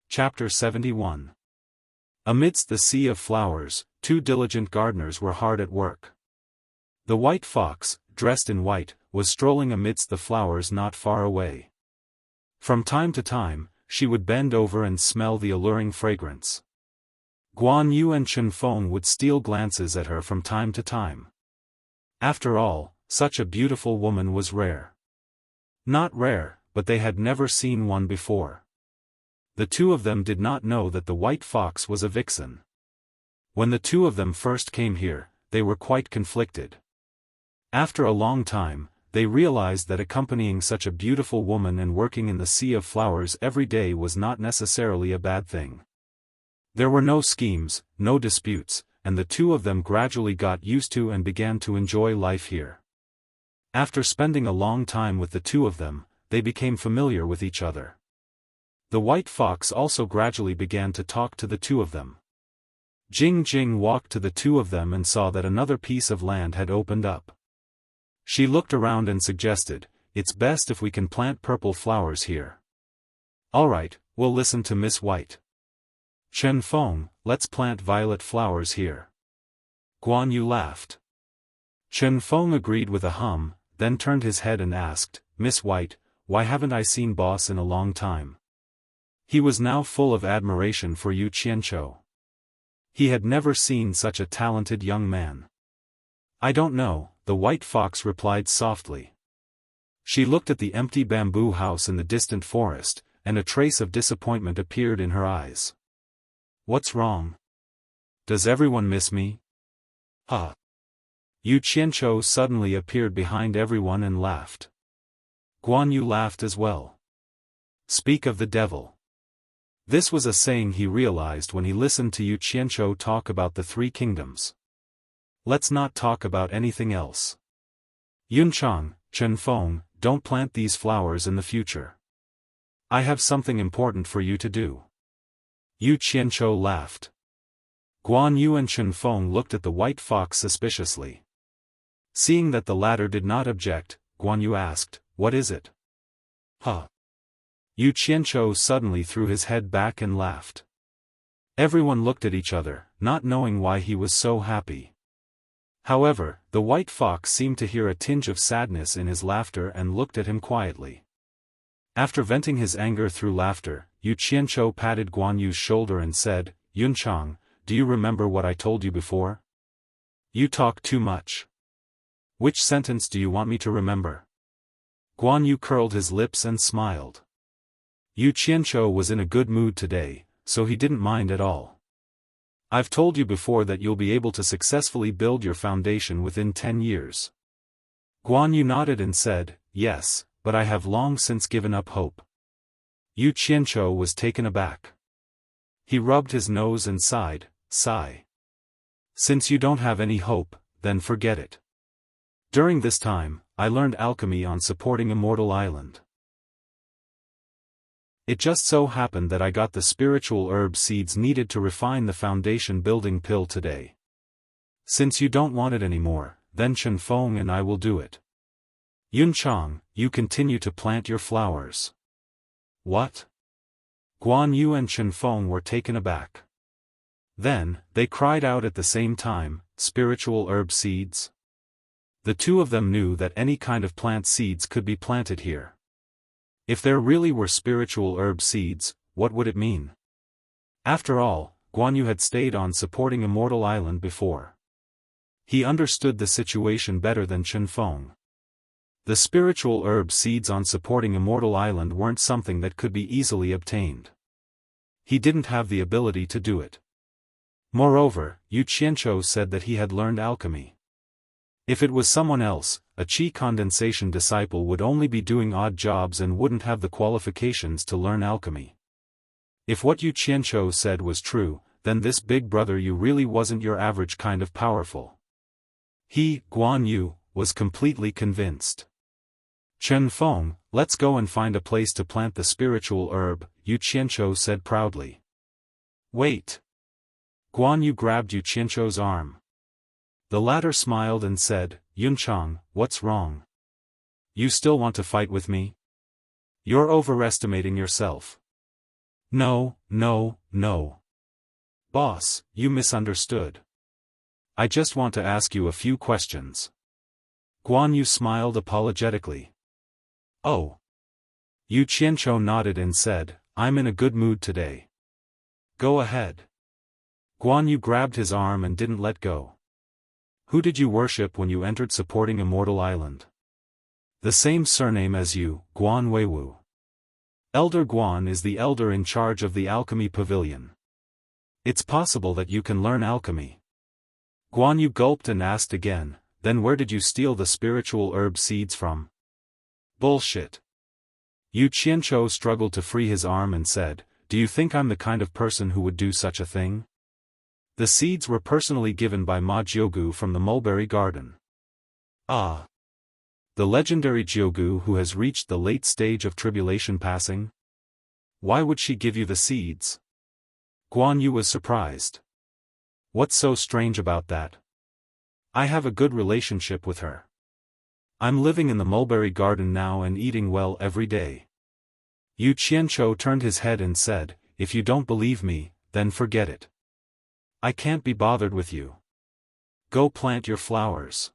Chapter 71. Amidst the sea of flowers, 2 diligent gardeners were hard at work. The white fox, dressed in white, was strolling amidst the flowers not far away. From time to time, she would bend over and smell the alluring fragrance. Guan Yu and Chen Feng would steal glances at her from time to time. After all, such a beautiful woman was rare. Not rare, but they had never seen one before. The two of them did not know that the white fox was a vixen. When the two of them first came here, they were quite conflicted. After a long time, they realized that accompanying such a beautiful woman and working in the sea of flowers every day was not necessarily a bad thing. There were no schemes, no disputes, and the two of them gradually got used to and began to enjoy life here. After spending a long time with the two of them, they became familiar with each other. The white fox also gradually began to talk to the two of them. Jing Jing walked to the two of them and saw that another piece of land had opened up. She looked around and suggested, it's best if we can plant purple flowers here. Alright, we'll listen to Miss White. Chen Feng, let's plant violet flowers here. Guan Yu laughed. Chen Feng agreed with a hum, then turned his head and asked, Miss White, why haven't I seen boss in a long time? He was now full of admiration for Yu Qianzhou. He had never seen such a talented young man. I don't know, the white fox replied softly. She looked at the empty bamboo house in the distant forest, and a trace of disappointment appeared in her eyes. What's wrong? Does everyone miss me? Huh. Yu Qianzhou suddenly appeared behind everyone and laughed. Guan Yu laughed as well. Speak of the devil. This was a saying he realized when he listened to Yu Qianzhou talk about the 3 kingdoms. Let's not talk about anything else. Yunchang, Chen Feng, don't plant these flowers in the future. I have something important for you to do. Yu Qianzhou laughed. Guan Yu and Chen Feng looked at the white fox suspiciously. Seeing that the latter did not object, Guan Yu asked, what is it? Huh. Yu Qianzhou suddenly threw his head back and laughed. Everyone looked at each other, not knowing why he was so happy. However, the white fox seemed to hear a tinge of sadness in his laughter and looked at him quietly. After venting his anger through laughter, Yu Qianzhou patted Guan Yu's shoulder and said, "Yunchang, do you remember what I told you before? You talk too much. Which sentence do you want me to remember?" Guan Yu curled his lips and smiled. Yu Qianzhou was in a good mood today, so he didn't mind at all. "I've told you before that you'll be able to successfully build your foundation within 10 years. Guan Yu nodded and said, "Yes, but I have long since given up hope." Yu Qianzhou was taken aback. He rubbed his nose and sighed, "Sigh. Since you don't have any hope, then forget it. During this time, I learned alchemy on supporting Immortal Island. It just so happened that I got the spiritual herb seeds needed to refine the foundation building pill today. Since you don't want it anymore, then Chen Feng and I will do it. Yunchang, you continue to plant your flowers." "What?" Guan Yu and Chen Feng were taken aback. Then, they cried out at the same time, "Spiritual herb seeds?" The two of them knew that any kind of plant seeds could be planted here. If there really were spiritual herb seeds, what would it mean? After all, Guan Yu had stayed on supporting Immortal Island before. He understood the situation better than Chen Feng. The spiritual herb seeds on supporting Immortal Island weren't something that could be easily obtained. He didn't have the ability to do it. Moreover, Yu Qianzhou said that he had learned alchemy. If it was someone else, a qi condensation disciple would only be doing odd jobs and wouldn't have the qualifications to learn alchemy. If what Yu Qianzhou said was true, then this big brother Yu really wasn't your average kind of powerful. He, Guan Yu, was completely convinced. "Chen Feng, let's go and find a place to plant the spiritual herb," Yu Qianzhou said proudly. "Wait." Guan Yu grabbed Yu Qianzhou's arm. The latter smiled and said, "Yunchang, what's wrong? You still want to fight with me? You're overestimating yourself." No. Boss, you misunderstood. I just want to ask you a few questions." Guan Yu smiled apologetically. "Oh." Yu Qianzhou nodded and said, "I'm in a good mood today. Go ahead." Guan Yu grabbed his arm and didn't let go. "Who did you worship when you entered supporting Immortal Island?" "The same surname as you, Guan Weiwu. Elder Guan is the elder in charge of the alchemy pavilion. It's possible that you can learn alchemy." Guan Yu gulped and asked again, "Then where did you steal the spiritual herb seeds from?" "Bullshit." Yu Qianzhou struggled to free his arm and said, "Do you think I'm the kind of person who would do such a thing? The seeds were personally given by Ma Jiugu from the Mulberry Garden." "Ah. The legendary Jiugu who has reached the late stage of tribulation passing? Why would she give you the seeds?" Guan Yu was surprised. "What's so strange about that? I have a good relationship with her. I'm living in the Mulberry Garden now and eating well every day." Yu Qianzhou turned his head and said, "If you don't believe me, then forget it. I can't be bothered with you. Go plant your flowers.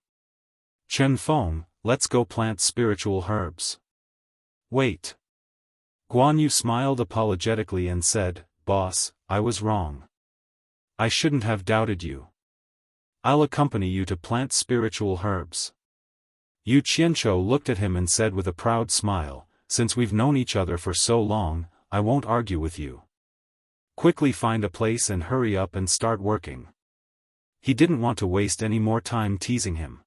Chen Feng, let's go plant spiritual herbs." "Wait." Guan Yu smiled apologetically and said, "Boss, I was wrong. I shouldn't have doubted you. I'll accompany you to plant spiritual herbs." Yu Qianzhou looked at him and said with a proud smile, "Since we've known each other for so long, I won't argue with you. Quickly find a place and hurry up and start working." He didn't want to waste any more time teasing him.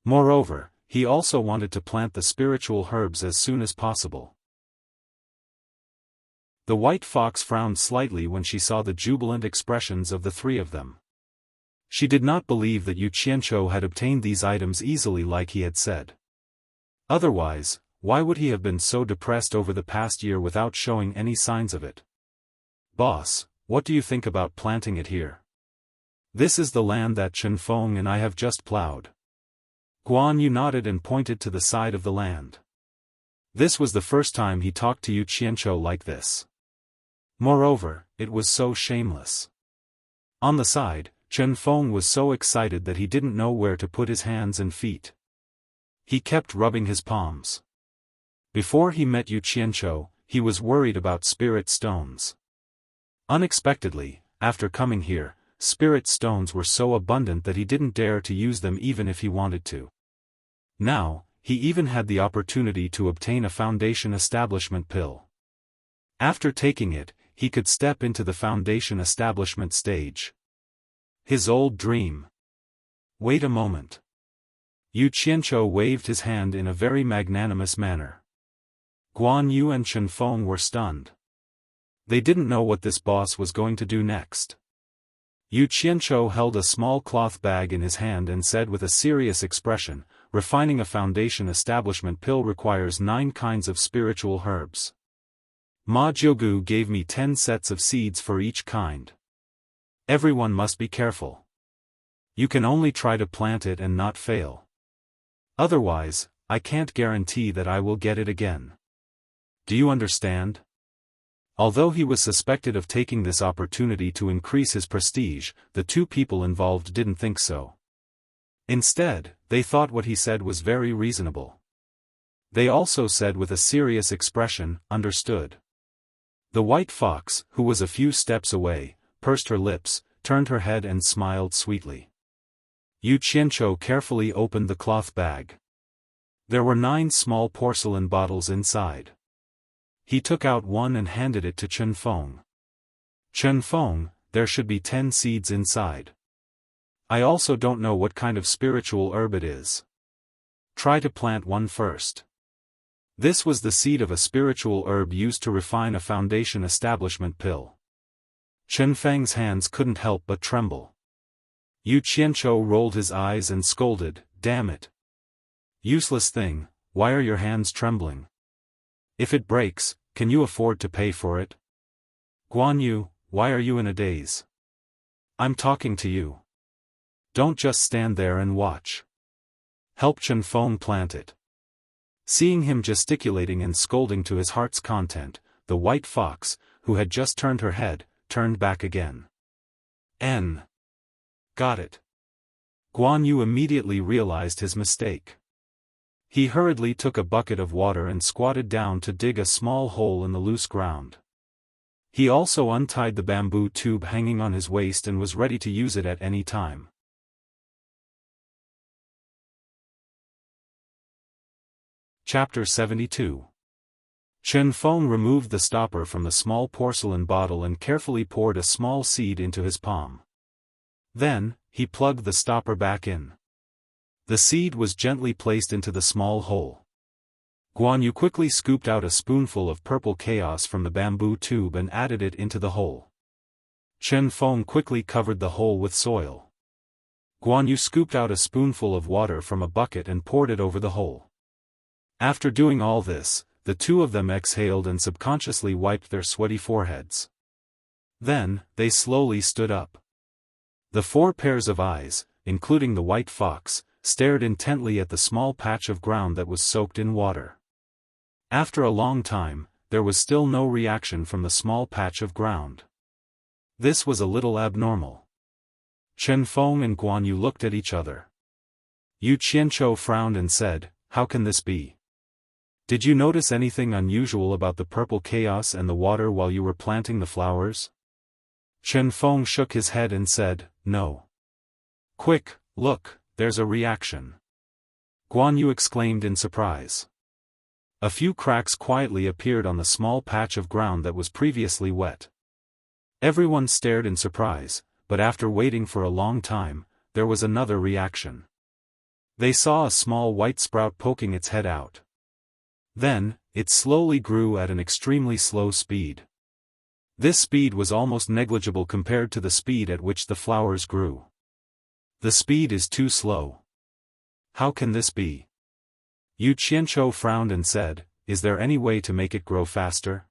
Moreover, he also wanted to plant the spiritual herbs as soon as possible. The white fox frowned slightly when she saw the jubilant expressions of the three of them. She did not believe that Yu Qianzhou had obtained these items easily like he had said. Otherwise, why would he have been so depressed over the past year without showing any signs of it? "Boss, what do you think about planting it here? This is the land that Chen Feng and I have just plowed." Guan Yu nodded and pointed to the side of the land. This was the first time he talked to Yu Qianzhou like this. Moreover, it was so shameless. On the side, Chen Feng was so excited that he didn't know where to put his hands and feet. He kept rubbing his palms. Before he met Yu Qianqiu, he was worried about spirit stones. Unexpectedly, after coming here, spirit stones were so abundant that he didn't dare to use them even if he wanted to. Now, he even had the opportunity to obtain a foundation establishment pill. After taking it, he could step into the foundation establishment stage. His old dream. Wait a moment. Yu Qianqiu waved his hand in a very magnanimous manner. Guan Yu and Chen Feng were stunned. They didn't know what this boss was going to do next. Yu Qianqiu held a small cloth bag in his hand and said with a serious expression, "Refining a foundation establishment pill requires 9 kinds of spiritual herbs. Ma Jiugu gave me 10 sets of seeds for each kind. Everyone must be careful. You can only try to plant it and not fail. Otherwise, I can't guarantee that I will get it again. Do you understand?" Although he was suspected of taking this opportunity to increase his prestige, the two people involved didn't think so. Instead, they thought what he said was very reasonable. They also said with a serious expression, "Understood." The white fox, who was a few steps away, pursed her lips, turned her head and smiled sweetly. Yu Qianqiu carefully opened the cloth bag. There were 9 small porcelain bottles inside. He took out one and handed it to Chen Feng. "Chen Feng, there should be 10 seeds inside. I also don't know what kind of spiritual herb it is. Try to plant one first." This was the seed of a spiritual herb used to refine a foundation establishment pill. Chen Feng's hands couldn't help but tremble. Yu Qianqiu rolled his eyes and scolded, "Damn it. Useless thing, why are your hands trembling? If it breaks, can you afford to pay for it? Guan Yu, why are you in a daze? I'm talking to you. Don't just stand there and watch. Help Chen Feng plant it." Seeing him gesticulating and scolding to his heart's content, the white fox, who had just turned her head, turned back again. Got it. Guan Yu immediately realized his mistake. He hurriedly took a bucket of water and squatted down to dig a small hole in the loose ground. He also untied the bamboo tube hanging on his waist and was ready to use it at any time. Chapter 72. Chen Feng removed the stopper from the small porcelain bottle and carefully poured a small seed into his palm. Then, he plugged the stopper back in. The seed was gently placed into the small hole. Guan Yu quickly scooped out a spoonful of purple chaos from the bamboo tube and added it into the hole. Chen Feng quickly covered the hole with soil. Guan Yu scooped out a spoonful of water from a bucket and poured it over the hole. After doing all this, the two of them exhaled and subconsciously wiped their sweaty foreheads. Then, they slowly stood up. The 4 pairs of eyes, including the white fox, stared intently at the small patch of ground that was soaked in water. After a long time, there was still no reaction from the small patch of ground. This was a little abnormal. Chen Feng and Guan Yu looked at each other. Yu Qianqiu frowned and said, "How can this be? Did you notice anything unusual about the purple chaos and the water while you were planting the flowers?" Chen Feng shook his head and said, "No." "Quick, look, there's a reaction." Guan Yu exclaimed in surprise. A few cracks quietly appeared on the small patch of ground that was previously wet. Everyone stared in surprise, but after waiting for a long time, there was another reaction. They saw a small white sprout poking its head out. Then, it slowly grew at an extremely slow speed. This speed was almost negligible compared to the speed at which the flowers grew. The speed is too slow. How can this be? Yu Qianqiu frowned and said, "Is there any way to make it grow faster?"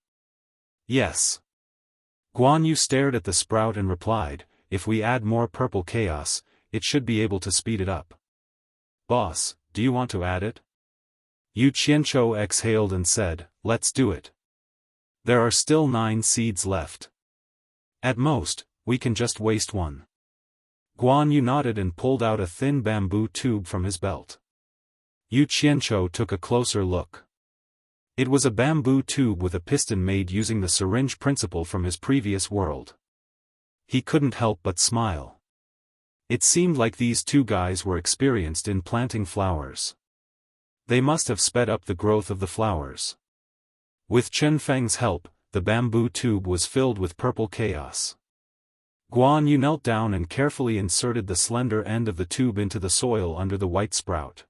"Yes." Guan Yu stared at the sprout and replied, "If we add more purple chaos, it should be able to speed it up." "Boss, do you want to add it?" Yu Qianqiu exhaled and said, "Let's do it. There are still 9 seeds left. At most, we can just waste one. Guan Yu nodded and pulled out a thin bamboo tube from his belt. Yu Qianchou took a closer look. It was a bamboo tube with a piston made using the syringe principle from his previous world. He couldn't help but smile. It seemed like these two guys were experienced in planting flowers. They must have sped up the growth of the flowers. With Chen Feng's help, the bamboo tube was filled with purple chaos. Guan Yu knelt down and carefully inserted the slender end of the tube into the soil under the white sprout.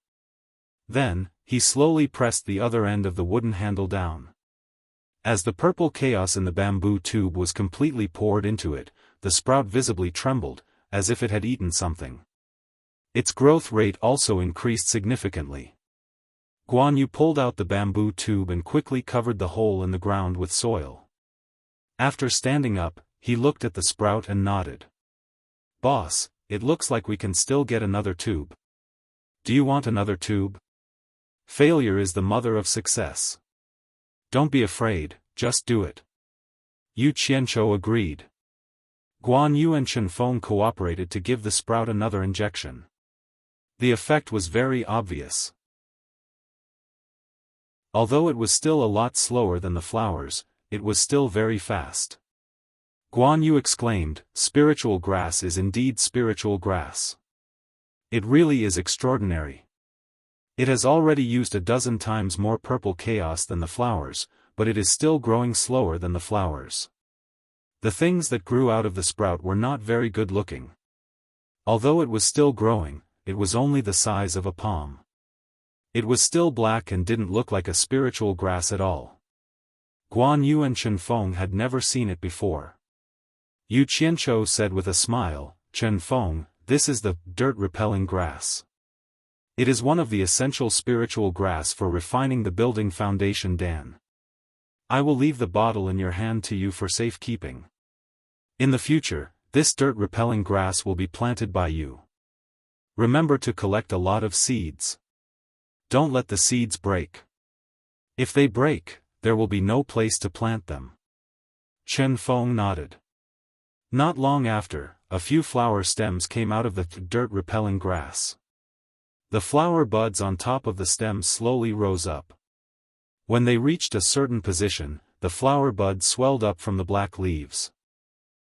Then, he slowly pressed the other end of the wooden handle down. As the purple chaos in the bamboo tube was completely poured into it, the sprout visibly trembled, as if it had eaten something. Its growth rate also increased significantly. Guan Yu pulled out the bamboo tube and quickly covered the hole in the ground with soil. After standing up, he looked at the sprout and nodded. "Boss, it looks like we can still get another tube. Do you want another tube? Failure is the mother of success. Don't be afraid, just do it." Yu Qianchou agreed. Guan Yu and Chen Feng cooperated to give the sprout another injection. The effect was very obvious. Although it was still a lot slower than the flowers, it was still very fast. Guan Yu exclaimed, "Spiritual grass is indeed spiritual grass. It really is extraordinary. It has already used a dozen times more purple chaos than the flowers, but it is still growing slower than the flowers." The things that grew out of the sprout were not very good looking. Although it was still growing, it was only the size of a palm. It was still black and didn't look like a spiritual grass at all. Guan Yu and Chen Feng had never seen it before. Yu Qianchou said with a smile, "Chen Feng, this is the dirt-repelling grass. It is one of the essential spiritual grass for refining the building foundation Dan. I will leave the bottle in your hand to you for safekeeping. In the future, this dirt-repelling grass will be planted by you. Remember to collect a lot of seeds. Don't let the seeds break. If they break, there will be no place to plant them." Chen Feng nodded. Not long after, a few flower stems came out of the dirt-repelling grass. The flower buds on top of the stems slowly rose up. When they reached a certain position, the flower buds swelled up from the black leaves.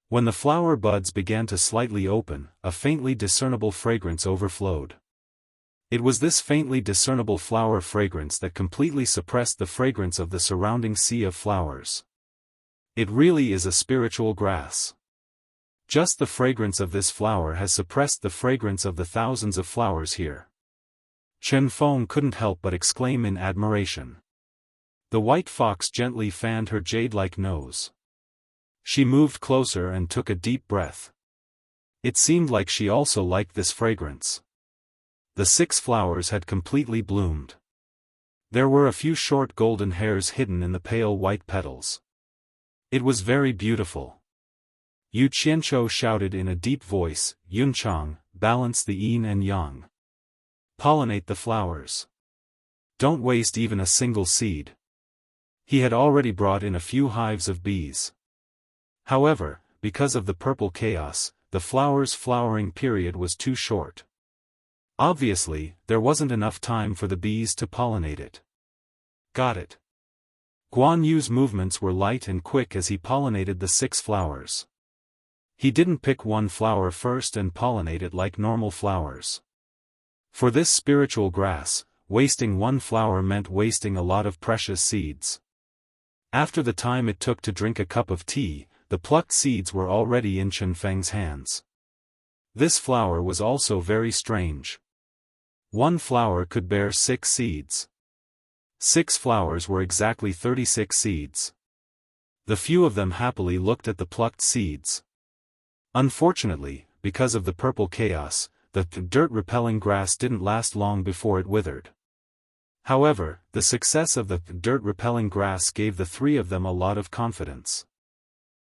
When the flower buds began to slightly open, a faintly discernible fragrance overflowed. It was this faintly discernible flower fragrance that completely suppressed the fragrance of the surrounding sea of flowers. It really is a spiritual grass. Just the fragrance of this flower has suppressed the fragrance of the thousands of flowers here. Chen Feng couldn't help but exclaim in admiration. The white fox gently fanned her jade-like nose. She moved closer and took a deep breath. It seemed like she also liked this fragrance. The 6 flowers had completely bloomed. There were a few short golden hairs hidden in the pale white petals. It was very beautiful. Yu Qianchou shouted in a deep voice, "Yunchang, balance the yin and yang. Pollinate the flowers. Don't waste even a single seed." He had already brought in a few hives of bees. However, because of the purple chaos, the flowers' flowering period was too short. Obviously, there wasn't enough time for the bees to pollinate it. Got it. Guan Yu's movements were light and quick as he pollinated the 6 flowers. He didn't pick one flower first and pollinate it like normal flowers. For this spiritual grass, wasting one flower meant wasting a lot of precious seeds. After the time it took to drink a cup of tea, the plucked seeds were already in Chen Feng's hands. This flower was also very strange. One flower could bear 6 seeds. 6 flowers were exactly 36 seeds. The few of them happily looked at the plucked seeds. Unfortunately, because of the purple chaos, the dirt-repelling grass didn't last long before it withered. However, the success of the dirt-repelling grass gave the 3 of them a lot of confidence.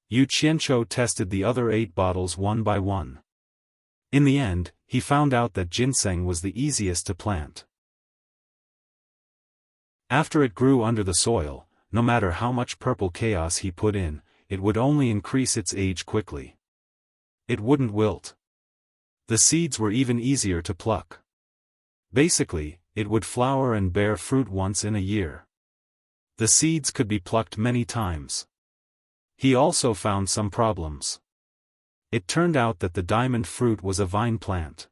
Yu Qianchou tested the other 8 bottles one by one. In the end, he found out that ginseng was the easiest to plant. After it grew under the soil, no matter how much purple chaos he put in, it would only increase its age quickly. It wouldn't wilt. The seeds were even easier to pluck. Basically, it would flower and bear fruit once in a year. The seeds could be plucked many times. He also found some problems. It turned out that the diamond fruit was a vine plant.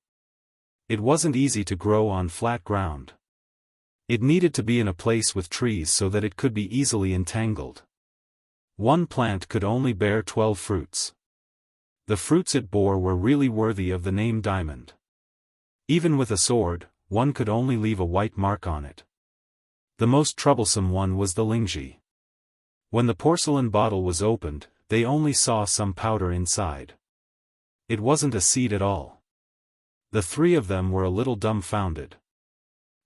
It wasn't easy to grow on flat ground. It needed to be in a place with trees so that it could be easily entangled. One plant could only bear 12 fruits. The fruits it bore were really worthy of the name diamond. Even with a sword, one could only leave a white mark on it. The most troublesome one was the lingji. When the porcelain bottle was opened, they only saw some powder inside. It wasn't a seed at all. The three of them were a little dumbfounded.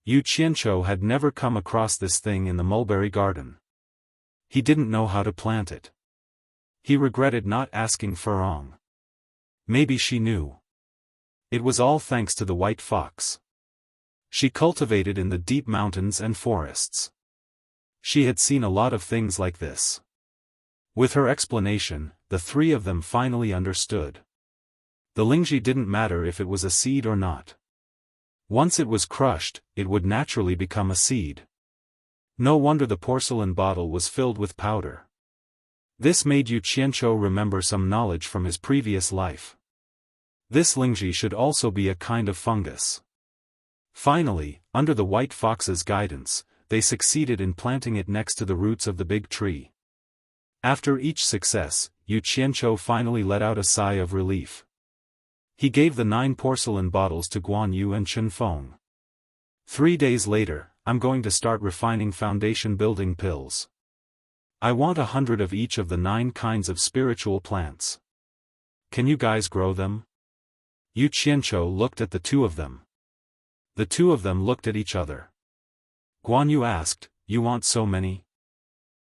Yu Qianqiu had never come across this thing in the mulberry garden. He didn't know how to plant it. He regretted not asking Furong. Maybe she knew. It was all thanks to the white fox. She cultivated in the deep mountains and forests. She had seen a lot of things like this. With her explanation, the three of them finally understood. The lingji didn't matter if it was a seed or not. Once it was crushed, it would naturally become a seed. No wonder the porcelain bottle was filled with powder. This made Yu Qianqiu remember some knowledge from his previous life. This lingji should also be a kind of fungus. Finally, under the white fox's guidance, they succeeded in planting it next to the roots of the big tree. After each success, Yu Qianqiu finally let out a sigh of relief. He gave the 9 porcelain bottles to Guan Yu and Chen Feng. 3 days later, I'm going to start refining foundation building pills. I want 100 of each of the 9 kinds of spiritual plants. Can you guys grow them? Yu Qianqiu looked at the two of them. The two of them looked at each other. Guan Yu asked, "You want so many?"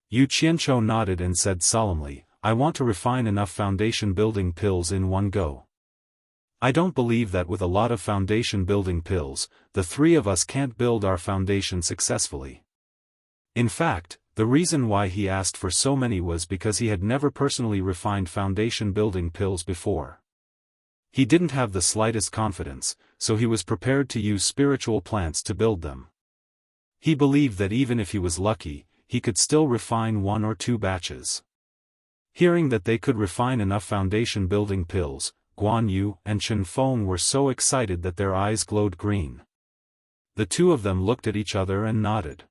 Yu Qianqiu nodded and said solemnly, "I want to refine enough foundation building pills in one go. I don't believe that with a lot of foundation building pills, the three of us can't build our foundation successfully." In fact, the reason why he asked for so many was because he had never personally refined foundation building pills before. He didn't have the slightest confidence, so he was prepared to use spiritual plants to build them. He believed that even if he was lucky, he could still refine 1 or 2 batches. Hearing that they could refine enough foundation building pills, Guan Yu and Chen Feng were so excited that their eyes glowed green. The two of them looked at each other and nodded.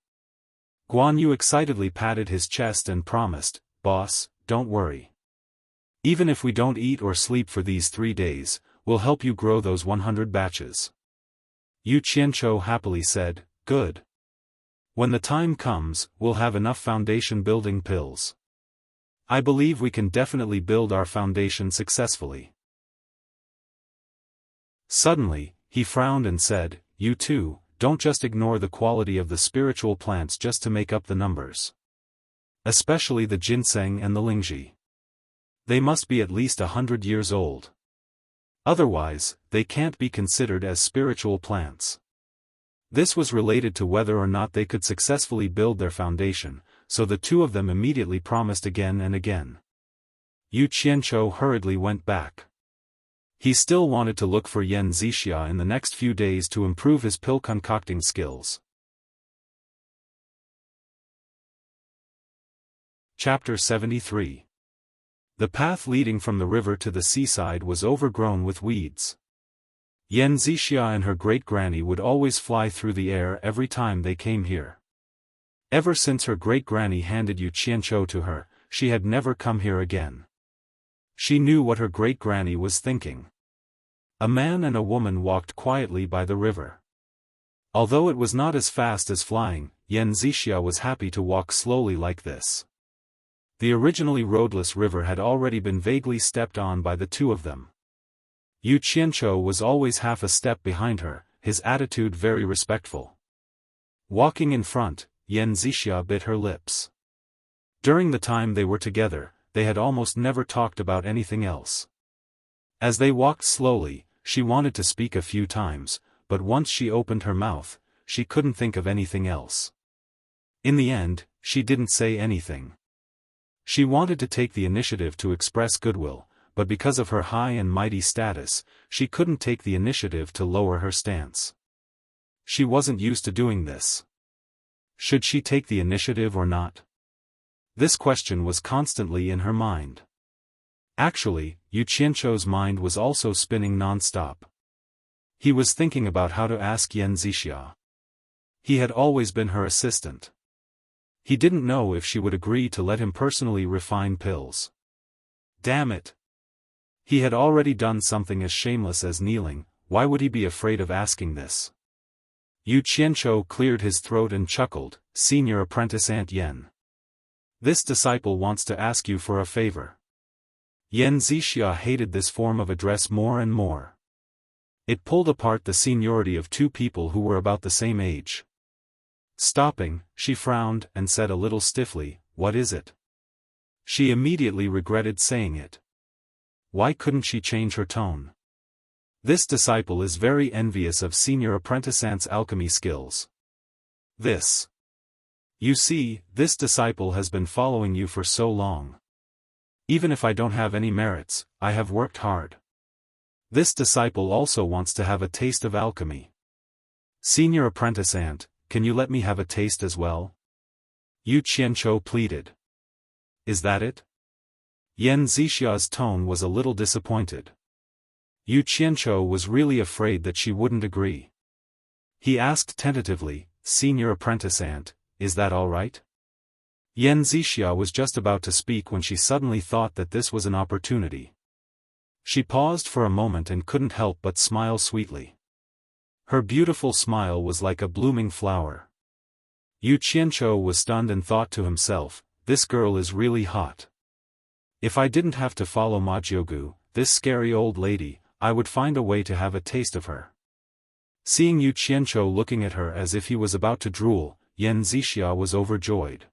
Guan Yu excitedly patted his chest and promised, "Boss, don't worry. Even if we don't eat or sleep for these 3 days, we'll help you grow those 100 batches." Yu Qianqiu happily said, "Good. When the time comes, we'll have enough foundation building pills. I believe we can definitely build our foundation successfully." Suddenly, he frowned and said, "You two, don't just ignore the quality of the spiritual plants just to make up the numbers. Especially the ginseng and the lingji. They must be at least 100 years old. Otherwise, they can't be considered as spiritual plants." This was related to whether or not they could successfully build their foundation, so the two of them immediately promised again and again. Yu Qianqiu hurriedly went back. He still wanted to look for Yan Zixia in the next few days to improve his pill concocting skills. Chapter 73. The path leading from the river to the seaside was overgrown with weeds. Yan Zixia and her great-granny would always fly through the air every time they came here. Ever since her great-granny handed Yu Qianqiu to her, she had never come here again. She knew what her great-granny was thinking. A man and a woman walked quietly by the river. Although it was not as fast as flying, Yan Zixia was happy to walk slowly like this. The originally roadless river had already been vaguely stepped on by the two of them. Yu Qianqiu was always half a step behind her, his attitude very respectful. Walking in front, Yan Zixia bit her lips. During the time they were together, they had almost never talked about anything else. As they walked slowly, she wanted to speak a few times, but once she opened her mouth, she couldn't think of anything else. In the end, she didn't say anything. She wanted to take the initiative to express goodwill, but because of her high and mighty status, she couldn't take the initiative to lower her stance. She wasn't used to doing this. Should she take the initiative or not? This question was constantly in her mind. Actually, Yu Qianzhou's mind was also spinning non-stop. He was thinking about how to ask Yan Zixia. He had always been her assistant. He didn't know if she would agree to let him personally refine pills. Damn it! He had already done something as shameless as kneeling, why would he be afraid of asking this? Yu Qianzhou cleared his throat and chuckled, "Senior apprentice Aunt Yen. This disciple wants to ask you for a favor." Yan Zixia hated this form of address more and more. It pulled apart the seniority of two people who were about the same age. Stopping, she frowned and said a little stiffly, "What is it?" She immediately regretted saying it. Why couldn't she change her tone? This disciple is very envious of Senior Apprentice Ant's alchemy skills. You see, this disciple has been following you for so long. Even if I don't have any merits, I have worked hard. This disciple also wants to have a taste of alchemy. Senior Apprentice Ant, can you let me have a taste as well? Yu Qianzhou pleaded. Is that it? Yan Zixia's tone was a little disappointed. Yu Qianzhou was really afraid that she wouldn't agree. He asked tentatively, "Senior Apprentice Ant, is that all right?" Yan Zixia was just about to speak when she suddenly thought that this was an opportunity. She paused for a moment and couldn't help but smile sweetly. Her beautiful smile was like a blooming flower. Yu Qianzhou was stunned and thought to himself, "This girl is really hot. If I didn't have to follow Majiogu, this scary old lady, I would find a way to have a taste of her." Seeing Yu Qianzhou looking at her as if he was about to drool, Yan Zixia was overjoyed.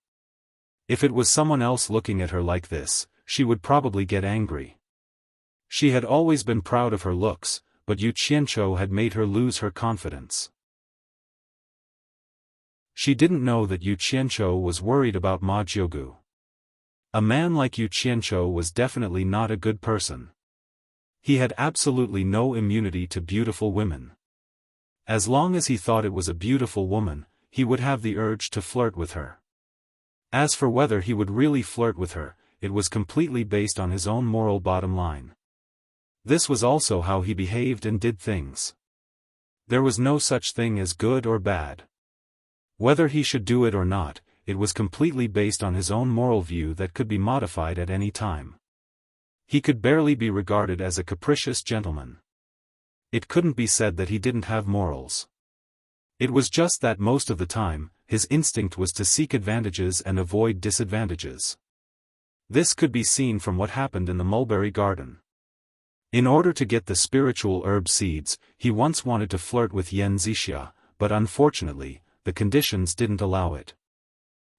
If it was someone else looking at her like this, she would probably get angry. She had always been proud of her looks, but Yu Qianzhou had made her lose her confidence. She didn't know that Yu Qianzhou was worried about Ma Jiugu. A man like Yu Qianzhou was definitely not a good person. He had absolutely no immunity to beautiful women. As long as he thought it was a beautiful woman, he would have the urge to flirt with her. As for whether he would really flirt with her, it was completely based on his own moral bottom line. This was also how he behaved and did things. There was no such thing as good or bad. Whether he should do it or not, it was completely based on his own moral view that could be modified at any time. He could barely be regarded as a capricious gentleman. It couldn't be said that he didn't have morals. It was just that most of the time, his instinct was to seek advantages and avoid disadvantages. This could be seen from what happened in the mulberry garden. In order to get the spiritual herb seeds, he once wanted to flirt with Yan Zixia, but unfortunately, the conditions didn't allow it.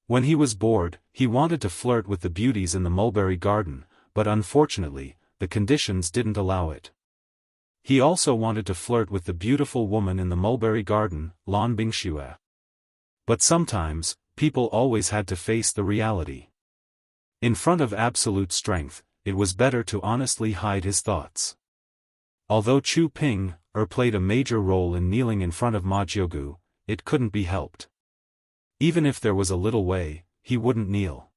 When he was bored, he wanted to flirt with the beauties in the mulberry garden, but unfortunately, the conditions didn't allow it. He also wanted to flirt with the beautiful woman in the mulberry garden, Lan Bingxue. But sometimes, people always had to face the reality. In front of absolute strength, it was better to honestly hide his thoughts. Although Chu Ping played a major role in kneeling in front of Ma Jiugu, it couldn't be helped. Even if there was a little way, he wouldn't kneel.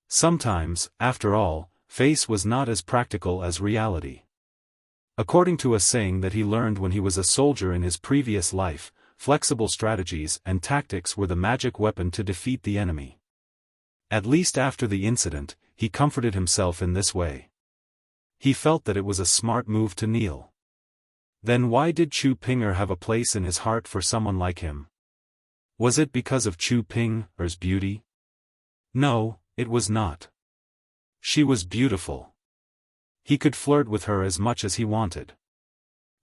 Sometimes, after all, face was not as practical as reality. According to a saying that he learned when he was a soldier in his previous life, flexible strategies and tactics were the magic weapon to defeat the enemy. At least after the incident, he comforted himself in this way. He felt that it was a smart move to kneel. Then why did Chu Pinger have a place in his heart for someone like him? Was it because of Chu Pinger's beauty? No, it was not. She was beautiful. He could flirt with her as much as he wanted.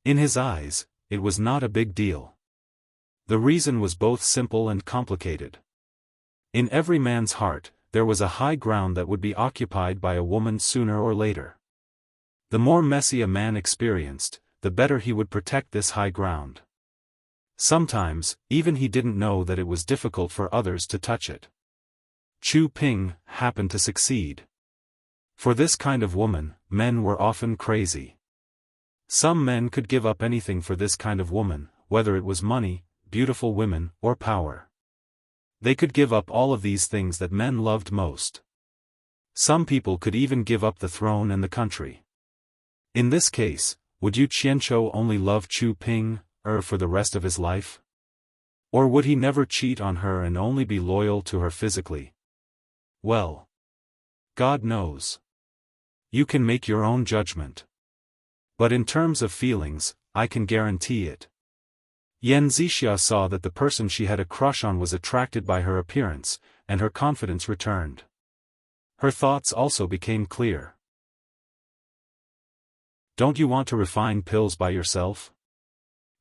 In his eyes, it was not a big deal. The reason was both simple and complicated. In every man's heart, there was a high ground that would be occupied by a woman sooner or later. The more messy a man experienced, the better he would protect this high ground. Sometimes, even he didn't know that it was difficult for others to touch it. Chu Ping happened to succeed. For this kind of woman, men were often crazy. Some men could give up anything for this kind of woman, whether it was money, beautiful women, or power. They could give up all of these things that men loved most. Some people could even give up the throne and the country. In this case, would Yu Qianzhou only love Chu Ping, for the rest of his life? Or would he never cheat on her and only be loyal to her physically? Well, God knows. You can make your own judgment. But in terms of feelings, I can guarantee it. Yan Zixia saw that the person she had a crush on was attracted by her appearance, and her confidence returned. Her thoughts also became clear. Don't you want to refine pills by yourself?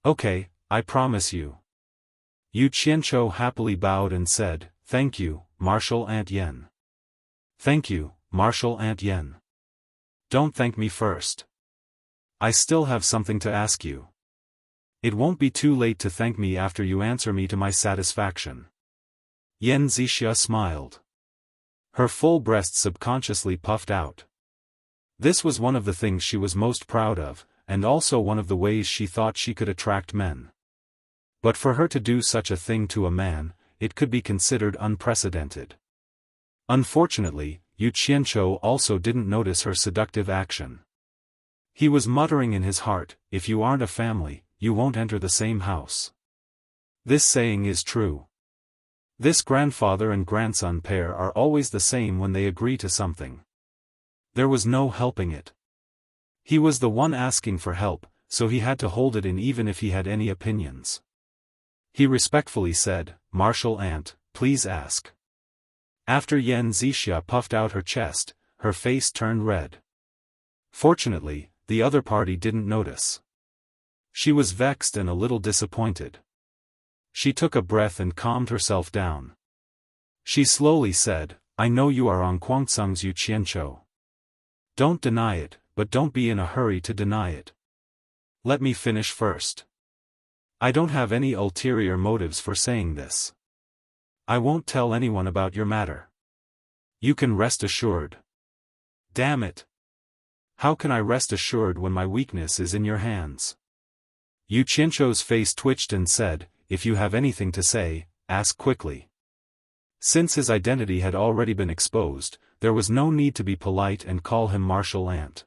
Okay, I promise you. Yu Qianzhou happily bowed and said, "Thank you, Martial Aunt Yen." "Thank you, Martial Aunt Yen." "Don't thank me first. I still have something to ask you. It won't be too late to thank me after you answer me to my satisfaction." Yan Zixia smiled. Her full breast subconsciously puffed out. This was one of the things she was most proud of, and also one of the ways she thought she could attract men. But for her to do such a thing to a man, it could be considered unprecedented. Unfortunately, Yu Qianzhou also didn't notice her seductive action. He was muttering in his heart, "If you aren't a family, you won't enter the same house." This saying is true. This grandfather and grandson pair are always the same when they agree to something. There was no helping it. He was the one asking for help, so he had to hold it in even if he had any opinions. He respectfully said, "Martial Aunt, please ask." After Yan Zixia puffed out her chest, her face turned red. Fortunately, the other party didn't notice. She was vexed and a little disappointed. She took a breath and calmed herself down. She slowly said, "I know you are on Guangceng's Yu Qianzhou. Don't deny it, but don't be in a hurry to deny it. Let me finish first. I don't have any ulterior motives for saying this. I won't tell anyone about your matter. You can rest assured." "Damn it! How can I rest assured when my weakness is in your hands?" Yu Qianzhou's face twitched and said, "If you have anything to say, ask quickly." Since his identity had already been exposed, there was no need to be polite and call him Martial Aunt.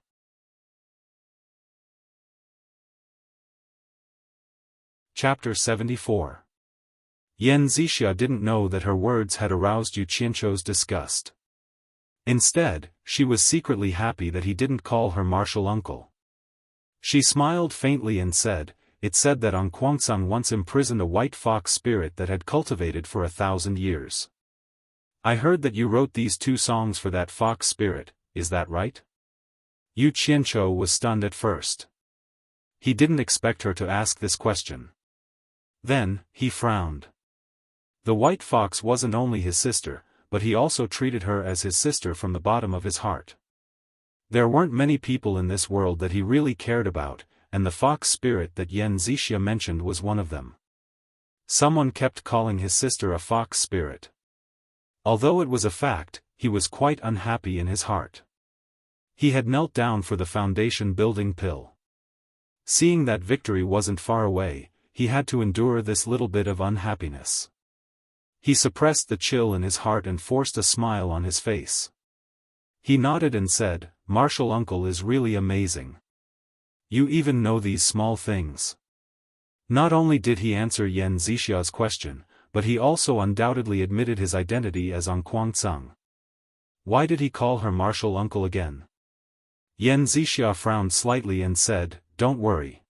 Chapter 74. Yan Zixia didn't know that her words had aroused Yu Qianzhou's disgust. Instead, she was secretly happy that he didn't call her martial uncle. She smiled faintly and said, "It said that on Guangceng once imprisoned a white fox spirit that had cultivated for 1,000 years. I heard that you wrote these 2 songs for that fox spirit, is that right?" Yu Qianzhou was stunned at first. He didn't expect her to ask this question. Then, he frowned. The white fox wasn't only his sister, but he also treated her as his sister from the bottom of his heart. There weren't many people in this world that he really cared about, and the fox spirit that Yan Zixia mentioned was one of them. Someone kept calling his sister a fox spirit. Although it was a fact, he was quite unhappy in his heart. He had knelt down for the foundation building pill. Seeing that victory wasn't far away, he had to endure this little bit of unhappiness. He suppressed the chill in his heart and forced a smile on his face. He nodded and said, "Martial Uncle is really amazing. You even know these small things." Not only did he answer Yan Zixia's question, but he also undoubtedly admitted his identity as on Guangceng. Why did he call her Martial Uncle again? Yan Zixia frowned slightly and said, "Don't worry.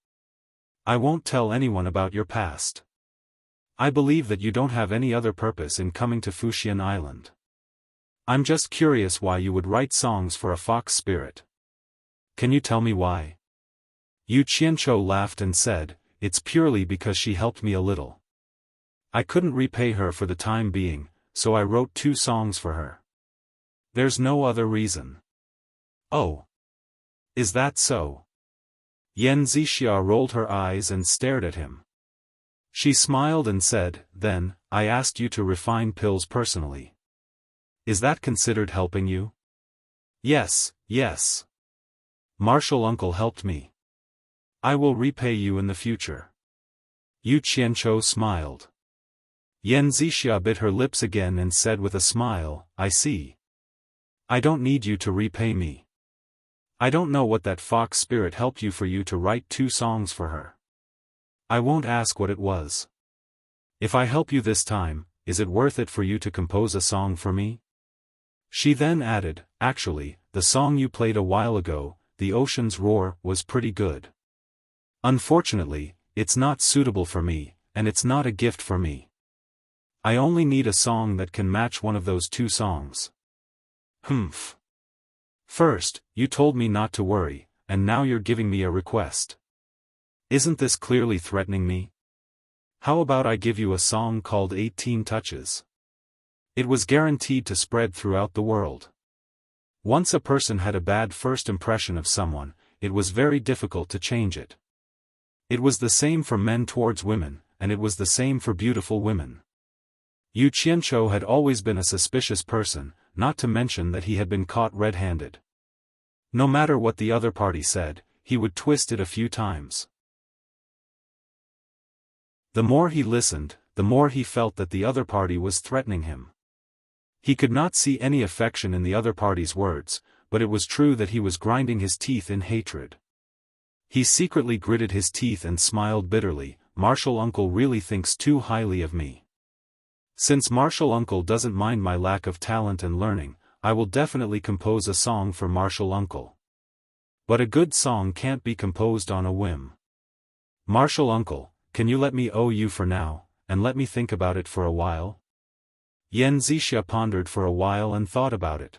I won't tell anyone about your past. I believe that you don't have any other purpose in coming to Fuxian Island. I'm just curious why you would write songs for a fox spirit. Can you tell me why?" Yu Qianzhou laughed and said, "It's purely because she helped me a little. I couldn't repay her for the time being, so I wrote 2 songs for her. There's no other reason." "Oh. Is that so?" Yan Zixia rolled her eyes and stared at him. She smiled and said, "Then, I asked you to refine pills personally. Is that considered helping you? Yes, yes. Martial uncle helped me. I will repay you in the future. Yu Qianzhou smiled. Yan Zixia bit her lips again and said with a smile, I see. I don't need you to repay me. I don't know what that fox spirit helped you for you to write 2 songs for her. I won't ask what it was. If I help you this time, is it worth it for you to compose a song for me? She then added, actually, the song you played a while ago, The Ocean's Roar, was pretty good. Unfortunately, it's not suitable for me, and it's not a gift for me. I only need a song that can match one of those 2 songs. Humph. First, you told me not to worry, and now you're giving me a request. Isn't this clearly threatening me? How about I give you a song called 18 Touches? It was guaranteed to spread throughout the world. Once a person had a bad first impression of someone, it was very difficult to change it. It was the same for men towards women, and it was the same for beautiful women. Yu Qianzhou had always been a suspicious person, not to mention that he had been caught red-handed. No matter what the other party said, he would twist it a few times. The more he listened, the more he felt that the other party was threatening him. He could not see any affection in the other party's words, but it was true that he was grinding his teeth in hatred. He secretly gritted his teeth and smiled bitterly. Martial uncle really thinks too highly of me. Since Martial uncle doesn't mind my lack of talent and learning, I will definitely compose a song for Martial uncle. But a good song can't be composed on a whim. Martial uncle, can you let me owe you for now, and let me think about it for a while? Yan Zixia pondered for a while and thought about it.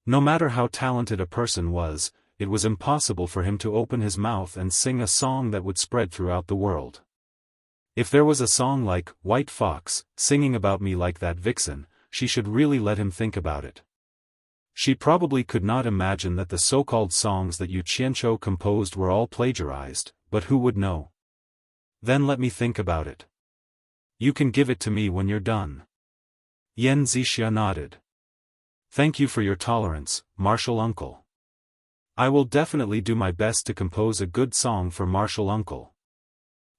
No matter how talented a person was, it was impossible for him to open his mouth and sing a song that would spread throughout the world. If there was a song like White Fox, singing about me like that vixen, she should really let him think about it. She probably could not imagine that the so-called songs that Yu Qianzhou composed were all plagiarized, but who would know? Then let me think about it. You can give it to me when you're done. Yan Zixia nodded. Thank you for your tolerance, Martial uncle. I will definitely do my best to compose a good song for Martial uncle.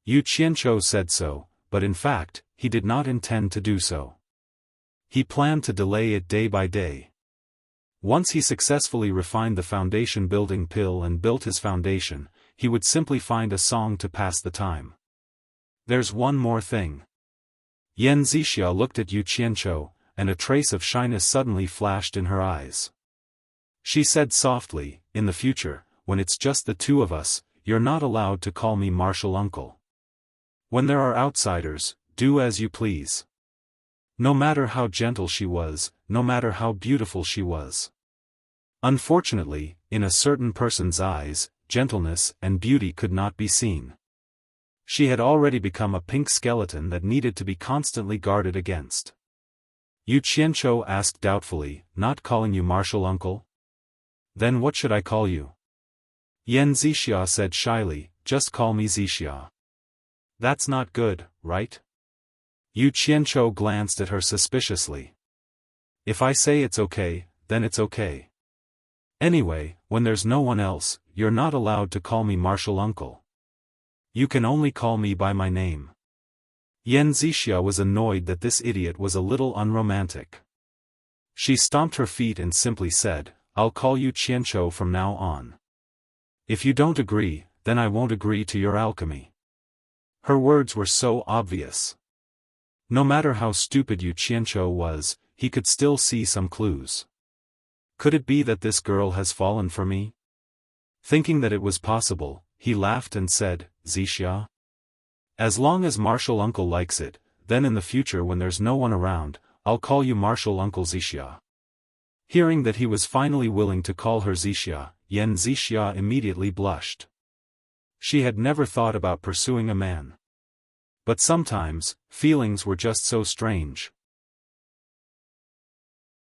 Yu Qianzhou said so, but in fact, he did not intend to do so. He planned to delay it day by day. Once he successfully refined the foundation building pill and built his foundation, he would simply find a song to pass the time. There's one more thing. Yan Zixia looked at Yu Qianzhou, and a trace of shyness suddenly flashed in her eyes. She said softly, in the future, when it's just the 2 of us, you're not allowed to call me Martial uncle. When there are outsiders, do as you please. No matter how gentle she was, no matter how beautiful she was. Unfortunately, in a certain person's eyes, gentleness and beauty could not be seen. She had already become a pink skeleton that needed to be constantly guarded against. Yu Qianzhou asked doubtfully, not calling you Martial uncle? Then what should I call you? Yan Zixia said shyly, just call me Zixia. That's not good, right? Yu Qianzhou glanced at her suspiciously. If I say it's okay, then it's okay. Anyway, when there's no one else, you're not allowed to call me Martial uncle. You can only call me by my name. Yan Zixia was annoyed that this idiot was a little unromantic. She stomped her feet and simply said, I'll call you Qianzhou from now on. If you don't agree, then I won't agree to your alchemy. Her words were so obvious. No matter how stupid Yu Qianzhou was, he could still see some clues. Could it be that this girl has fallen for me? Thinking that it was possible, he laughed and said, Zixia? As long as Martial uncle likes it, then in the future when there's no one around, I'll call you Martial uncle Zixia. Hearing that he was finally willing to call her Zixia, Yan Zixia immediately blushed. She had never thought about pursuing a man. But sometimes, feelings were just so strange.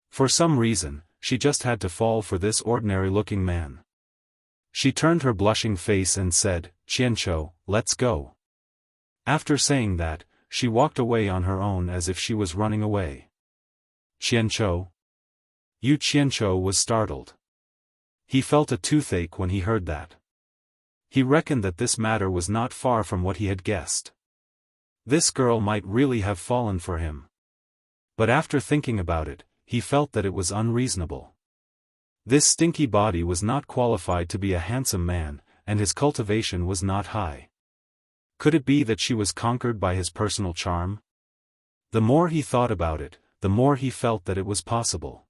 For some reason, she just had to fall for this ordinary-looking man. She turned her blushing face and said, Qianzhou, let's go. After saying that, she walked away on her own as if she was running away. Qianqiu? Yu Qianqiu was startled. He felt a toothache when he heard that. He reckoned that this matter was not far from what he had guessed. This girl might really have fallen for him. But after thinking about it, he felt that it was unreasonable. This stinky body was not qualified to be a handsome man, and his cultivation was not high. Could it be that she was conquered by his personal charm? The more he thought about it, the more he felt that it was possible.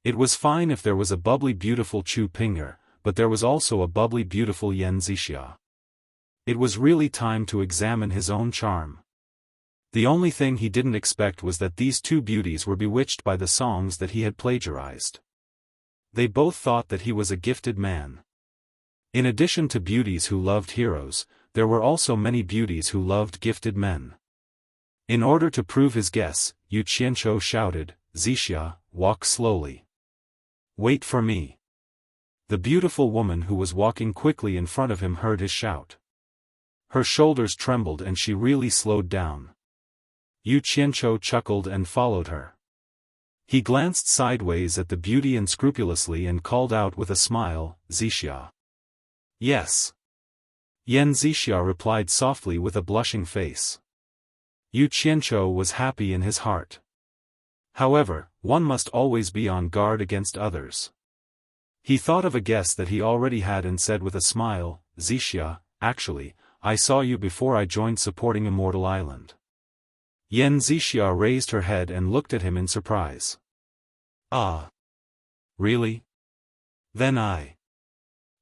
It was fine if there was a bubbly beautiful Chu Ping'er, but there was also a bubbly beautiful Yan Zixia. It was really time to examine his own charm. The only thing he didn't expect was that these two beauties were bewitched by the songs that he had plagiarized. They both thought that he was a gifted man. In addition to beauties who loved heroes, there were also many beauties who loved gifted men. In order to prove his guess, Yu Qianqiu shouted, "Zixia, walk slowly. Wait for me." The beautiful woman who was walking quickly in front of him heard his shout. Her shoulders trembled and she really slowed down. Yu Qianqiu chuckled and followed her. He glanced sideways at the beauty unscrupulously and called out with a smile, "Zixia." "Yes." Yan Zixia replied softly with a blushing face. Yu Qianqiu was happy in his heart. However, one must always be on guard against others. He thought of a guess that he already had and said with a smile, "Zixia, actually, I saw you before I joined supporting Immortal Island." Yan Zixia raised her head and looked at him in surprise. "Ah. Really? Then I..."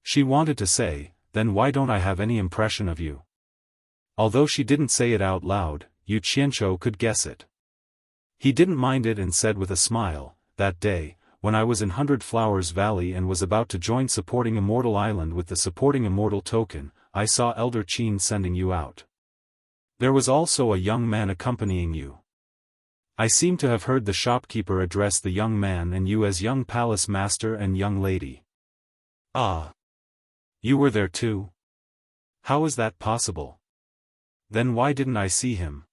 She wanted to say, "Then why don't I have any impression of you?" Although she didn't say it out loud, Yu Qianqiu could guess it. He didn't mind it and said with a smile, "That day, when I was in 100 Flowers Valley and was about to join supporting Immortal Island with the supporting Immortal token, I saw Elder Qin sending you out. There was also a young man accompanying you. I seem to have heard the shopkeeper address the young man and you as young palace master and young lady." "Ah. You were there too? How is that possible? Then why didn't I see him?"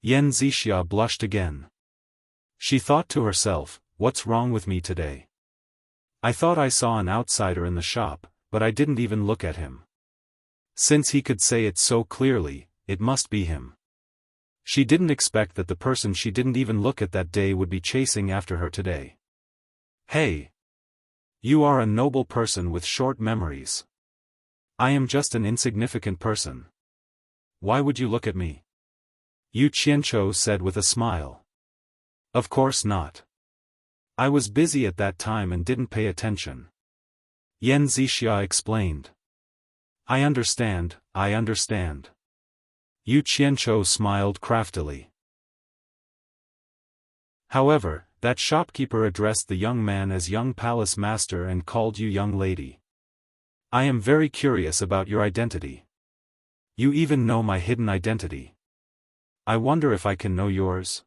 Yan Zixia blushed again. She thought to herself, "What's wrong with me today? I thought I saw an outsider in the shop, but I didn't even look at him. Since he could say it so clearly, it must be him." She didn't expect that the person she didn't even look at that day would be chasing after her today. "Hey! You are a noble person with short memories. I am just an insignificant person. Why would you look at me?" Yu Qianqiu said with a smile. "Of course not. I was busy at that time and didn't pay attention." Yan Zixia explained. I understand. Yu Qianqiu smiled craftily. However, that shopkeeper addressed the young man as young palace master and called you young lady. I am very curious about your identity. You even know my hidden identity. I wonder if I can know yours?"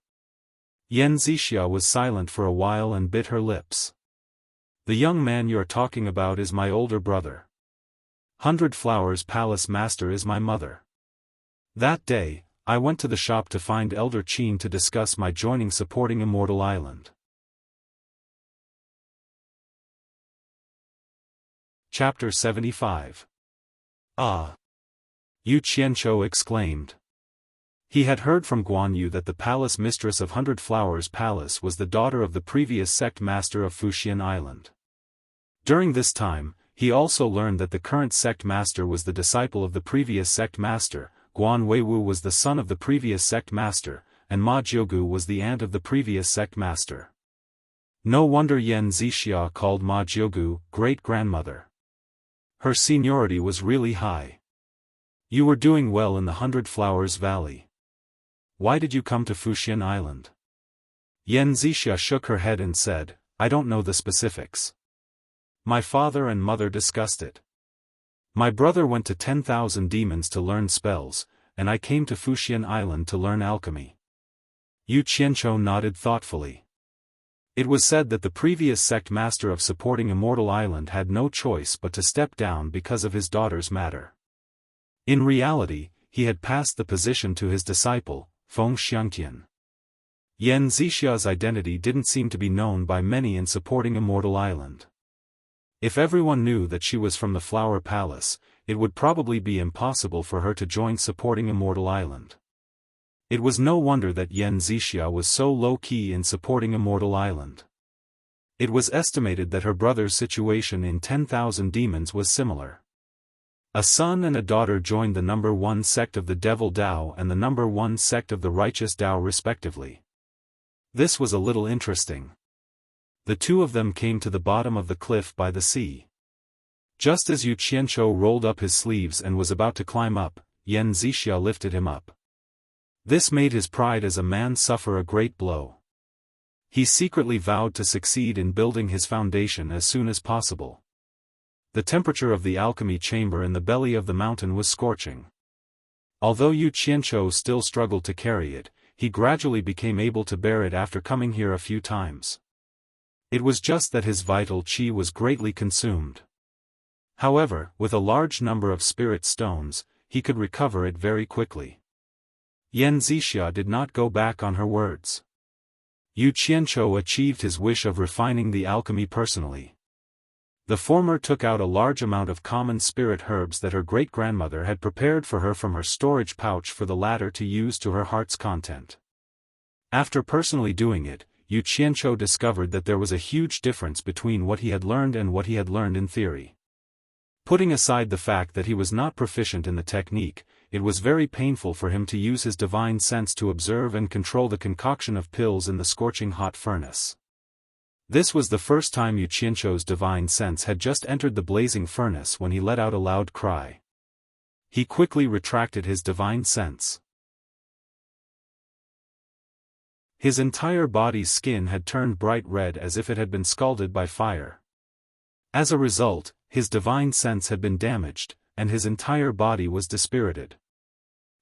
Yan Zixia was silent for a while and bit her lips. "The young man you're talking about is my older brother. 100 Flowers Palace Master is my mother. That day, I went to the shop to find Elder Qin to discuss my joining supporting Immortal Island." Chapter 75. "Ah!" Yu Qianqiu exclaimed. He had heard from Guan Yu that the palace mistress of 100 Flowers Palace was the daughter of the previous sect master of Fuxian Island. During this time, he also learned that the current sect master was the disciple of the previous sect master, Guan Weiwu was the son of the previous sect master, and Ma Jiugu was the aunt of the previous sect master. No wonder Yan Zixia called Ma Jiugu great-grandmother. Her seniority was really high. "You were doing well in the 100 Flowers Valley. Why did you come to Fuxian Island?" Yan Zixia shook her head and said, "I don't know the specifics. My father and mother discussed it. My brother went to 10,000 demons to learn spells, and I came to Fuxian Island to learn alchemy." Yu Qianqiu nodded thoughtfully. It was said that the previous sect master of supporting Immortal Island had no choice but to step down because of his daughter's matter. In reality, he had passed the position to his disciple, Feng Xiangtian. Yan Zixia's identity didn't seem to be known by many in supporting Immortal Island. If everyone knew that she was from the Flower Palace, it would probably be impossible for her to join supporting Immortal Island. It was no wonder that Yan Zixia was so low-key in supporting Immortal Island. It was estimated that her brother's situation in 10,000 Demons was similar. A son and a daughter joined the number 1 sect of the Devil Dao and the number 1 sect of the Righteous Dao respectively. This was a little interesting. The two of them came to the bottom of the cliff by the sea. Just as Yu Qianzhou rolled up his sleeves and was about to climb up, Yan Zixia lifted him up. This made his pride as a man suffer a great blow. He secretly vowed to succeed in building his foundation as soon as possible. The temperature of the alchemy chamber in the belly of the mountain was scorching. Although Yu Qianzhou still struggled to carry it, he gradually became able to bear it after coming here a few times. It was just that his vital qi was greatly consumed. However, with a large number of spirit stones, he could recover it very quickly. Yan Zixia did not go back on her words. Yu Qianzhou achieved his wish of refining the alchemy personally. The former took out a large amount of common spirit herbs that her great-grandmother had prepared for her from her storage pouch for the latter to use to her heart's content. After personally doing it, Yu Qianzhou discovered that there was a huge difference between what he had learned and what he had learned in theory. Putting aside the fact that he was not proficient in the technique, it was very painful for him to use his divine sense to observe and control the concoction of pills in the scorching hot furnace. This was the first time Yu Qianzhou's divine sense had just entered the blazing furnace when he let out a loud cry. He quickly retracted his divine sense. His entire body's skin had turned bright red as if it had been scalded by fire. As a result, his divine sense had been damaged, and his entire body was dispirited.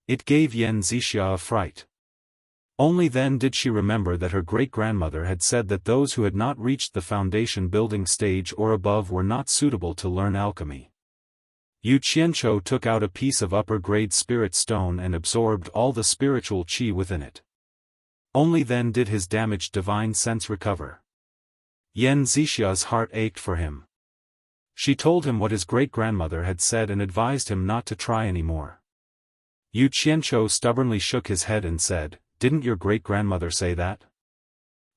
It gave Yan Zixia a fright. Only then did she remember that her great-grandmother had said that those who had not reached the foundation building stage or above were not suitable to learn alchemy. Yu Qianzhou took out a piece of upper-grade spirit stone and absorbed all the spiritual qi within it. Only then did his damaged divine sense recover. Yan Zixia's heart ached for him. She told him what his great-grandmother had said and advised him not to try anymore. Yu Qianzhou stubbornly shook his head and said, "Didn't your great-grandmother say that?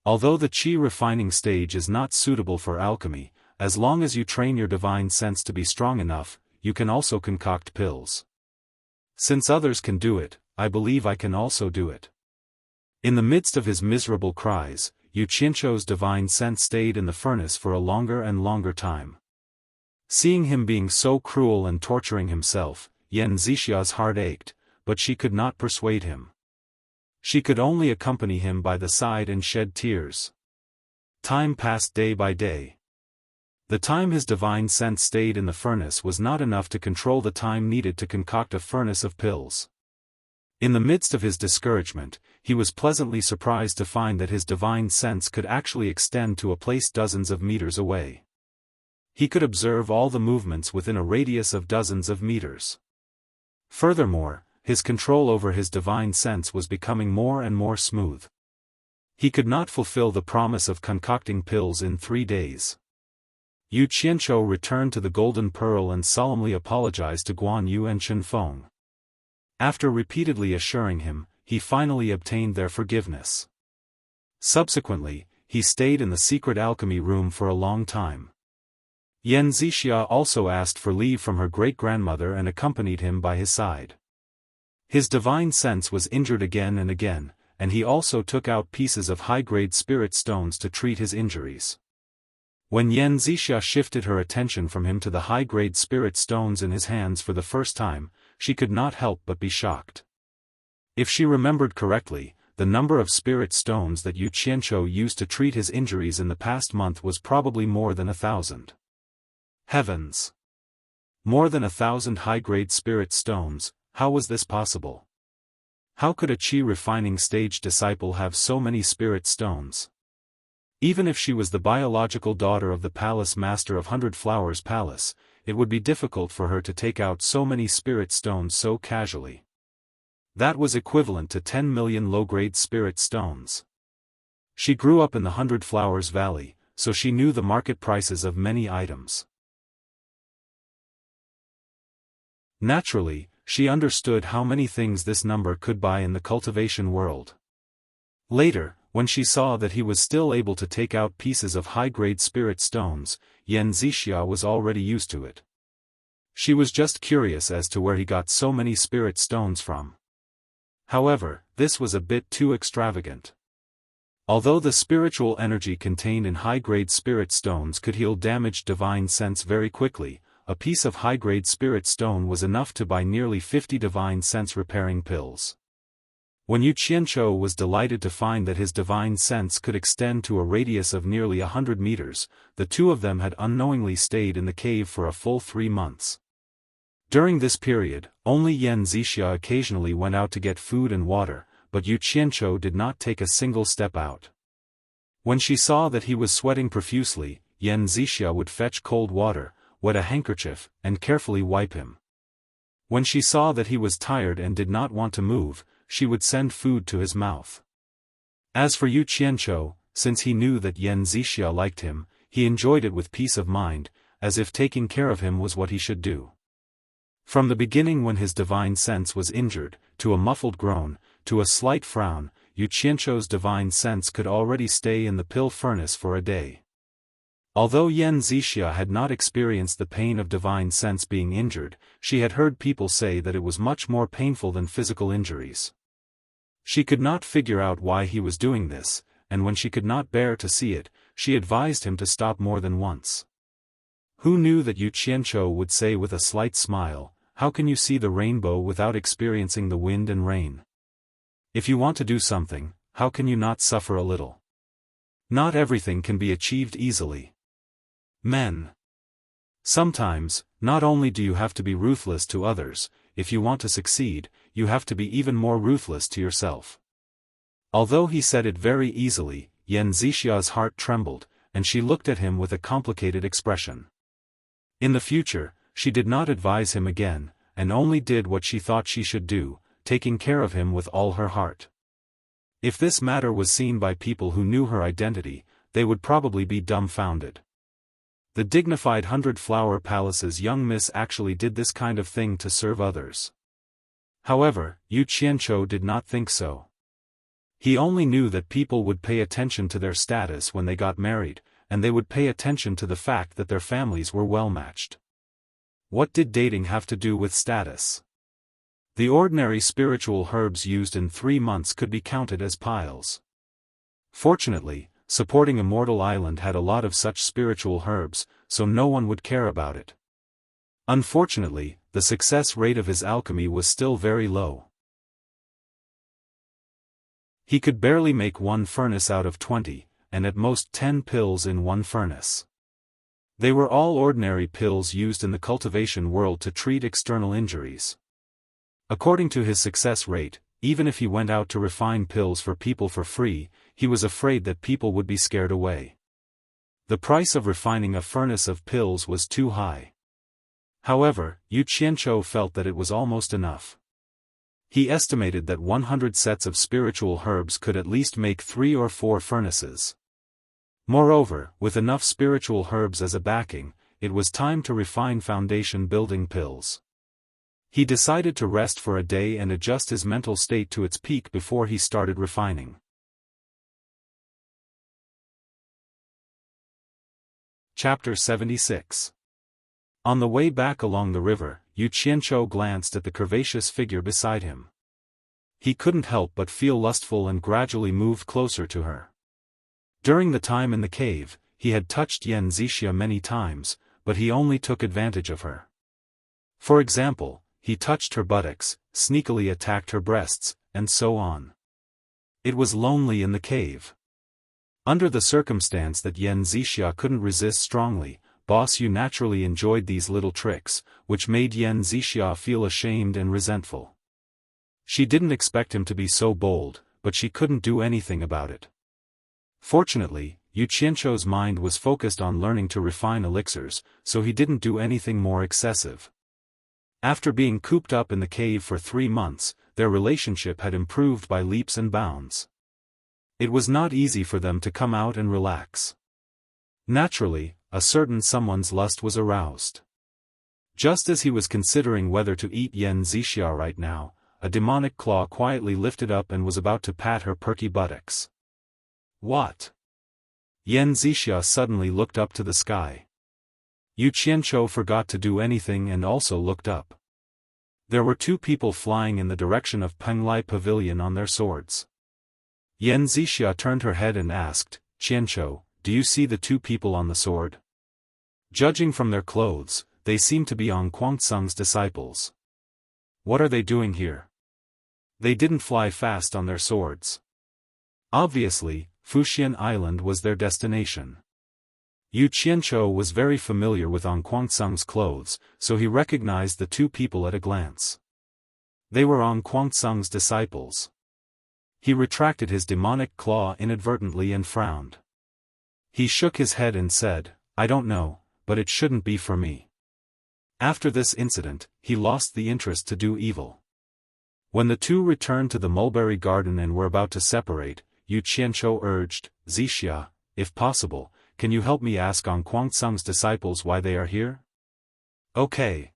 Although the qi refining stage is not suitable for alchemy, as long as you train your divine sense to be strong enough, you can also concoct pills. Since others can do it, I believe I can also do it." In the midst of his miserable cries, Yu Qianzhou's divine sense stayed in the furnace for a longer and longer time. Seeing him being so cruel and torturing himself, Yan Zixia's heart ached, but she could not persuade him. She could only accompany him by the side and shed tears. Time passed day by day. The time his divine sense stayed in the furnace was not enough to control the time needed to concoct a furnace of pills. In the midst of his discouragement, he was pleasantly surprised to find that his divine sense could actually extend to a place dozens of meters away. He could observe all the movements within a radius of dozens of meters. Furthermore, his control over his divine sense was becoming more and more smooth. He could not fulfill the promise of concocting pills in 3 days. Yu Qianzhou returned to the Golden Pearl and solemnly apologized to Guan Yu and Chen Feng. After repeatedly assuring him, he finally obtained their forgiveness. Subsequently, he stayed in the secret alchemy room for a long time. Yan Zixia also asked for leave from her great-grandmother and accompanied him by his side. His divine sense was injured again and again, and he also took out pieces of high-grade spirit stones to treat his injuries. When Yan Zixia shifted her attention from him to the high-grade spirit stones in his hands for the first time, she could not help but be shocked. If she remembered correctly, the number of spirit stones that Yu Qianzhou used to treat his injuries in the past month was probably more than 1,000. Heavens! More than 1,000 high-grade spirit stones, how was this possible? How could a qi refining stage disciple have so many spirit stones? Even if she was the biological daughter of the palace master of 100 Flowers Palace, it would be difficult for her to take out so many spirit stones so casually. That was equivalent to 10 million low-grade spirit stones. She grew up in the Hundred Flowers Valley, so she knew the market prices of many items. Naturally, she understood how many things this number could buy in the cultivation world. Later, when she saw that he was still able to take out pieces of high-grade spirit stones, Yan Zixia was already used to it. She was just curious as to where he got so many spirit stones from. However, this was a bit too extravagant. Although the spiritual energy contained in high-grade spirit stones could heal damaged divine sense very quickly, a piece of high-grade spirit stone was enough to buy nearly 50 divine sense repairing pills. When Yu Qianzhou was delighted to find that his divine sense could extend to a radius of nearly 100 meters, the two of them had unknowingly stayed in the cave for a full 3 months. During this period, only Yan Zixia occasionally went out to get food and water, but Yu Qianzhou did not take a single step out. When she saw that he was sweating profusely, Yan Zixia would fetch cold water, wet a handkerchief, and carefully wipe him. When she saw that he was tired and did not want to move, she would send food to his mouth. As for Yu Qianzhou, since he knew that Yan Zixia liked him, he enjoyed it with peace of mind, as if taking care of him was what he should do. From the beginning, when his divine sense was injured, to a muffled groan, to a slight frown, Yu Qianzhou's divine sense could already stay in the pill furnace for a day. Although Yan Zixia had not experienced the pain of divine sense being injured, she had heard people say that it was much more painful than physical injuries. She could not figure out why he was doing this, and when she could not bear to see it, she advised him to stop more than once. Who knew that Yu Qianzhou would say with a slight smile, "How can you see the rainbow without experiencing the wind and rain? If you want to do something, how can you not suffer a little? Not everything can be achieved easily. Men. Sometimes, not only do you have to be ruthless to others, if you want to succeed, you have to be even more ruthless to yourself." Although he said it very easily, Yan Zixia's heart trembled, and she looked at him with a complicated expression. In the future, she did not advise him again, and only did what she thought she should do, taking care of him with all her heart. If this matter was seen by people who knew her identity, they would probably be dumbfounded. The dignified Hundred Flower Palace's young miss actually did this kind of thing to serve others. However, Yu Qianzhou did not think so. He only knew that people would pay attention to their status when they got married, and they would pay attention to the fact that their families were well matched. What did dating have to do with status? The ordinary spiritual herbs used in 3 months could be counted as piles. Fortunately, supporting Immortal Island had a lot of such spiritual herbs, so no one would care about it. Unfortunately, the success rate of his alchemy was still very low. He could barely make 1 furnace out of 20, and at most 10 pills in 1 furnace. They were all ordinary pills used in the cultivation world to treat external injuries. According to his success rate, even if he went out to refine pills for people for free, he was afraid that people would be scared away. The price of refining a furnace of pills was too high. However, Yu Qianzhou felt that it was almost enough. He estimated that 100 sets of spiritual herbs could at least make 3 or 4 furnaces. Moreover, with enough spiritual herbs as a backing, it was time to refine foundation building pills. He decided to rest for a day and adjust his mental state to its peak before he started refining. Chapter 76. On the way back along the river, Yu Qianzhou glanced at the curvaceous figure beside him. He couldn't help but feel lustful and gradually moved closer to her. During the time in the cave, he had touched Yan Zixia many times, but he only took advantage of her. For example, he touched her buttocks, sneakily attacked her breasts, and so on. It was lonely in the cave. Under the circumstance that Yan Zixia couldn't resist strongly, Boss Yu naturally enjoyed these little tricks, which made Yan Zixia feel ashamed and resentful. She didn't expect him to be so bold, but she couldn't do anything about it. Fortunately, Yu Qianzhou's mind was focused on learning to refine elixirs, so he didn't do anything more excessive. After being cooped up in the cave for 3 months, their relationship had improved by leaps and bounds. It was not easy for them to come out and relax. Naturally, a certain someone's lust was aroused. Just as he was considering whether to eat Yan Zixia right now, a demonic claw quietly lifted up and was about to pat her perky buttocks. What? Yan Zixia suddenly looked up to the sky. Yu Qianzhou forgot to do anything and also looked up. There were two people flying in the direction of Penglai Pavilion on their swords. Yan Zixia turned her head and asked, "Qianzhou, do you see the two people on the sword?" Judging from their clothes, they seem to be on Guangceng's disciples. What are they doing here? They didn't fly fast on their swords. Obviously, Fuxian Island was their destination. Yu Qianzhou was very familiar with On Guangceng's clothes, so he recognized the two people at a glance. They were On Guangceng's disciples. He retracted his demonic claw inadvertently and frowned. He shook his head and said, "I don't know, but it shouldn't be for me." After this incident, he lost the interest to do evil. When the two returned to the mulberry garden and were about to separate, Yu Qianzhou urged, "Zixia, if possible, can you help me ask On Guangceng's disciples why they are here?" "Okay."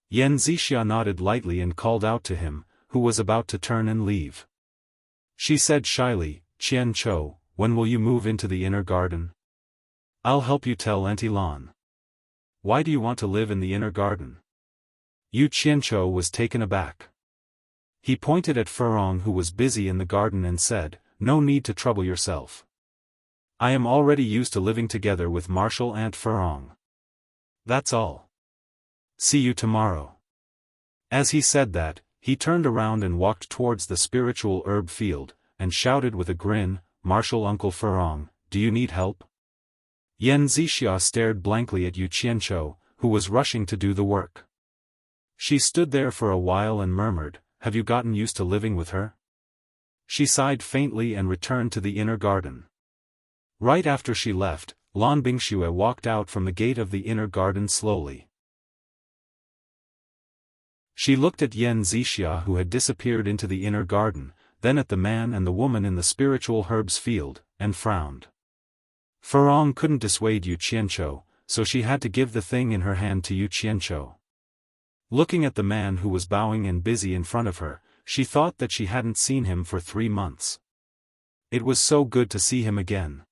Yan Zixia nodded lightly and called out to him, who was about to turn and leave. She said shyly, "Qianzhou, when will you move into the inner garden?" "I'll help you tell Auntie Lan." "Why do you want to live in the inner garden?" Yu Qianzhou was taken aback. He pointed at Furong who was busy in the garden and said, "No need to trouble yourself. I am already used to living together with Martial Aunt Furong. That's all. See you tomorrow." As he said that, he turned around and walked towards the spiritual herb field, and shouted with a grin, "Martial Uncle Furong, do you need help?" Yan Zixia stared blankly at Yu Qianzhou, who was rushing to do the work. She stood there for a while and murmured, "Have you gotten used to living with her?" She sighed faintly and returned to the inner garden. Right after she left, Lan Bingxue walked out from the gate of the inner garden slowly. She looked at Yan Zixia who had disappeared into the inner garden, then at the man and the woman in the spiritual herbs field, and frowned. Furong couldn't dissuade Yu Qianzhou, so she had to give the thing in her hand to Yu Qianzhou. Looking at the man who was bowing and busy in front of her, she thought that she hadn't seen him for 3 months. It was so good to see him again.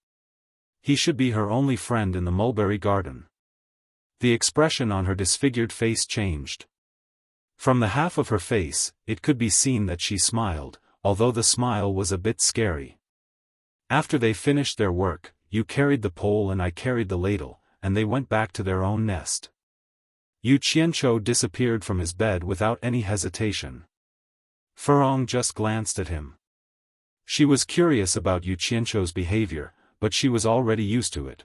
He should be her only friend in the mulberry garden. The expression on her disfigured face changed. From the half of her face, it could be seen that she smiled, although the smile was a bit scary. After they finished their work, you carried the pole and I carried the ladle, and they went back to their own nest. Yu Qianzhou disappeared from his bed without any hesitation. Furong just glanced at him. She was curious about Yu Qianzhou's behavior, but she was already used to it.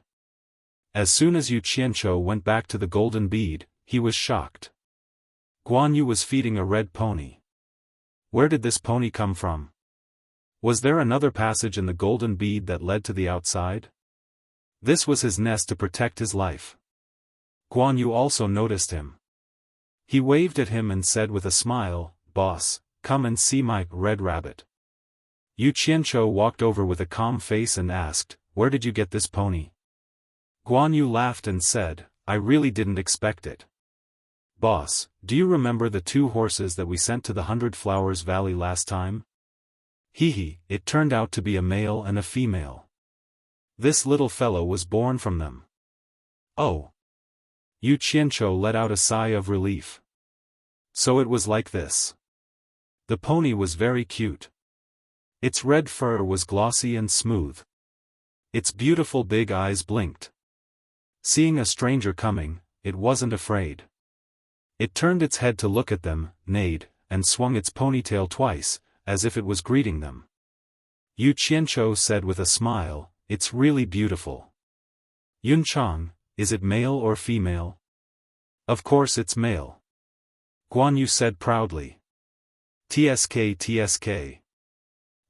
As soon as Yu Qianzhou went back to the golden bead, he was shocked. Guan Yu was feeding a red pony. Where did this pony come from? Was there another passage in the golden bead that led to the outside? This was his nest to protect his life. Guan Yu also noticed him. He waved at him and said with a smile, "Boss, come and see my red rabbit." Yu Qianzhou walked over with a calm face and asked, "Where did you get this pony?" Guan Yu laughed and said, "I really didn't expect it. Boss, do you remember the 2 horses that we sent to the 100 Flowers Valley last time? Hee, it turned out to be a male and a female. This little fellow was born from them." "Oh." Yu Qianzhou let out a sigh of relief. So it was like this. The pony was very cute. Its red fur was glossy and smooth. Its beautiful big eyes blinked. Seeing a stranger coming, it wasn't afraid. It turned its head to look at them, neighed, and swung its ponytail twice, as if it was greeting them. Yu Qianzhou said with a smile, "It's really beautiful." "Yunchang, is it male or female?" "Of course it's male." Guan Yu said proudly. "TSK TSK."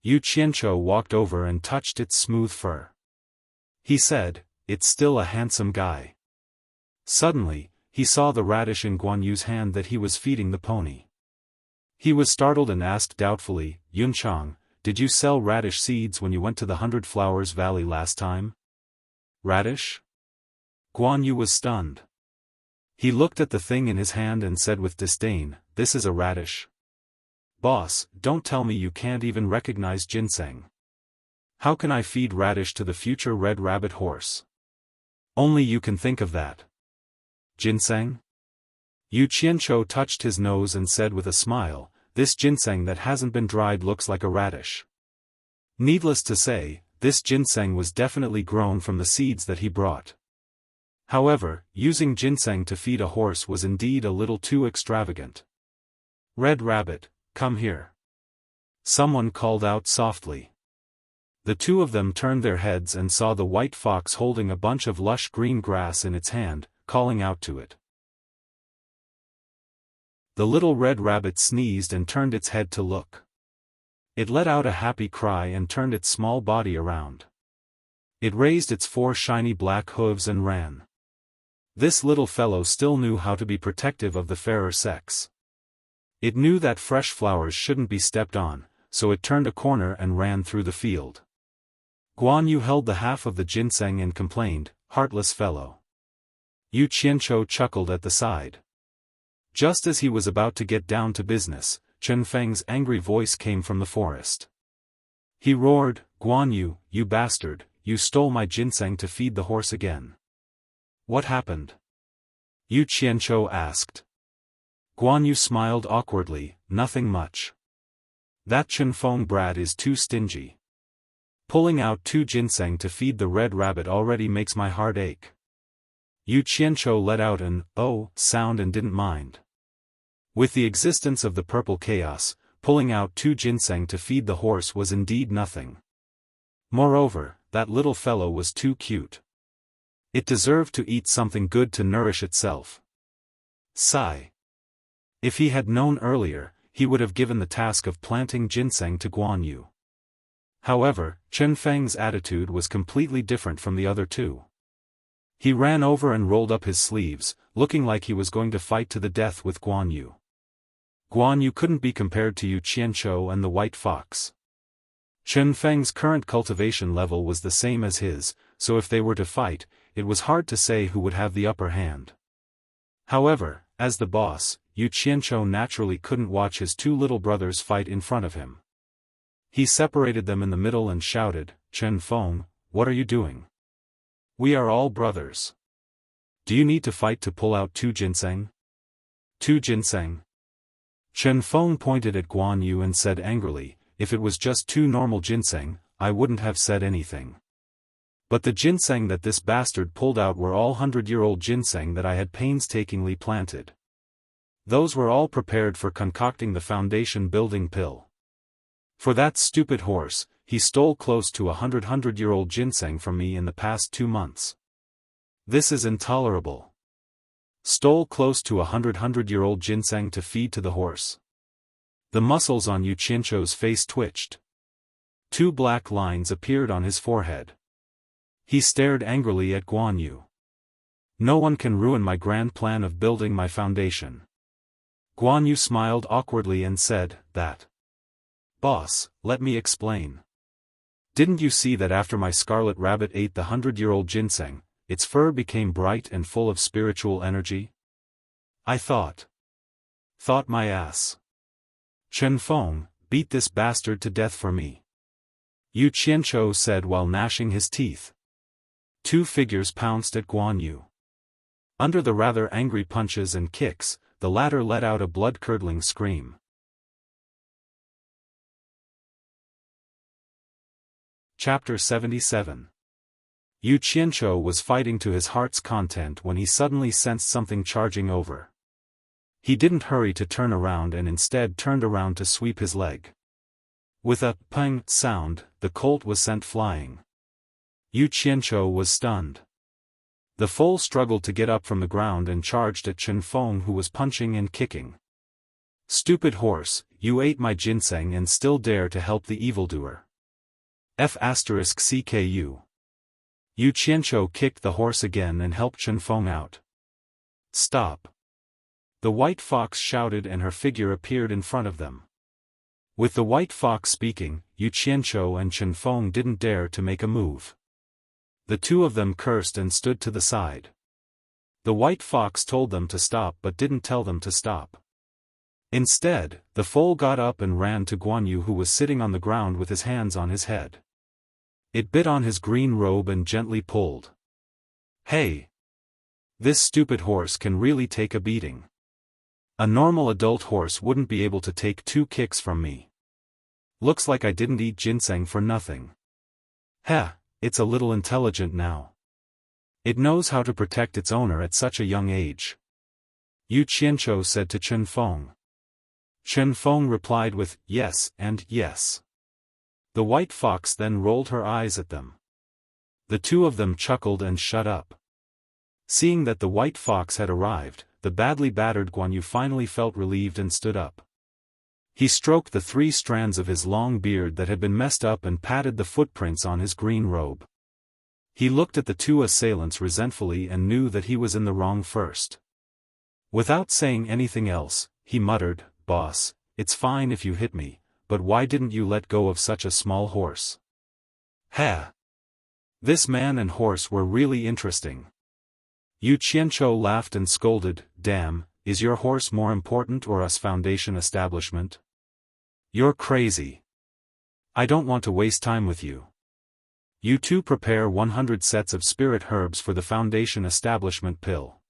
Yu Qianzhou walked over and touched its smooth fur. He said, "It's still a handsome guy." Suddenly, he saw the radish in Guan Yu's hand that he was feeding the pony. He was startled and asked doubtfully, "Yunchang, did you sell radish seeds when you went to the 100 Flowers Valley last time? Radish? Guan Yu was stunned. He looked at the thing in his hand and said with disdain, "This is a radish. Boss, don't tell me you can't even recognize ginseng. How can I feed radish to the future red rabbit horse? Only you can think of that. Ginseng?" Yu Qianzhou touched his nose and said with a smile, "This ginseng that hasn't been dried looks like a radish." Needless to say, this ginseng was definitely grown from the seeds that he brought. However, using ginseng to feed a horse was indeed a little too extravagant. "Red Rabbit, come here." Someone called out softly. The two of them turned their heads and saw the white fox holding a bunch of lush green grass in its hand, calling out to it. The little red rabbit sneezed and turned its head to look. It let out a happy cry and turned its small body around. It raised its 4 shiny black hooves and ran. This little fellow still knew how to be protective of the fairer sex. It knew that fresh flowers shouldn't be stepped on, so it turned a corner and ran through the field. Guan Yu held the half of the ginseng and complained, "Heartless fellow." Yu Qianzhou chuckled at the side. Just as he was about to get down to business, Chen Feng's angry voice came from the forest. He roared, "Guan Yu, you bastard, you stole my ginseng to feed the horse again." "What happened?" Yu Qianzhou asked. Guan Yu smiled awkwardly, "Nothing much. That Chen Feng brat is too stingy. Pulling out 2 ginseng to feed the red rabbit already makes my heart ache." Yu Qianzhou let out an "oh" sound and didn't mind. With the existence of the purple chaos, pulling out 2 ginseng to feed the horse was indeed nothing. Moreover, that little fellow was too cute. It deserved to eat something good to nourish itself. Sigh. If he had known earlier, he would have given the task of planting ginseng to Guan Yu. However, Chen Feng's attitude was completely different from the other two. He ran over and rolled up his sleeves, looking like he was going to fight to the death with Guan Yu. Guan Yu couldn't be compared to Yu Qianzhou and the white fox. Chen Feng's current cultivation level was the same as his, so if they were to fight, it was hard to say who would have the upper hand. However, as the boss, Yu Qianzhou naturally couldn't watch his 2 little brothers fight in front of him. He separated them in the middle and shouted, "Chen Feng, what are you doing? We are all brothers. Do you need to fight to pull out 2 ginseng? 2 ginseng?" Chen Feng pointed at Guan Yu and said angrily, "If it was just 2 normal ginseng, I wouldn't have said anything. But the ginseng that this bastard pulled out were all 100-year-old ginseng that I had painstakingly planted. Those were all prepared for concocting the foundation building pill. For that stupid horse, he stole close to 100-year-old ginseng from me in the past 2 months. This is intolerable. Stole close to 100-year-old ginseng to feed to the horse." The muscles on Yu Qianzhou's face twitched. 2 black lines appeared on his forehead. He stared angrily at Guan Yu. "No one can ruin my grand plan of building my foundation." Guan Yu smiled awkwardly and said, "That. Boss, let me explain. Didn't you see that after my scarlet rabbit ate the 100-year-old ginseng, its fur became bright and full of spiritual energy? I thought my ass. Chen Feng, beat this bastard to death for me," Yu Qianzhou said while gnashing his teeth. 2 figures pounced at Guan Yu. Under the rather angry punches and kicks, the latter let out a blood-curdling scream. Chapter 77. Yu Qianzhou was fighting to his heart's content when he suddenly sensed something charging over. He didn't hurry to turn around and instead turned around to sweep his leg. With a "ping" sound, the colt was sent flying. Yu Qianzhou was stunned. The foal struggled to get up from the ground and charged at Chen Feng, who was punching and kicking. "Stupid horse, you ate my ginseng and still dare to help the evildoer. F***CKU. Yu Qianzhou kicked the horse again and helped Chen Feng out. "Stop!" The white fox shouted and her figure appeared in front of them. With the white fox speaking, Yu Qianzhou and Chen Feng didn't dare to make a move. The two of them cursed and stood to the side. The white fox told them to stop but didn't tell them to stop. Instead, the foal got up and ran to Guan Yu, who was sitting on the ground with his hands on his head. It bit on his green robe and gently pulled. "Hey! This stupid horse can really take a beating. A normal adult horse wouldn't be able to take 2 kicks from me. Looks like I didn't eat ginseng for nothing. Heh, it's a little intelligent now. It knows how to protect its owner at such a young age," Yu Qianzhou said to Chen Feng. Chen Feng replied with yes and yes. The white fox then rolled her eyes at them. The two of them chuckled and shut up. Seeing that the white fox had arrived, the badly battered Guan Yu finally felt relieved and stood up. He stroked the 3 strands of his long beard that had been messed up and patted the footprints on his green robe. He looked at the 2 assailants resentfully and knew that he was in the wrong first. Without saying anything else, he muttered, "Boss, it's fine if you hit me, but why didn't you let go of such a small horse?" "Ha! This man and horse were really interesting." Yu Qianzhou laughed and scolded, "Damn, is your horse more important or us Foundation establishment? You're crazy. I don't want to waste time with you. You two prepare 100 sets of spirit herbs for the Foundation establishment pill.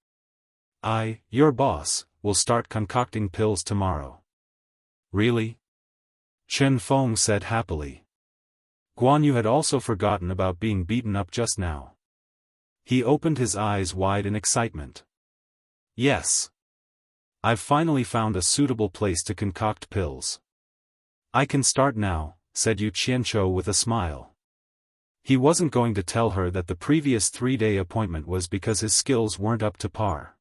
Your boss, will start concocting pills tomorrow." "Really?" Chen Feng said happily. Guan Yu had also forgotten about being beaten up just now. He opened his eyes wide in excitement. "Yes. I've finally found a suitable place to concoct pills. I can start now," said Yu Qianzhou with a smile. He wasn't going to tell her that the previous 3-day appointment was because his skills weren't up to par.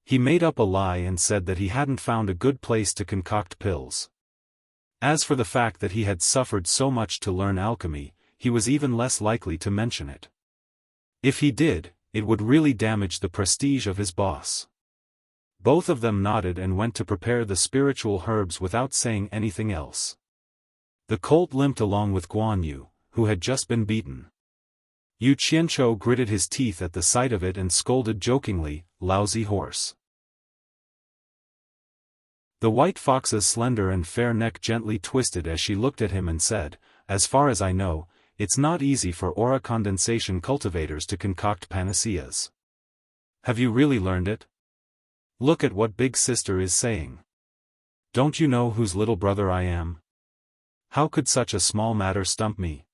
He made up a lie and said that he hadn't found a good place to concoct pills. As for the fact that he had suffered so much to learn alchemy, he was even less likely to mention it. If he did, it would really damage the prestige of his boss. Both of them nodded and went to prepare the spiritual herbs without saying anything else. The colt limped along with Guan Yu, who had just been beaten. Yu Qianzhou gritted his teeth at the sight of it and scolded jokingly, "Lousy horse." The white fox's slender and fair neck gently twisted as she looked at him and said, "As far as I know, it's not easy for aura condensation cultivators to concoct panaceas. Have you really learned it? Look at what Big Sister is saying. Don't you know whose little brother I am? How could such a small matter stump me?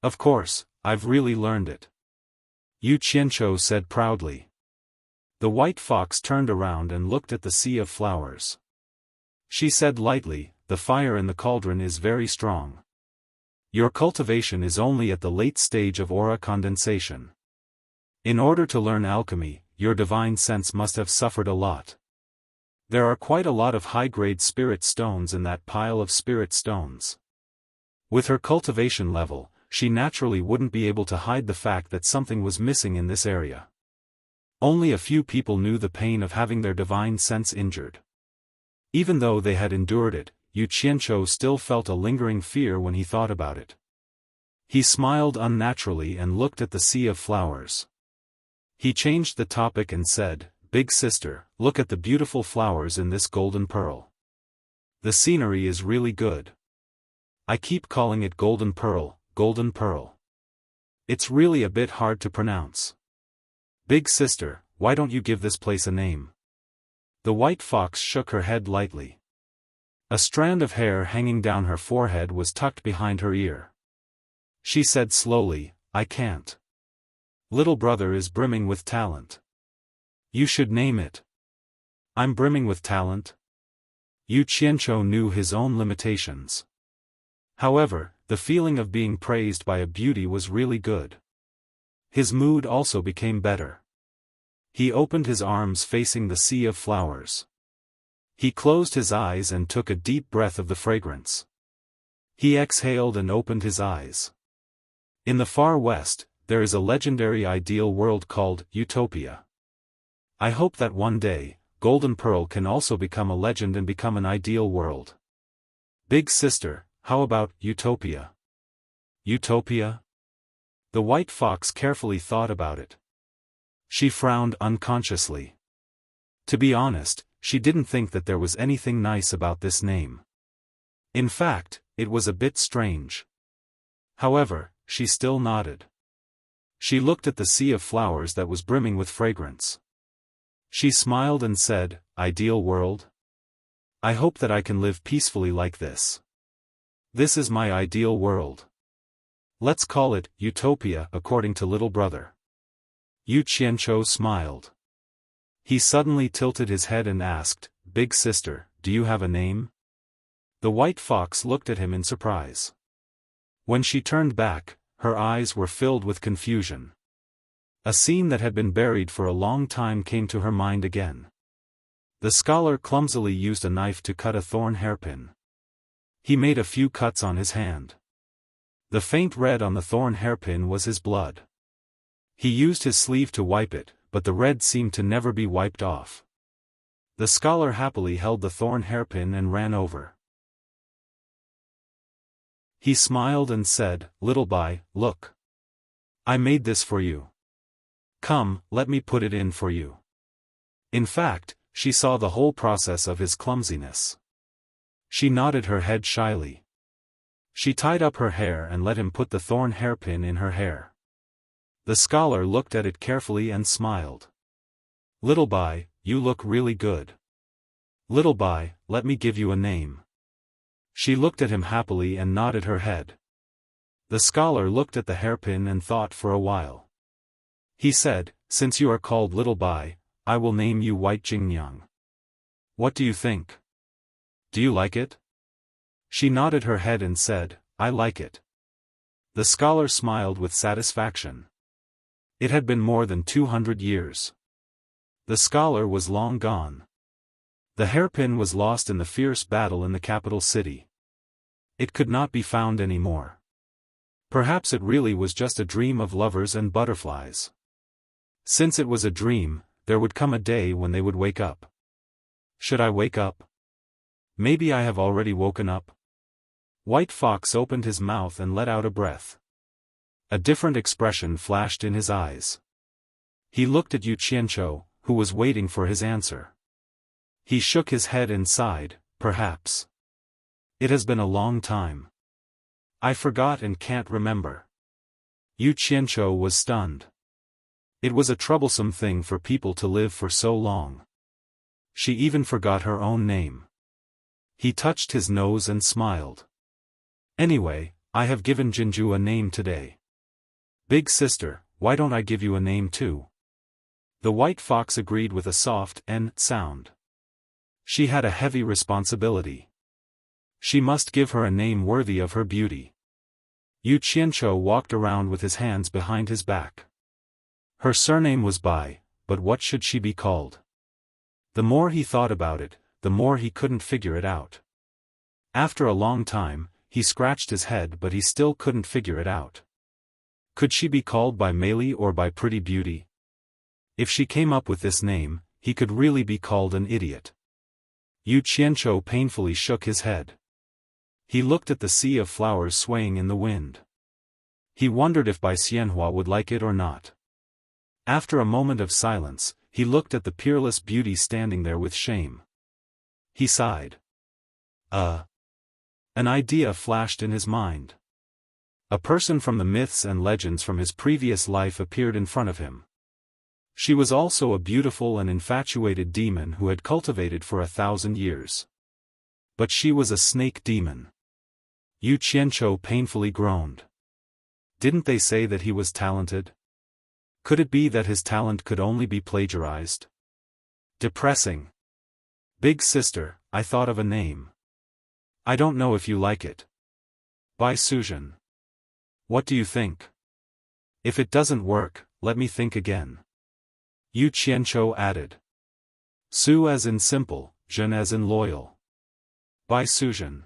Of course, I've really learned it," Yu Qianzhou said proudly. The white fox turned around and looked at the sea of flowers. She said lightly, "The fire in the cauldron is very strong. Your cultivation is only at the late stage of aura condensation. In order to learn alchemy, your divine sense must have suffered a lot. There are quite a lot of high-grade spirit stones in that pile of spirit stones. With her cultivation level, she naturally wouldn't be able to hide the fact that something was missing in this area. Only a few people knew the pain of having their divine sense injured. Even though they had endured it, Yu Qianzhou still felt a lingering fear when he thought about it. He smiled unnaturally and looked at the sea of flowers. He changed the topic and said, "Big Sister, look at the beautiful flowers in this golden pearl. The scenery is really good. I keep calling it golden pearl, golden pearl. It's really a bit hard to pronounce. Big Sister, why don't you give this place a name?" The white fox shook her head lightly. A strand of hair hanging down her forehead was tucked behind her ear. She said slowly, "I can't. Little brother is brimming with talent. You should name it." "I'm brimming with talent?" Yu Qianzhou knew his own limitations. However, the feeling of being praised by a beauty was really good. His mood also became better. He opened his arms facing the sea of flowers. He closed his eyes and took a deep breath of the fragrance. He exhaled and opened his eyes. In the far west, there is a legendary ideal world called Utopia. I hope that one day, Golden Pearl can also become a legend and become an ideal world. Big Sister, how about utopia? Utopia? The white fox carefully thought about it. She frowned unconsciously. To be honest, she didn't think that there was anything nice about this name. In fact, it was a bit strange. However, she still nodded. She looked at the sea of flowers that was brimming with fragrance. She smiled and said, "Ideal world? I hope that I can live peacefully like this. This is my ideal world. Let's call it utopia according to little brother." Yu Qianzhou smiled. He suddenly tilted his head and asked, "Big sister, do you have a name?" The white fox looked at him in surprise. When she turned back, her eyes were filled with confusion. A scene that had been buried for a long time came to her mind again. The scholar clumsily used a knife to cut a thorn hairpin. He made a few cuts on his hand. The faint red on the thorn hairpin was his blood. He used his sleeve to wipe it, but the red seemed to never be wiped off. The scholar happily held the thorn hairpin and ran over. He smiled and said, "Little Bai, look. I made this for you. Come, let me put it in for you." In fact, she saw the whole process of his clumsiness. She nodded her head shyly. She tied up her hair and let him put the thorn hairpin in her hair. The scholar looked at it carefully and smiled. "Little Bai, you look really good. Little Bai, let me give you a name." She looked at him happily and nodded her head. The scholar looked at the hairpin and thought for a while. He said, "Since you are called Little Bai, I will name you White Jingnyang. What do you think? Do you like it?" She nodded her head and said, "I like it." The scholar smiled with satisfaction. It had been more than 200 years. The scholar was long gone. The hairpin was lost in the fierce battle in the capital city. It could not be found anymore. Perhaps it really was just a dream of lovers and butterflies. Since it was a dream, there would come a day when they would wake up. Should I wake up? Maybe I have already woken up. White Fox opened his mouth and let out a breath. A different expression flashed in his eyes. He looked at Yu Qianzhou, who was waiting for his answer. He shook his head and sighed, "Perhaps. It has been a long time. I forgot and can't remember." Yu Qianzhou was stunned. It was a troublesome thing for people to live for so long. She even forgot her own name. He touched his nose and smiled. "Anyway, I have given Jinju a name today. Big sister, why don't I give you a name too?" The white fox agreed with a soft "n" sound. She had a heavy responsibility. She must give her a name worthy of her beauty. Yu Qianzhou walked around with his hands behind his back. Her surname was Bai, but what should she be called? The more he thought about it, the more he couldn't figure it out. After a long time, he scratched his head but he still couldn't figure it out. Could she be called by Meili or by Pretty Beauty? If she came up with this name, he could really be called an idiot. Yu Qianzhou painfully shook his head. He looked at the sea of flowers swaying in the wind. He wondered if Bai Xianhua would like it or not. After a moment of silence, he looked at the peerless beauty standing there with shame. He sighed. An idea flashed in his mind. A person from the myths and legends from his previous life appeared in front of him. She was also a beautiful and infatuated demon who had cultivated for 1,000 years. But she was a snake demon. Yu Qianzhou painfully groaned. Didn't they say that he was talented? Could it be that his talent could only be plagiarized? Depressing. Big sister, I thought of a name. I don't know if you like it. Bai Suzhen. What do you think? If it doesn't work, let me think again. Yu Qianzhou added. Su as in simple, Zhen as in loyal. Bai Suzhen.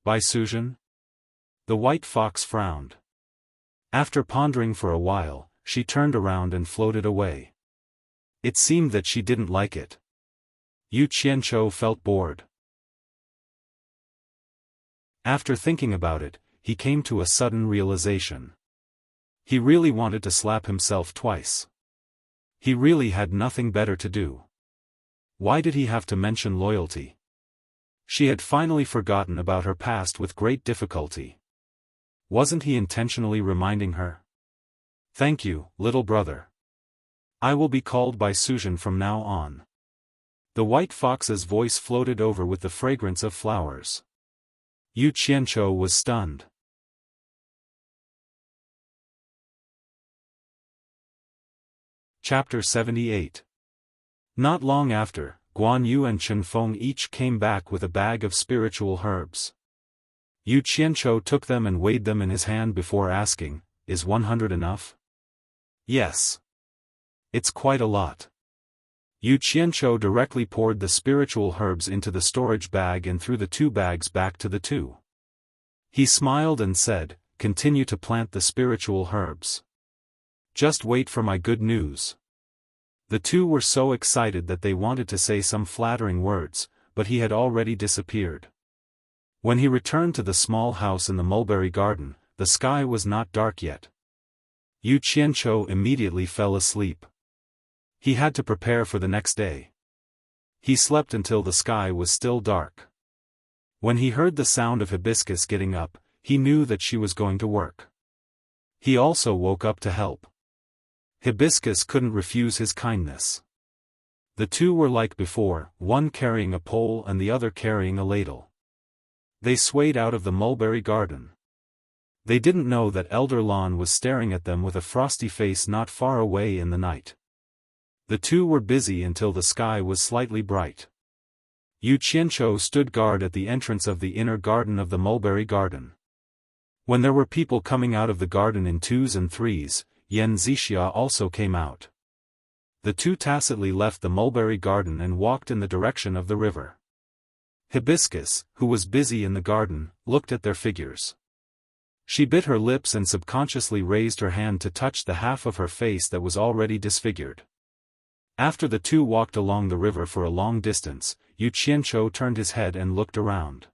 Bai Suzhen? The white fox frowned. After pondering for a while, she turned around and floated away. It seemed that she didn't like it. Yu Qianzhou felt bored. After thinking about it, he came to a sudden realization. He really wanted to slap himself twice. He really had nothing better to do. Why did he have to mention loyalty? She had finally forgotten about her past with great difficulty. Wasn't he intentionally reminding her? Thank you, little brother. I will be called by Suzhen from now on. The white fox's voice floated over with the fragrance of flowers. Yu Qianqiu was stunned. Chapter 78. Not long after, Guan Yu and Chen Feng each came back with a bag of spiritual herbs. Yu Qianqiu took them and weighed them in his hand before asking, "Is 100 enough?" "Yes. It's quite a lot." Yu Qianqiu directly poured the spiritual herbs into the storage bag and threw the 2 bags back to the 2. He smiled and said, "Continue to plant the spiritual herbs. Just wait for my good news." The 2 were so excited that they wanted to say some flattering words, but he had already disappeared. When he returned to the small house in the mulberry garden, the sky was not dark yet. Yu Qianqiu immediately fell asleep. He had to prepare for the next day. He slept until the sky was still dark. When he heard the sound of Hibiscus getting up, he knew that she was going to work. He also woke up to help. Hibiscus couldn't refuse his kindness. The 2 were like before, one carrying a pole and the other carrying a ladle. They swayed out of the mulberry garden. They didn't know that Elder Lan was staring at them with a frosty face not far away in the night. The 2 were busy until the sky was slightly bright. Yu Qianqiu stood guard at the entrance of the inner garden of the mulberry garden. When there were people coming out of the garden in 2s and 3s, Yan Zixia also came out. The 2 tacitly left the mulberry garden and walked in the direction of the river. Hibiscus, who was busy in the garden, looked at their figures. She bit her lips and subconsciously raised her hand to touch the half of her face that was already disfigured. After the 2 walked along the river for a long distance, Yu Qianqiu turned his head and looked around.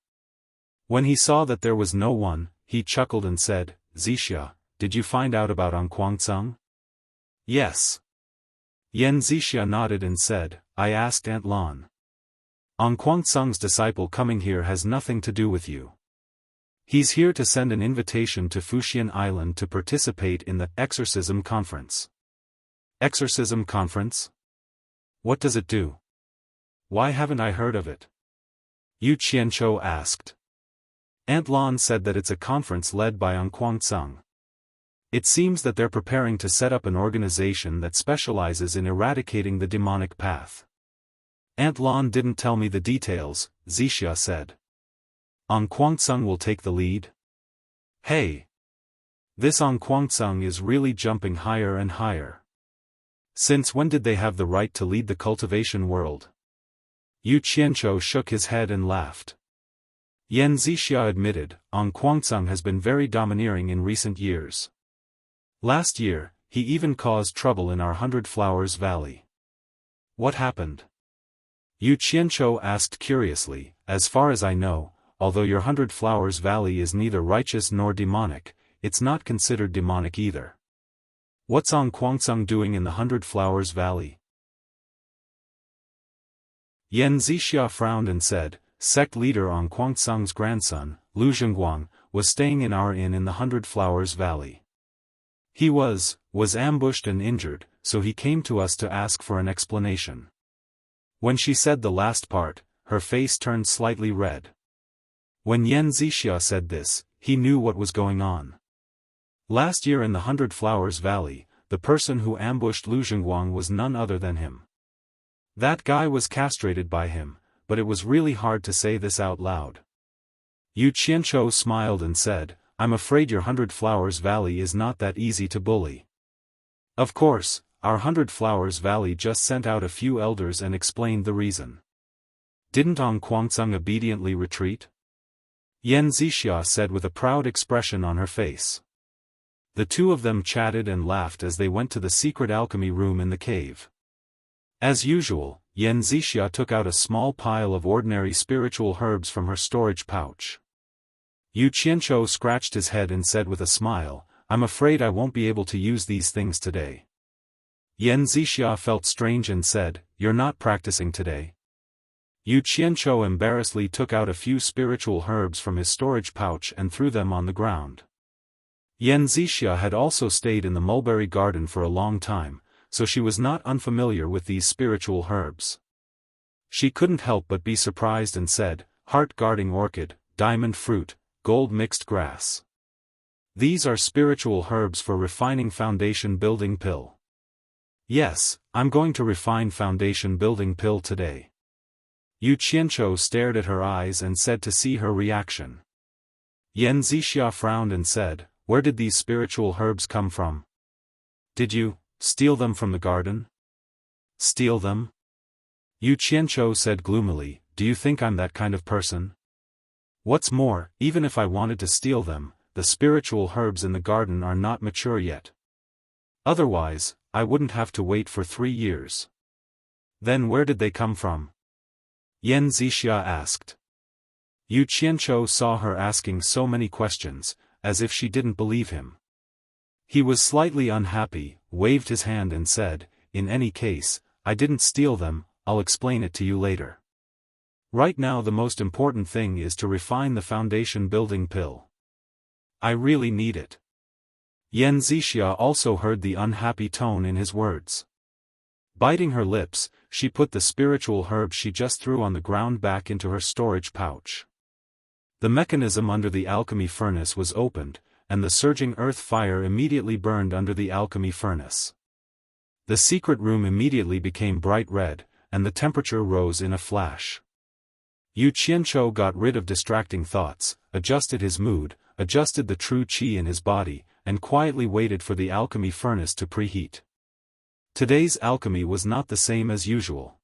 When he saw that there was no one, he chuckled and said, "Zixia, did you find out about Anquangceng?" "Yes." Yan Zixia nodded and said, "I asked Aunt Lan. Anquangceng's disciple coming here has nothing to do with you. He's here to send an invitation to Fuxian Island to participate in the Exorcism Conference." Exorcism Conference? What does it do? Why haven't I heard of it? Yu Qianqiu asked. Aunt Lan said that it's a conference led by Anquangceng. It seems that they're preparing to set up an organization that specializes in eradicating the demonic path. Aunt Lan didn't tell me the details, Zixia said. Anquangceng will take the lead? Hey! This Anquangceng is really jumping higher and higher. Since when did they have the right to lead the cultivation world? Yu Qianqiu shook his head and laughed. Yan Zixia admitted, Anquangceng has been very domineering in recent years. Last year, he even caused trouble in our 100 Flowers Valley. What happened? Yu Qianqiu asked curiously. As far as I know, although your 100 Flowers Valley is neither righteous nor demonic, it's not considered demonic either. What's Anquangceng doing in the 100 Flowers Valley? Yan Zixia frowned and said, sect leader Anquangceng's grandson, Lu Zhengguang, was staying in our inn in the 100 Flowers Valley. He was ambushed and injured, so he came to us to ask for an explanation. When she said the last part, her face turned slightly red. When Yan Zixia said this, he knew what was going on. Last year in the 100 Flowers Valley, the person who ambushed Lu Zhengguang was none other than him. That guy was castrated by him, but it was really hard to say this out loud. Yu Qianqiu smiled and said, I'm afraid your 100 Flowers Valley is not that easy to bully. Of course, our 100 Flowers Valley just sent out a few elders and explained the reason. Didn't Anquangceng obediently retreat? Yan Zixia said with a proud expression on her face. The 2 of them chatted and laughed as they went to the secret alchemy room in the cave. As usual, Yan Zixia took out a small pile of ordinary spiritual herbs from her storage pouch. Yu Qianzhou scratched his head and said with a smile, I'm afraid I won't be able to use these things today. Yan Zixia felt strange and said, You're not practicing today? Yu Qianzhou embarrassedly took out a few spiritual herbs from his storage pouch and threw them on the ground. Yan Zixia had also stayed in the mulberry garden for a long time, so she was not unfamiliar with these spiritual herbs. She couldn't help but be surprised and said, Heart-guarding orchid, diamond fruit, gold mixed grass. These are spiritual herbs for refining foundation building pill. Yes, I'm going to refine foundation building pill today. Yu Qianzhou stared at her eyes and said to see her reaction. Yan Zixia frowned and said, Where did these spiritual herbs come from? Did you steal them from the garden? Steal them? Yu Qianzhou said gloomily, Do you think I'm that kind of person? What's more, even if I wanted to steal them, the spiritual herbs in the garden are not mature yet. Otherwise, I wouldn't have to wait for 3 years. Then where did they come from? Yan Zixia asked. Yu Qianzhou saw her asking so many questions, as if she didn't believe him. He was slightly unhappy, waved his hand and said, In any case, I didn't steal them, I'll explain it to you later. Right now the most important thing is to refine the foundation building pill. I really need it. Yan Zixia also heard the unhappy tone in his words. Biting her lips, she put the spiritual herb she just threw on the ground back into her storage pouch. The mechanism under the alchemy furnace was opened, and the surging earth fire immediately burned under the alchemy furnace. The secret room immediately became bright red, and the temperature rose in a flash. Yu Qianzhou got rid of distracting thoughts, adjusted his mood, adjusted the true qi in his body, and quietly waited for the alchemy furnace to preheat. Today's alchemy was not the same as usual.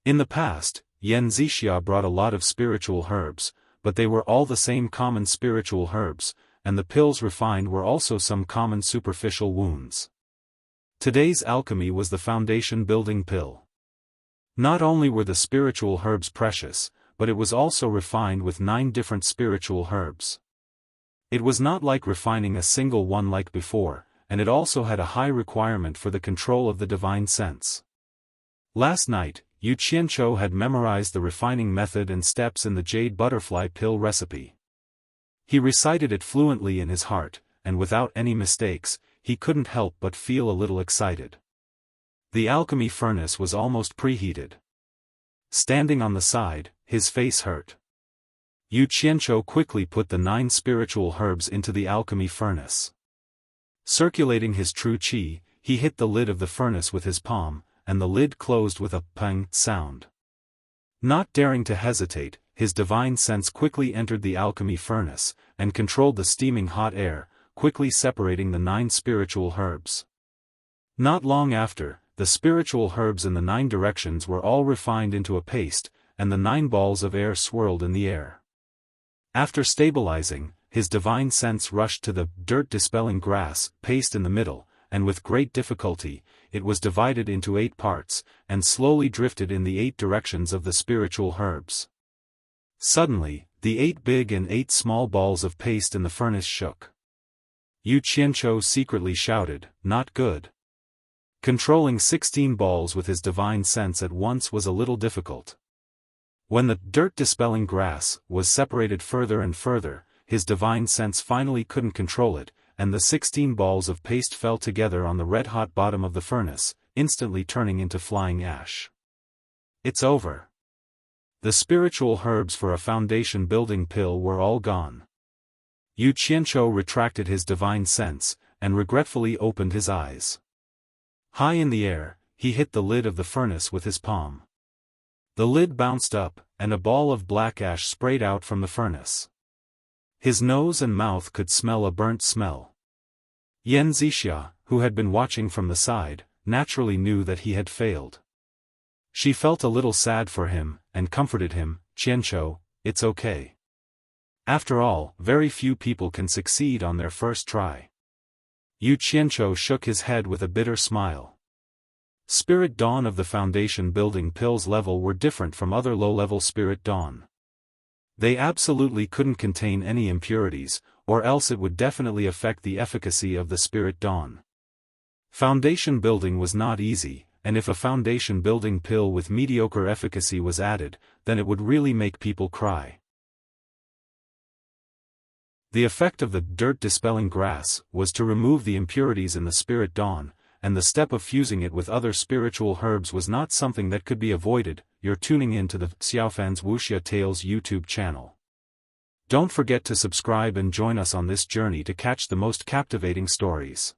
In the past, Yan Zixia brought a lot of spiritual herbs, but they were all the same common spiritual herbs, and the pills refined were also some common superficial wounds. Today's alchemy was the foundation building pill. Not only were the spiritual herbs precious, but it was also refined with 9 different spiritual herbs. It was not like refining a single one like before, and it also had a high requirement for the control of the divine sense. Last night, Yu Qianzhou had memorized the refining method and steps in the jade butterfly pill recipe. He recited it fluently in his heart, and without any mistakes, he couldn't help but feel a little excited. The alchemy furnace was almost preheated. Standing on the side, his face hurt. Yu Qianzhou quickly put the 9 spiritual herbs into the alchemy furnace. Circulating his true qi, he hit the lid of the furnace with his palm, and the lid closed with a pang sound. Not daring to hesitate, his divine sense quickly entered the alchemy furnace, and controlled the steaming hot air, quickly separating the 9 spiritual herbs. Not long after, the spiritual herbs in the 9 directions were all refined into a paste, and the 9 balls of air swirled in the air. After stabilizing, his divine sense rushed to the dirt-dispelling grass paste in the middle, and with great difficulty, it was divided into 8 parts, and slowly drifted in the 8 directions of the spiritual herbs. Suddenly, the 8 big and 8 small balls of paste in the furnace shook. Yu Qianzhou secretly shouted, Not good. Controlling 16 balls with his divine sense at once was a little difficult. When the dirt-dispelling grass was separated further and further, his divine sense finally couldn't control it, and the 16 balls of paste fell together on the red-hot bottom of the furnace, instantly turning into flying ash. It's over. The spiritual herbs for a foundation building pill were all gone. Yu Qianzhou retracted his divine sense, and regretfully opened his eyes. High in the air, he hit the lid of the furnace with his palm. The lid bounced up, and a ball of black ash sprayed out from the furnace. His nose and mouth could smell a burnt smell. Yan Zixia, who had been watching from the side, naturally knew that he had failed. She felt a little sad for him, and comforted him, Qianzhou, it's okay. After all, very few people can succeed on their first try. Yu Qianzhou shook his head with a bitter smile. Spirit Dawn of the foundation building pills level were different from other low-level Spirit Dawn. They absolutely couldn't contain any impurities, or else it would definitely affect the efficacy of the spirit dawn. Foundation building was not easy, and if a foundation building pill with mediocre efficacy was added, then it would really make people cry. The effect of the dirt-dispelling grass was to remove the impurities in the spirit dawn, and the step of fusing it with other spiritual herbs was not something that could be avoided. You're tuning in to the Xiaofan's Wuxia Tales YouTube channel. Don't forget to subscribe and join us on this journey to catch the most captivating stories.